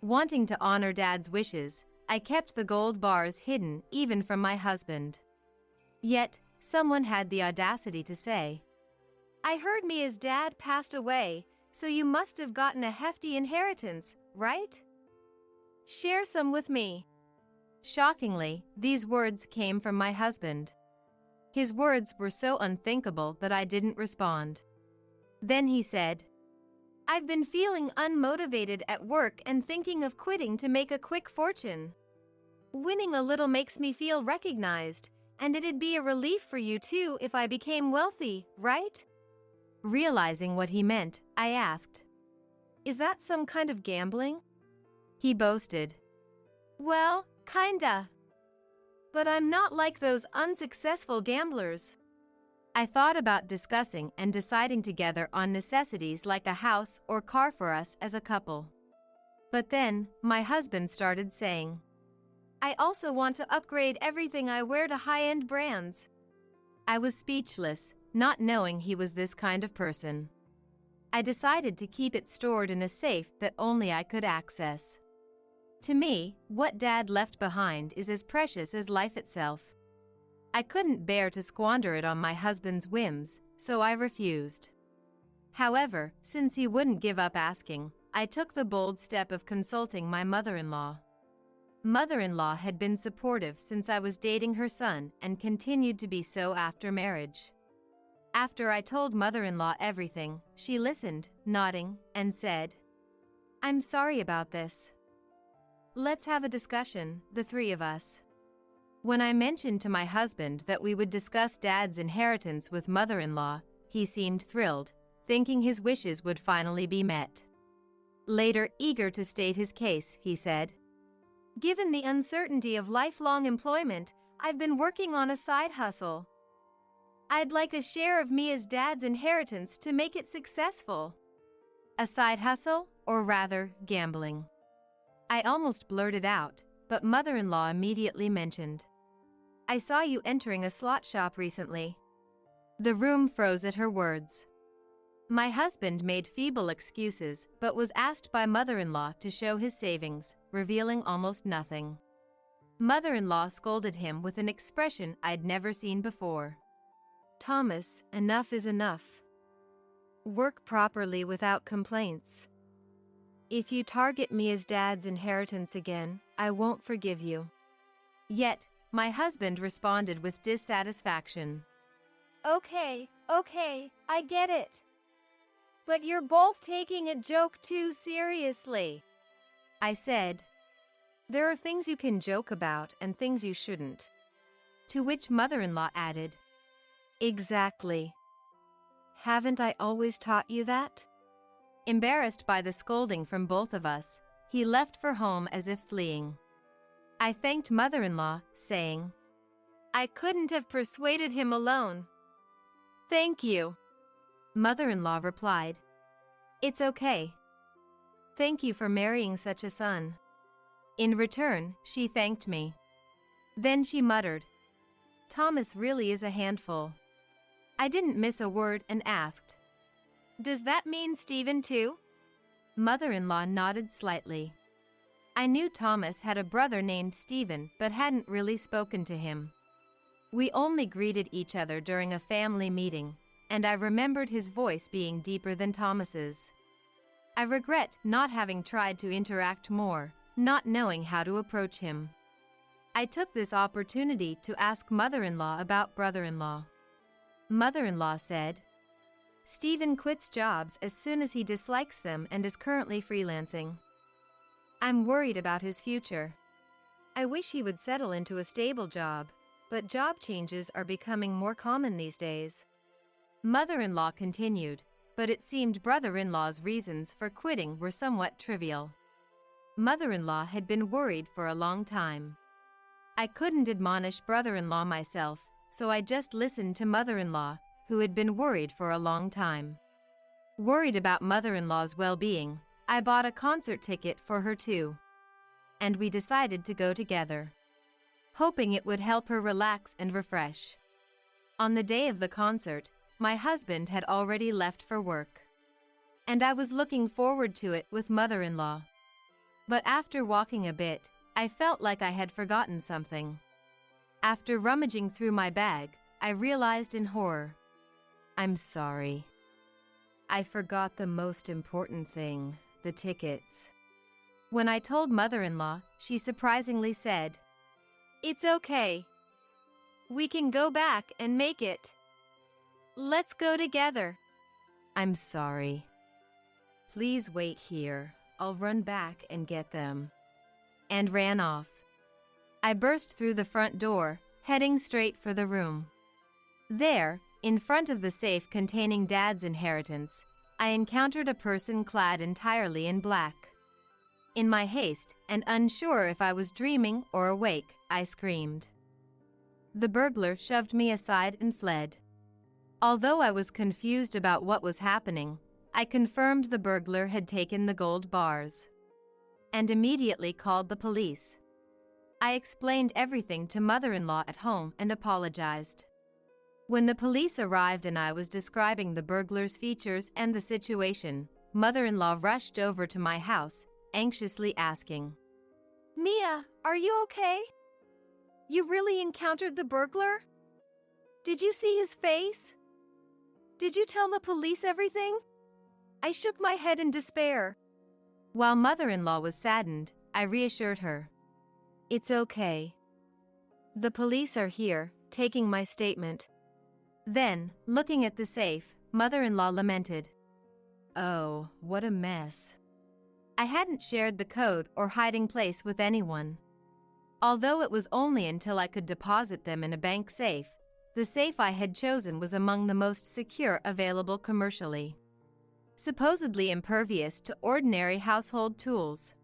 S2: Wanting to honor Dad's wishes, I kept the gold bars hidden even from my husband. Yet, someone had the audacity to say,
S1: I heard Mia's dad passed away, so you must have gotten a hefty inheritance, right? Share some with me.
S2: Shockingly, these words came from my husband. His words were so unthinkable that I didn't respond. Then he said,
S1: I've been feeling unmotivated at work and thinking of quitting to make a quick fortune. Winning a little makes me feel recognized, and it'd be a relief for you too if I became wealthy, right?
S2: Realizing what he meant, I asked,
S1: Is that some kind of gambling?
S2: He boasted,
S1: Well, kinda. But I'm not like those unsuccessful gamblers.
S2: I thought about discussing and deciding together on necessities like a house or car for us as a couple. But then, my husband started saying,
S1: I also want to upgrade everything I wear to high-end brands.
S2: I was speechless, not knowing he was this kind of person. I decided to keep it stored in a safe that only I could access. To me, what Dad left behind is as precious as life itself. I couldn't bear to squander it on my husband's whims, so I refused. However, since he wouldn't give up asking, I took the bold step of consulting my mother-in-law. Mother-in-law had been supportive since I was dating her son and continued to be so after marriage. After I told mother-in-law everything, she listened, nodding, and said, I'm sorry about this. Let's have a discussion, the three of us. When I mentioned to my husband that we would discuss Dad's inheritance with mother-in-law, he seemed thrilled, thinking his wishes would finally be met. Later, eager to state his case, he said,
S1: Given the uncertainty of lifelong employment, I've been working on a side hustle. I'd like a share of Mia's dad's inheritance to make it successful.
S2: A side hustle, or rather, gambling. I almost blurted out, but mother-in-law immediately mentioned, I saw you entering a slot shop recently. The room froze at her words. My husband made feeble excuses but was asked by mother-in-law to show his savings, revealing almost nothing. Mother-in-law scolded him with an expression I'd never seen before.
S1: Thomas, enough is enough. Work properly without complaints. If you target Mia's dad's inheritance again, I won't forgive you.
S2: Yet, my husband responded with dissatisfaction.
S1: Okay, I get it. But you're both taking a joke too seriously.
S2: I said,
S1: There are things you can joke about and things you shouldn't.
S2: To which mother-in-law added,
S1: Exactly. Haven't I always taught you that?
S2: Embarrassed by the scolding from both of us, he left for home as if fleeing. I thanked mother-in-law, saying,
S1: I couldn't have persuaded him alone. Thank you.
S2: Mother-in-law replied, It's okay. Thank you for marrying such a son. In return, she thanked me. Then she muttered, Thomas really is a handful. I didn't miss a word and asked,
S1: Does that mean Stephen too?
S2: Mother-in-law nodded slightly. I knew Thomas had a brother named Stephen but hadn't really spoken to him. We only greeted each other during a family meeting, and I remembered his voice being deeper than Thomas's. I regret not having tried to interact more, not knowing how to approach him. I took this opportunity to ask mother-in-law about brother-in-law. Mother-in-law said, Stephen quits jobs as soon as he dislikes them and is currently freelancing. I'm worried about his future.
S1: I wish he would settle into a stable job, but job changes are becoming more common these days.
S2: Mother-in-law continued, but it seemed brother-in-law's reasons for quitting were somewhat trivial. Mother-in-law had been worried for a long time. I couldn't admonish brother-in-law myself, so I just listened to mother-in-law, who had been worried for a long time. Worried about mother-in-law's well-being, I bought a concert ticket for her too. And we decided to go together, hoping it would help her relax and refresh. On the day of the concert, my husband had already left for work, and I was looking forward to it with mother-in-law. But after walking a bit, I felt like I had forgotten something. After rummaging through my bag, I realized in horror. I'm sorry. I forgot the most important thing, the tickets. When I told mother-in-law, she surprisingly said,
S1: It's okay. We can go back and make it. Let's go together.
S2: I'm sorry. Please wait here. I'll run back and get them. And ran off. I burst through the front door, heading straight for the room. There, in front of the safe containing Dad's inheritance, I encountered a person clad entirely in black. In my haste, and unsure if I was dreaming or awake, I screamed. The burglar shoved me aside and fled. Although I was confused about what was happening, I confirmed the burglar had taken the gold bars and immediately called the police. I explained everything to mother-in-law at home and apologized. When the police arrived and I was describing the burglar's features and the situation, mother-in-law rushed over to my house, anxiously asking,
S1: Mia, are you okay? You really encountered the burglar? Did you see his face? Did you tell the police everything? I shook my head in despair.
S2: While mother-in-law was saddened, I reassured her.
S1: It's okay. The police are here, taking my statement.
S2: Then, looking at the safe, mother-in-law lamented. Oh, what a mess. I hadn't shared the code or hiding place with anyone. Although it was only until I could deposit them in a bank safe, the safe I had chosen was among the most secure available commercially. Supposedly impervious to ordinary household tools.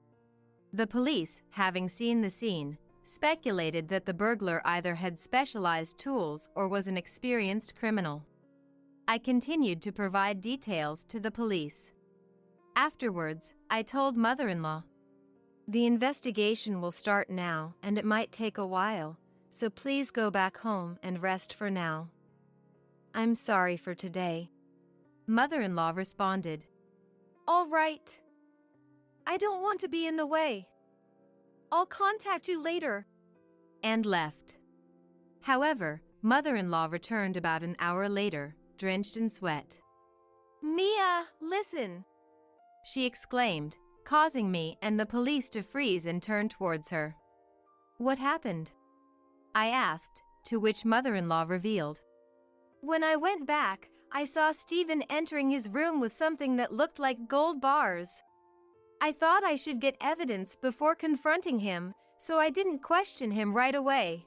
S2: The police, having seen the scene, speculated that the burglar either had specialized tools or was an experienced criminal. I continued to provide details to the police. Afterwards, I told mother-in-law.
S1: The investigation will start now, and it might take a while, so please go back home and rest for now. I'm sorry for today.
S2: Mother-in-law responded.
S1: All right. I don't want to be in the way. I'll contact you later.
S2: And left. However, mother-in-law returned about an hour later, drenched in sweat.
S1: Mia, listen,
S2: she exclaimed, causing me and the police to freeze and turn towards her. What happened? I asked, to which mother-in-law revealed.
S1: When I went back, I saw Stephen entering his room with something that looked like gold bars. I thought I should get evidence before confronting him, so I didn't question him right away.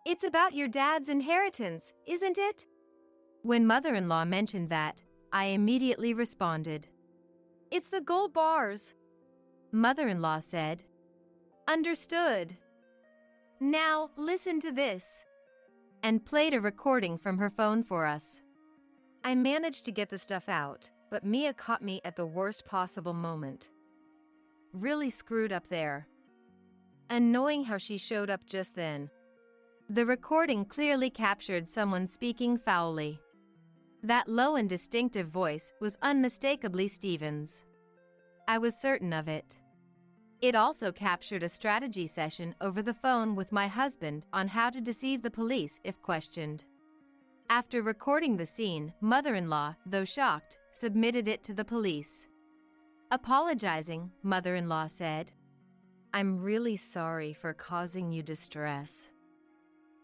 S1: It's about your dad's inheritance, isn't it?
S2: When mother-in-law mentioned that, I immediately responded.
S1: It's the gold bars.
S2: Mother-in-law said.
S1: Understood. Now, listen to this.
S2: And played a recording from her phone for us.
S1: I managed to get the stuff out, but Mia caught me at the worst possible moment. Really screwed up there. And knowing how she showed up just then.
S2: The recording clearly captured someone speaking foully. That low and distinctive voice was unmistakably Stephen's. I was certain of it. It also captured a strategy session over the phone with my husband on how to deceive the police if questioned. After recording the scene, mother-in-law, though shocked, submitted it to the police. Apologizing, mother-in-law said, I'm really sorry for causing you distress.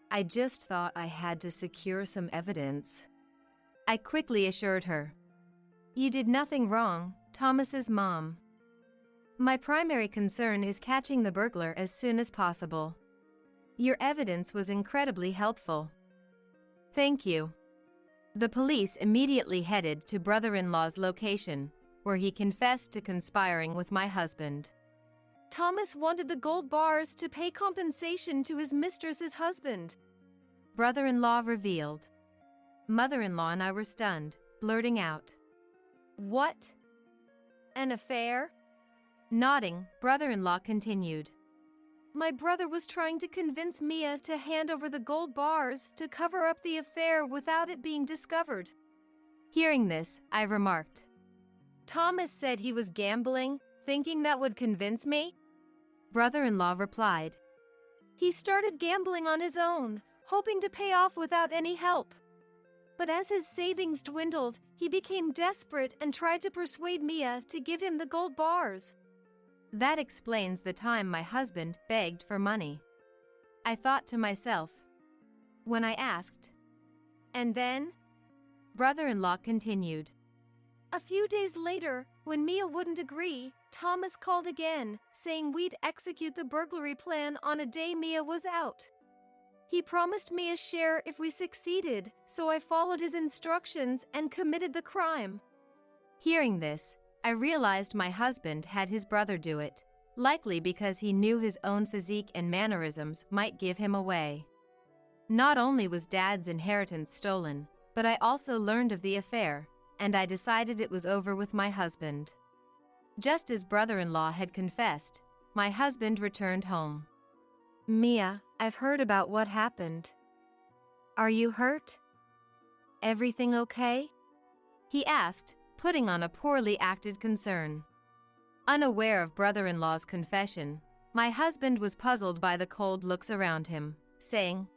S2: I just thought I had to secure some evidence. I quickly assured her. You did nothing wrong, Thomas's mom. My primary concern is catching the burglar as soon as possible. Your evidence was incredibly helpful. Thank you. The police immediately headed to brother-in-law's location, where he confessed to conspiring with my husband.
S1: Thomas wanted the gold bars to pay compensation to his mistress's husband.
S2: Brother-in-law revealed. Mother-in-law and I were stunned, blurting out.
S1: What? An affair?
S2: Nodding, brother-in-law continued.
S1: My brother was trying to convince Mia to hand over the gold bars to cover up the affair without it being discovered.
S2: Hearing this, I remarked,
S1: Thomas said he was gambling, thinking that would convince me.
S2: Brother-in-law replied,
S1: He started gambling on his own, hoping to pay off without any help. But as his savings dwindled, he became desperate and tried to persuade Mia to give him the gold bars.
S2: That explains the time my husband begged for money. I thought to myself. When I asked,
S1: And then?
S2: Brother-in-law continued,
S1: A few days later, when Mia wouldn't agree, Thomas called again, saying we'd execute the burglary plan on a day Mia was out. He promised me a share if we succeeded, so I followed his instructions and committed the crime.
S2: Hearing this, I realized my husband had his brother do it, likely because he knew his own physique and mannerisms might give him away. Not only was Dad's inheritance stolen, but I also learned of the affair, and I decided it was over with my husband. Just as brother-in-law had confessed, my husband returned home.
S1: Mia, I've heard about what happened. Are you hurt? Everything okay?
S2: He asked, putting on a poorly acted concern. Unaware of brother-in-law's confession, my husband was puzzled by the cold looks around him, saying,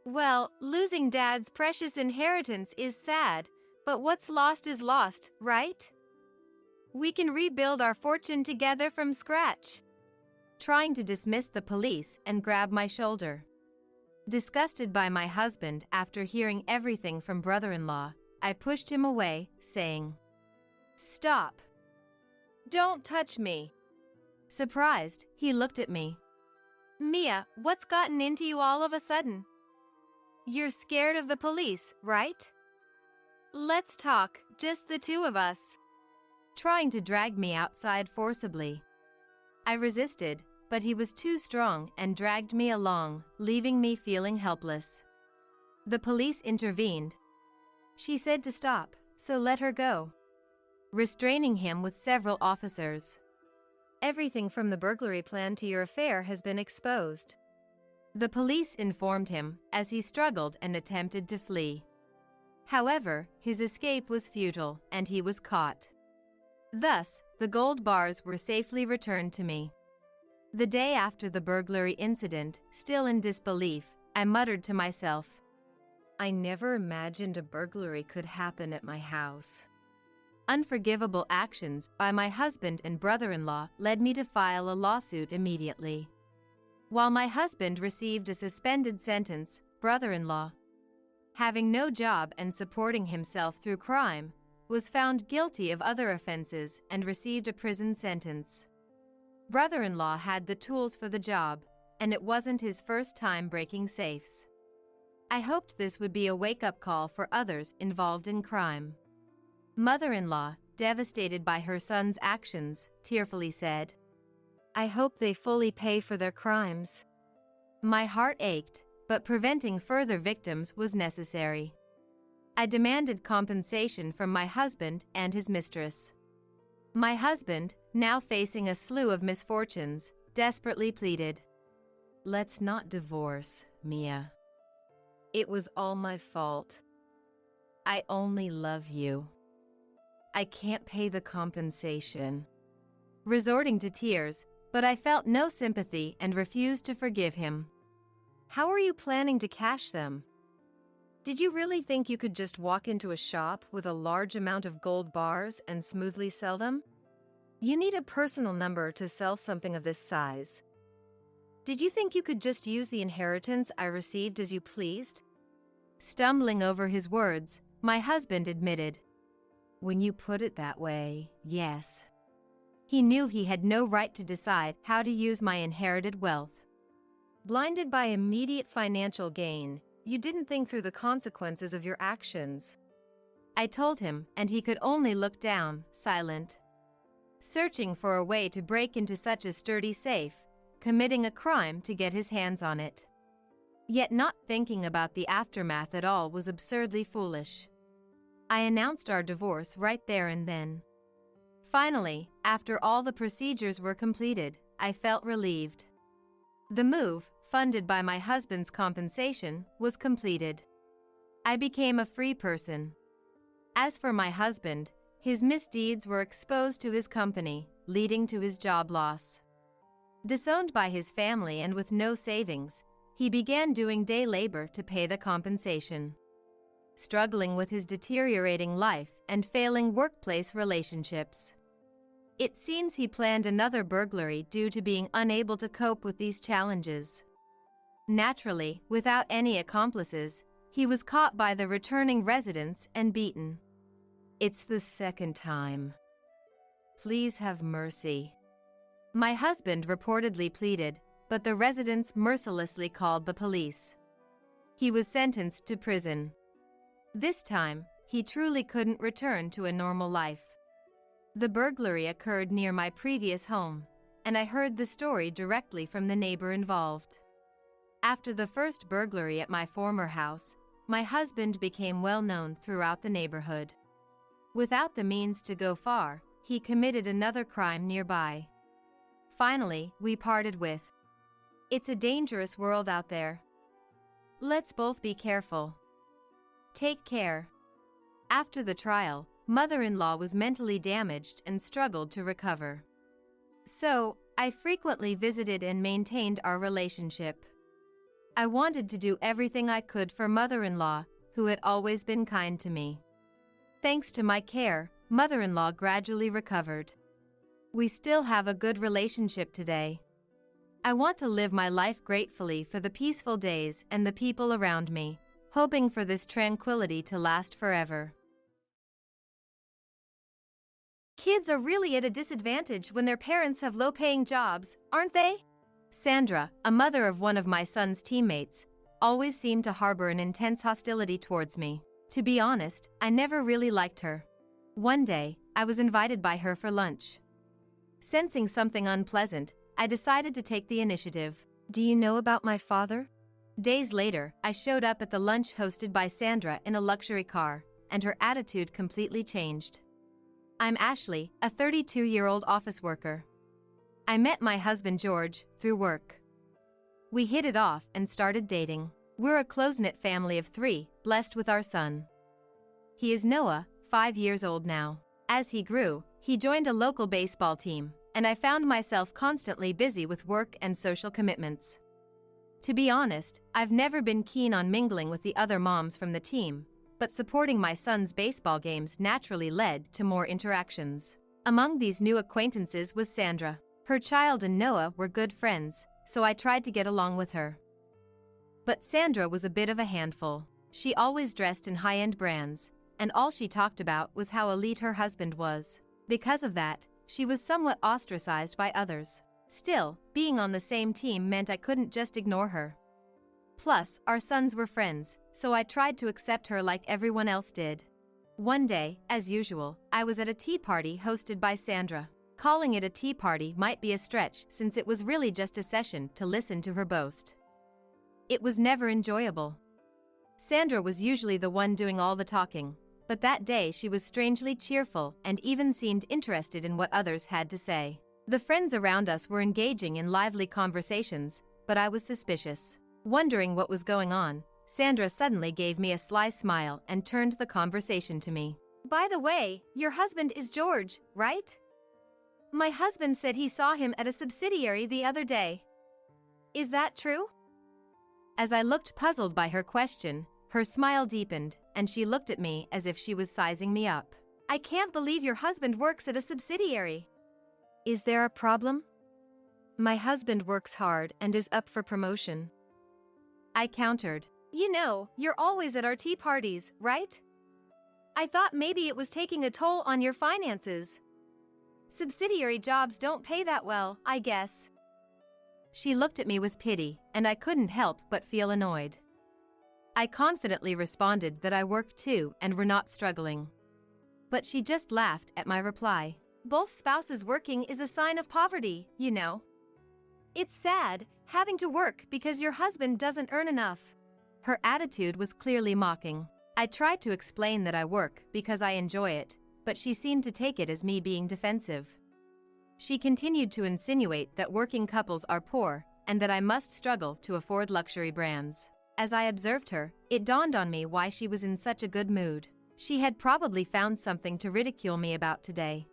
S1: Well, losing Dad's precious inheritance is sad, but what's lost is lost, right? We can rebuild our fortune together from scratch.
S2: Trying to dismiss the police and grab my shoulder. Disgusted by my husband after hearing everything from brother-in-law, I pushed him away, saying,
S1: Stop. Don't touch me.
S2: Surprised, he looked at me.
S1: Mia, what's gotten into you all of a sudden? You're scared of the police, right? Let's talk, just the two of us.
S2: Trying to drag me outside forcibly. I resisted, but he was too strong and dragged me along, leaving me feeling helpless. The police intervened. She said to stop, so let her go, restraining him with several officers.
S1: Everything from the burglary plan to your affair has been exposed.
S2: The police informed him as he struggled and attempted to flee. However, his escape was futile and he was caught. Thus, the gold bars were safely returned to me. The day after the burglary incident, still in disbelief, I muttered to myself,
S1: I never imagined a burglary could happen at my house.
S2: Unforgivable actions by my husband and brother-in-law led me to file a lawsuit immediately. While my husband received a suspended sentence, brother-in-law, having no job and supporting himself through crime, was found guilty of other offenses and received a prison sentence. Brother-in-law had the tools for the job, and it wasn't his first time breaking safes. I hoped this would be a wake-up call for others involved in crime. Mother-in-law, devastated by her son's actions, tearfully said,
S1: I hope they fully pay for their crimes.
S2: My heart ached, but preventing further victims was necessary. I demanded compensation from my husband and his mistress. My husband, now facing a slew of misfortunes, desperately pleaded, Let's not divorce, Mia.
S1: It was all my fault.
S2: I only love you. I can't pay the compensation. Resorting to tears, but I felt no sympathy and refused to forgive him.
S1: How are you planning to cash them? Did you really think you could just walk into a shop with a large amount of gold bars and smoothly sell them? You need a personal number to sell something of this size. Did you think you could just use the inheritance I received as you pleased?
S2: Stumbling over his words, my husband admitted,
S1: When you put it that way, yes.
S2: He knew he had no right to decide how to use my inherited wealth.
S1: Blinded by immediate financial gain, you didn't think through the consequences of your actions.
S2: I told him, and he could only look down, silent. Searching for a way to break into such a sturdy safe, committing a crime to get his hands on it. Yet not thinking about the aftermath at all was absurdly foolish. I announced our divorce right there and then. Finally, after all the procedures were completed, I felt relieved. The move, funded by my husband's compensation, was completed. I became a free person. As for my husband, his misdeeds were exposed to his company, leading to his job loss. Disowned by his family and with no savings, he began doing day labor to pay the compensation. Struggling with his deteriorating life and failing workplace relationships. It seems he planned another burglary due to being unable to cope with these challenges. Naturally, without any accomplices, he was caught by the returning residents and beaten. It's the second time. Please have mercy. My husband reportedly pleaded, but the residents mercilessly called the police. He was sentenced to prison. This time, he truly couldn't return to a normal life. The burglary occurred near my previous home, and I heard the story directly from the neighbor involved. After the first burglary at my former house, my husband became well known throughout the neighborhood. Without the means to go far, he committed another crime nearby. Finally, we parted with. It's a dangerous world out there. Let's both be careful. Take care. After the trial, mother-in-law was mentally damaged and struggled to recover. So, I frequently visited and maintained our relationship. I wanted to do everything I could for mother-in-law, who had always been kind to me. Thanks to my care, mother-in-law gradually recovered. We still have a good relationship today. I want to live my life gratefully for the peaceful days and the people around me, hoping for this tranquility to last forever.
S1: Kids are really at a disadvantage when their parents have low-paying jobs, aren't they?
S2: Sandra, a mother of one of my son's teammates, always seemed to harbor an intense hostility towards me. To be honest, I never really liked her. One day, I was invited by her for lunch. Sensing something unpleasant, I decided to take the initiative. Do you know about my father? Days later, I showed up at the lunch hosted by Sandra in a luxury car, and her attitude completely changed. I'm Ashley, a 32-year-old office worker. I met my husband George through work. We hit it off and started dating. We're a close-knit family of 3, blessed with our son. He is Noah, 5 years old now. As he grew, he joined a local baseball team, and I found myself constantly busy with work and social commitments. To be honest, I've never been keen on mingling with the other moms from the team, but supporting my son's baseball games naturally led to more interactions. Among these new acquaintances was Sandra. Her child and Noah were good friends, so I tried to get along with her. But Sandra was a bit of a handful. She always dressed in high-end brands, and all she talked about was how elite her husband was. Because of that, she was somewhat ostracized by others. Still, being on the same team meant I couldn't just ignore her. Plus, our sons were friends, so I tried to accept her like everyone else did. One day, as usual, I was at a tea party hosted by Sandra. Calling it a tea party might be a stretch since it was really just a session to listen to her boast. It was never enjoyable. Sandra was usually the one doing all the talking, but that day she was strangely cheerful and even seemed interested in what others had to say. The friends around us were engaging in lively conversations, but I was suspicious. Wondering what was going on, Sandra suddenly gave me a sly smile and turned the conversation to me.
S1: By the way, your husband is George, right? My husband said he saw him at a subsidiary the other day. Is that true?
S2: As I looked puzzled by her question, her smile deepened, and she looked at me as if she was sizing me up.
S1: I can't believe your husband works at a subsidiary.
S2: Is there a problem? My husband works hard and is up for promotion. I countered.
S1: You know, you're always at our tea parties, right? I thought maybe it was taking a toll on your finances. Subsidiary jobs don't pay that well, I guess.
S2: She looked at me with pity, and I couldn't help but feel annoyed. I confidently responded that I worked too and were not struggling. But she just laughed at my reply.
S1: Both spouses working is a sign of poverty, you know. It's sad, having to work because your husband doesn't earn enough.
S2: Her attitude was clearly mocking. I tried to explain that I work because I enjoy it, but she seemed to take it as me being defensive. She continued to insinuate that working couples are poor and that I must struggle to afford luxury brands. As I observed her, it dawned on me why she was in such a good mood. She had probably found something to ridicule me about today.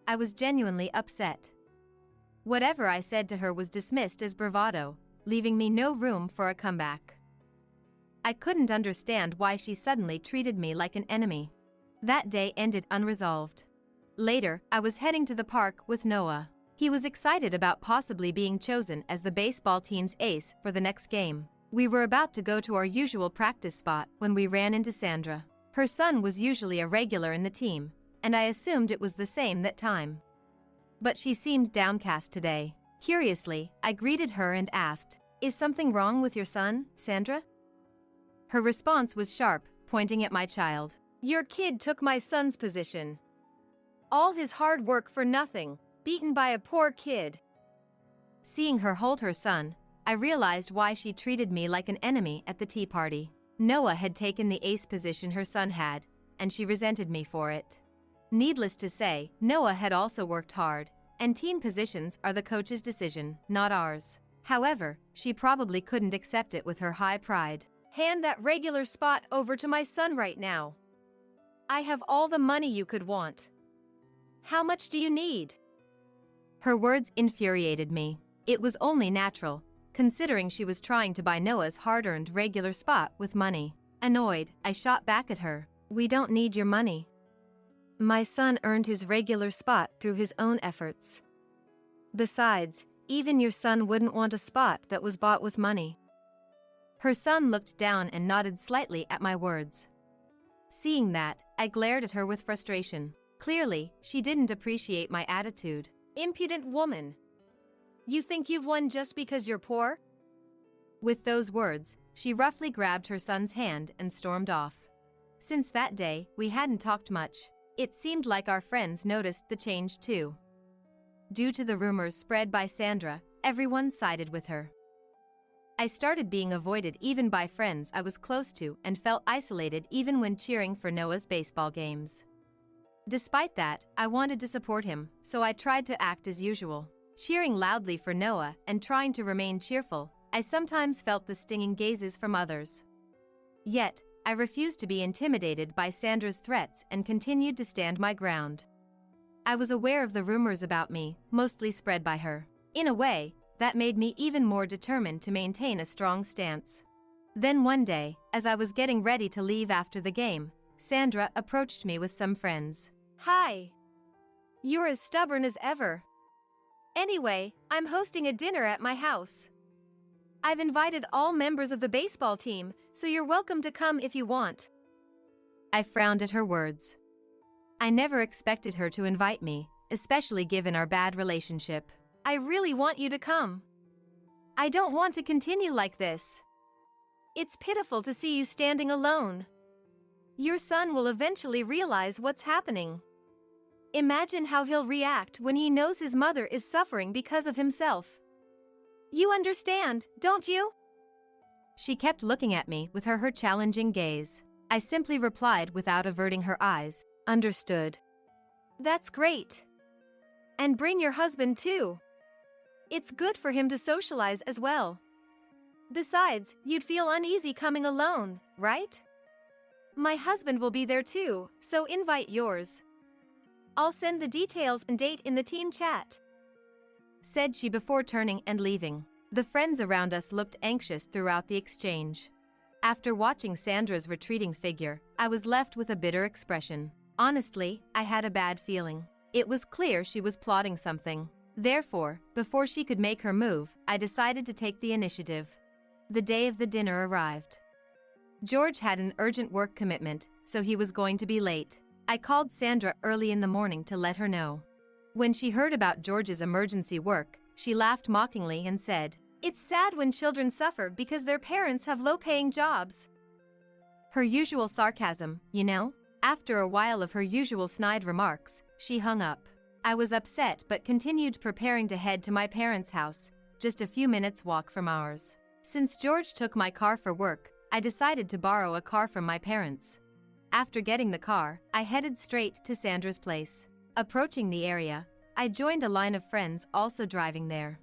S2: I was genuinely upset. Whatever I said to her was dismissed as bravado, leaving me no room for a comeback. I couldn't understand why she suddenly treated me like an enemy. That day ended unresolved. Later, I was heading to the park with Noah. He was excited about possibly being chosen as the baseball team's ace for the next game. We were about to go to our usual practice spot when we ran into Sandra. Her son was usually a regular in the team, and I assumed it was the same that time. But she seemed downcast today. Curiously, I greeted her and asked, "Is something wrong with your son, Sandra?" Her response was sharp, pointing at my child.
S1: "Your kid took my son's position. All his hard work for nothing, beaten by a poor kid."
S2: Seeing her hold her son, I realized why she treated me like an enemy at the tea party. Noah had taken the ace position her son had, and she resented me for it. Needless to say, Noah had also worked hard, and team positions are the coach's decision, not ours. However, she probably couldn't accept it with her high pride.
S1: "Hand that regular spot over to my son right now. I have all the money you could want. How much do you need?"
S2: Her words infuriated me. It was only natural, considering she was trying to buy Noah's hard-earned regular spot with money. Annoyed, I shot back at her.
S1: "We don't need your money. My son earned his regular spot through his own efforts. Besides, even your son wouldn't want a spot that was bought with money."
S2: Her son looked down and nodded slightly at my words. Seeing that, I glared at her with frustration. Clearly, she didn't appreciate my attitude.
S1: "Impudent woman. You think you've won just because you're poor?"
S2: With those words, she roughly grabbed her son's hand and stormed off. Since that day, we hadn't talked much. It seemed like our friends noticed the change too. Due to the rumors spread by Sandra, everyone sided with her. I started being avoided even by friends I was close to and felt isolated even when cheering for Noah's baseball games. Despite that, I wanted to support him, so I tried to act as usual. Cheering loudly for Noah and trying to remain cheerful, I sometimes felt the stinging gazes from others. Yet, I refused to be intimidated by Sandra's threats and continued to stand my ground. I was aware of the rumors about me, mostly spread by her. In a way, that made me even more determined to maintain a strong stance. Then one day, as I was getting ready to leave after the game, Sandra approached me with some friends.
S1: "Hi. You're as stubborn as ever. Anyway, I'm hosting a dinner at my house. I've invited all members of the baseball team, so you're welcome to come if you want."
S2: I frowned at her words. I never expected her to invite me, especially given our bad relationship.
S1: "I really want you to come. I don't want to continue like this. It's pitiful to see you standing alone. Your son will eventually realize what's happening. Imagine how he'll react when he knows his mother is suffering because of himself. You understand, don't you?"
S2: She kept looking at me with her challenging gaze. I simply replied without averting her eyes, "Understood."
S1: "That's great. And bring your husband too. It's good for him to socialize as well. Besides, you'd feel uneasy coming alone, right? My husband will be there too, so invite yours. I'll send the details and date in the team chat,"
S2: said she before turning and leaving. The friends around us looked anxious throughout the exchange. After watching Sandra's retreating figure, I was left with a bitter expression. Honestly, I had a bad feeling. It was clear she was plotting something. Therefore, before she could make her move, I decided to take the initiative. The day of the dinner arrived. George had an urgent work commitment, so he was going to be late. I called Sandra early in the morning to let her know. When she heard about George's emergency work, she laughed mockingly and said,
S1: "It's sad when children suffer because their parents have low-paying jobs."
S2: Her usual sarcasm, you know? After a while of her usual snide remarks, she hung up. I was upset but continued preparing to head to my parents' house, just a few minutes' walk from ours. Since George took my car for work, I decided to borrow a car from my parents. After getting the car, I headed straight to Sandra's place. Approaching the area, I joined a line of friends also driving there.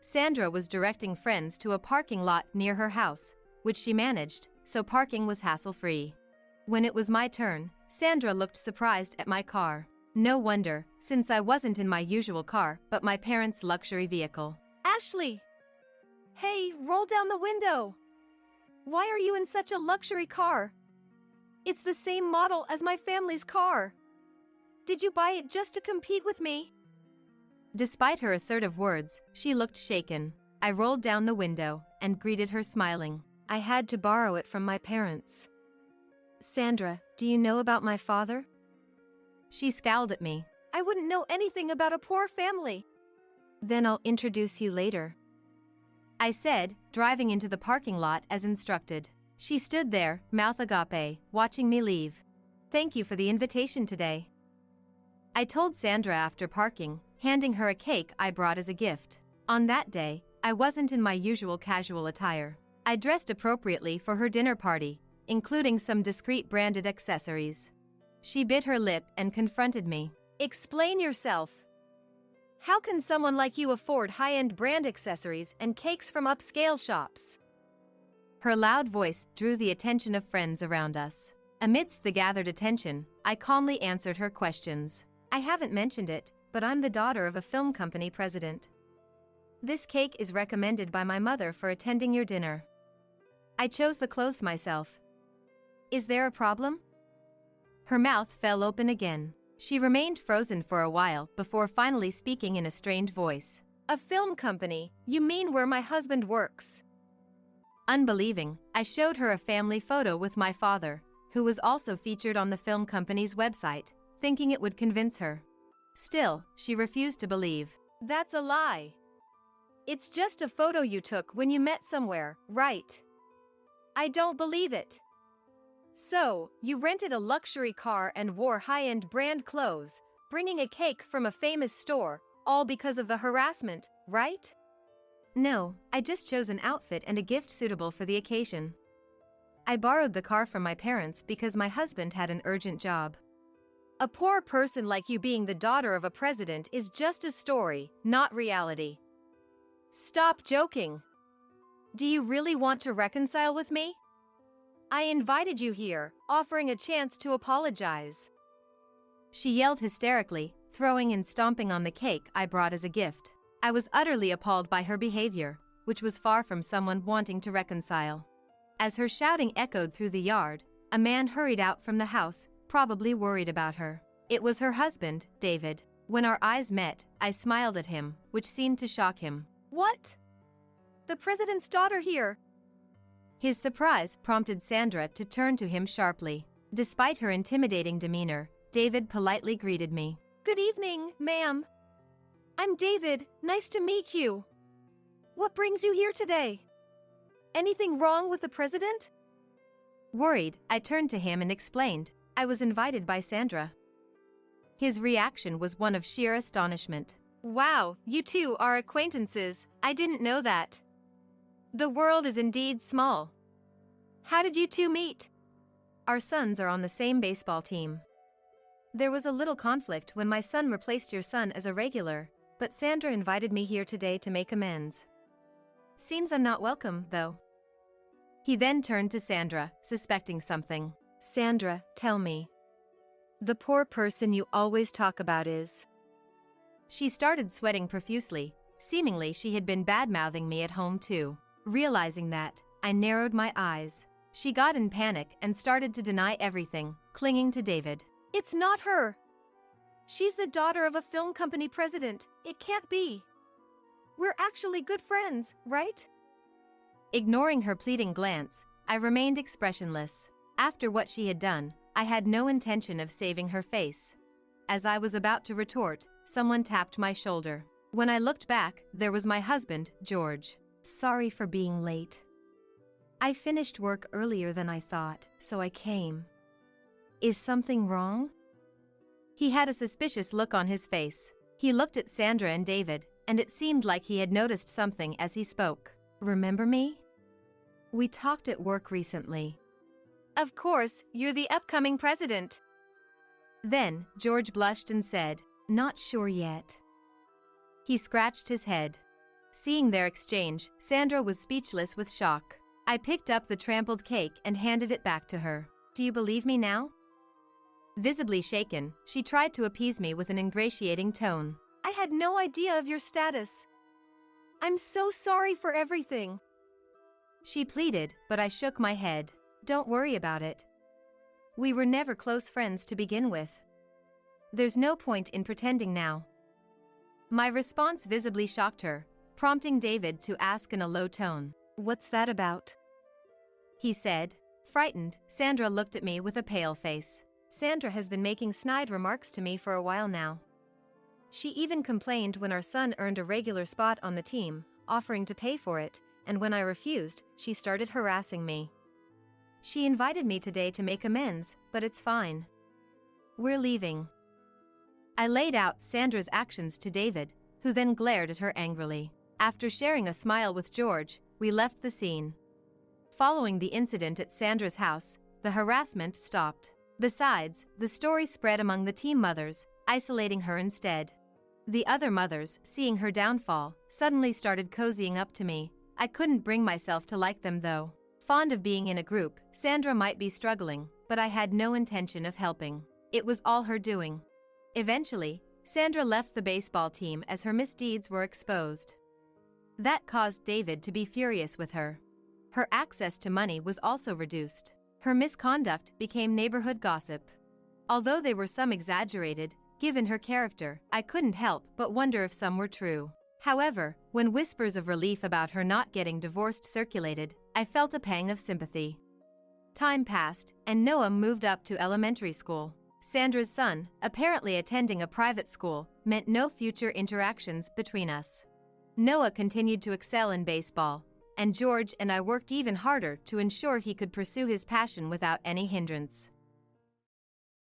S2: Sandra was directing friends to a parking lot near her house, which she managed, so parking was hassle-free. When it was my turn, Sandra looked surprised at my car. No wonder, since I wasn't in my usual car but my parents' luxury vehicle.
S1: Ashley! Hey, roll down the window! Why are you in such a luxury car? It's the same model as my family's car. Did you buy it just to compete with me?
S2: Despite her assertive words, she looked shaken. I rolled down the window and greeted her smiling.
S1: I had to borrow it from my parents. Sandra, do you know about my father?
S2: She scowled at me.
S1: I wouldn't know anything about a poor family. Then I'll introduce you later,
S2: I said, driving into the parking lot as instructed. She stood there, mouth agape, watching me leave. Thank you for the invitation today, I told Sandra after parking, handing her a cake I brought as a gift. On that day, I wasn't in my usual casual attire. I dressed appropriately for her dinner party, including some discreet branded accessories. She bit her lip and confronted me.
S1: Explain yourself. How can someone like you afford high-end brand accessories and cakes from upscale shops?
S2: Her loud voice drew the attention of friends around us. Amidst the gathered attention, I calmly answered her questions. I haven't mentioned it, but I'm the daughter of a film company president. This cake is recommended by my mother for attending your dinner. I chose the clothes myself. Is there a problem? Her mouth fell open again. She remained frozen for a while before finally speaking in a strained voice.
S1: A film company? You mean where my husband works?
S2: Unbelieving, I showed her a family photo with my father, who was also featured on the film company's website, thinking it would convince her. Still, she refused to believe.
S1: That's a lie. It's just a photo you took when you met somewhere, right? I don't believe it. So, you rented a luxury car and wore high-end brand clothes, bringing a cake from a famous store, all because of the harassment, right?
S2: No, I just chose an outfit and a gift suitable for the occasion. I borrowed the car from my parents because my husband had an urgent job.
S1: A poor person like you being the daughter of a president is just a story, not reality. Stop joking. Do you really want to reconcile with me? I invited you here, offering a chance to apologize.
S2: She yelled hysterically, throwing and stomping on the cake I brought as a gift. I was utterly appalled by her behavior, which was far from someone wanting to reconcile. As her shouting echoed through the yard, a man hurried out from the house, probably worried about her. It was her husband, David. When our eyes met, I smiled at him, which seemed to shock him.
S1: What? The president's daughter here?
S2: His surprise prompted Sandra to turn to him sharply. Despite her intimidating demeanor, David politely greeted me.
S1: Good evening, ma'am. I'm David, nice to meet you. What brings you here today? Anything wrong with the president?
S2: Worried, I turned to him and explained. I was invited by Sandra. His reaction was one of sheer astonishment.
S1: Wow, you two are acquaintances. I didn't know that. The world is indeed small. How did you two meet?
S2: Our sons are on the same baseball team. There was a little conflict when my son replaced your son as a regular, but Sandra invited me here today to make amends. Seems I'm not welcome, though. He then turned to Sandra, suspecting something.
S1: Sandra, tell me. The poor person you always talk about is...
S2: She started sweating profusely. Seemingly she had been bad-mouthing me at home too. Realizing that, I narrowed my eyes. She got in panic and started to deny everything, clinging to David.
S1: It's not her. She's the daughter of a film company president. It can't be. We're actually good friends, right?
S2: Ignoring her pleading glance, I remained expressionless. After what she had done, I had no intention of saving her face. As I was about to retort, someone tapped my shoulder. When I looked back, there was my husband, George. Sorry for being late. I finished work earlier than I thought, so I came. Is something wrong? He had a suspicious look on his face. He looked at Sandra and David, and it seemed like he had noticed something as he spoke. Remember me? We talked at work recently.
S1: Of course, you're the upcoming president.
S2: Then, George blushed and said, Not sure yet. He scratched his head. Seeing their exchange, Sandra was speechless with shock. I picked up the trampled cake and handed it back to her. Do you believe me now? Visibly shaken, she tried to appease me with an ingratiating tone.
S1: I had no idea of your status. I'm so sorry for everything.
S2: She pleaded, but I shook my head. Don't worry about it. We were never close friends to begin with. There's no point in pretending now. My response visibly shocked her, prompting David to ask in a low tone.
S1: What's that about?
S2: He said. Frightened, Sandra looked at me with a pale face.
S1: Sandra has been making snide remarks to me for a while now. She even complained when our son earned a regular spot on the team, offering to pay for it, and when I refused, she started harassing me. She invited me today to make amends, but it's fine. We're leaving.
S2: I laid out Sandra's actions to David, who then glared at her angrily. After sharing a smile with George, we left the scene. Following the incident at Sandra's house, the harassment stopped. Besides, the story spread among the team mothers, isolating her instead. The other mothers, seeing her downfall, suddenly started cozying up to me. I couldn't bring myself to like them though. Fond of being in a group, Sandra might be struggling, but I had no intention of helping. It was all her doing. Eventually, Sandra left the baseball team as her misdeeds were exposed. That caused David to be furious with her. Her access to money was also reduced. Her misconduct became neighborhood gossip. Although they were some exaggerated, given her character, I couldn't help but wonder if some were true. However, when whispers of relief about her not getting divorced circulated, I felt a pang of sympathy. Time passed, and Noah moved up to elementary school. Sandra's son, apparently attending a private school, meant no future interactions between us. Noah continued to excel in baseball, and George and I worked even harder to ensure he could pursue his passion without any hindrance.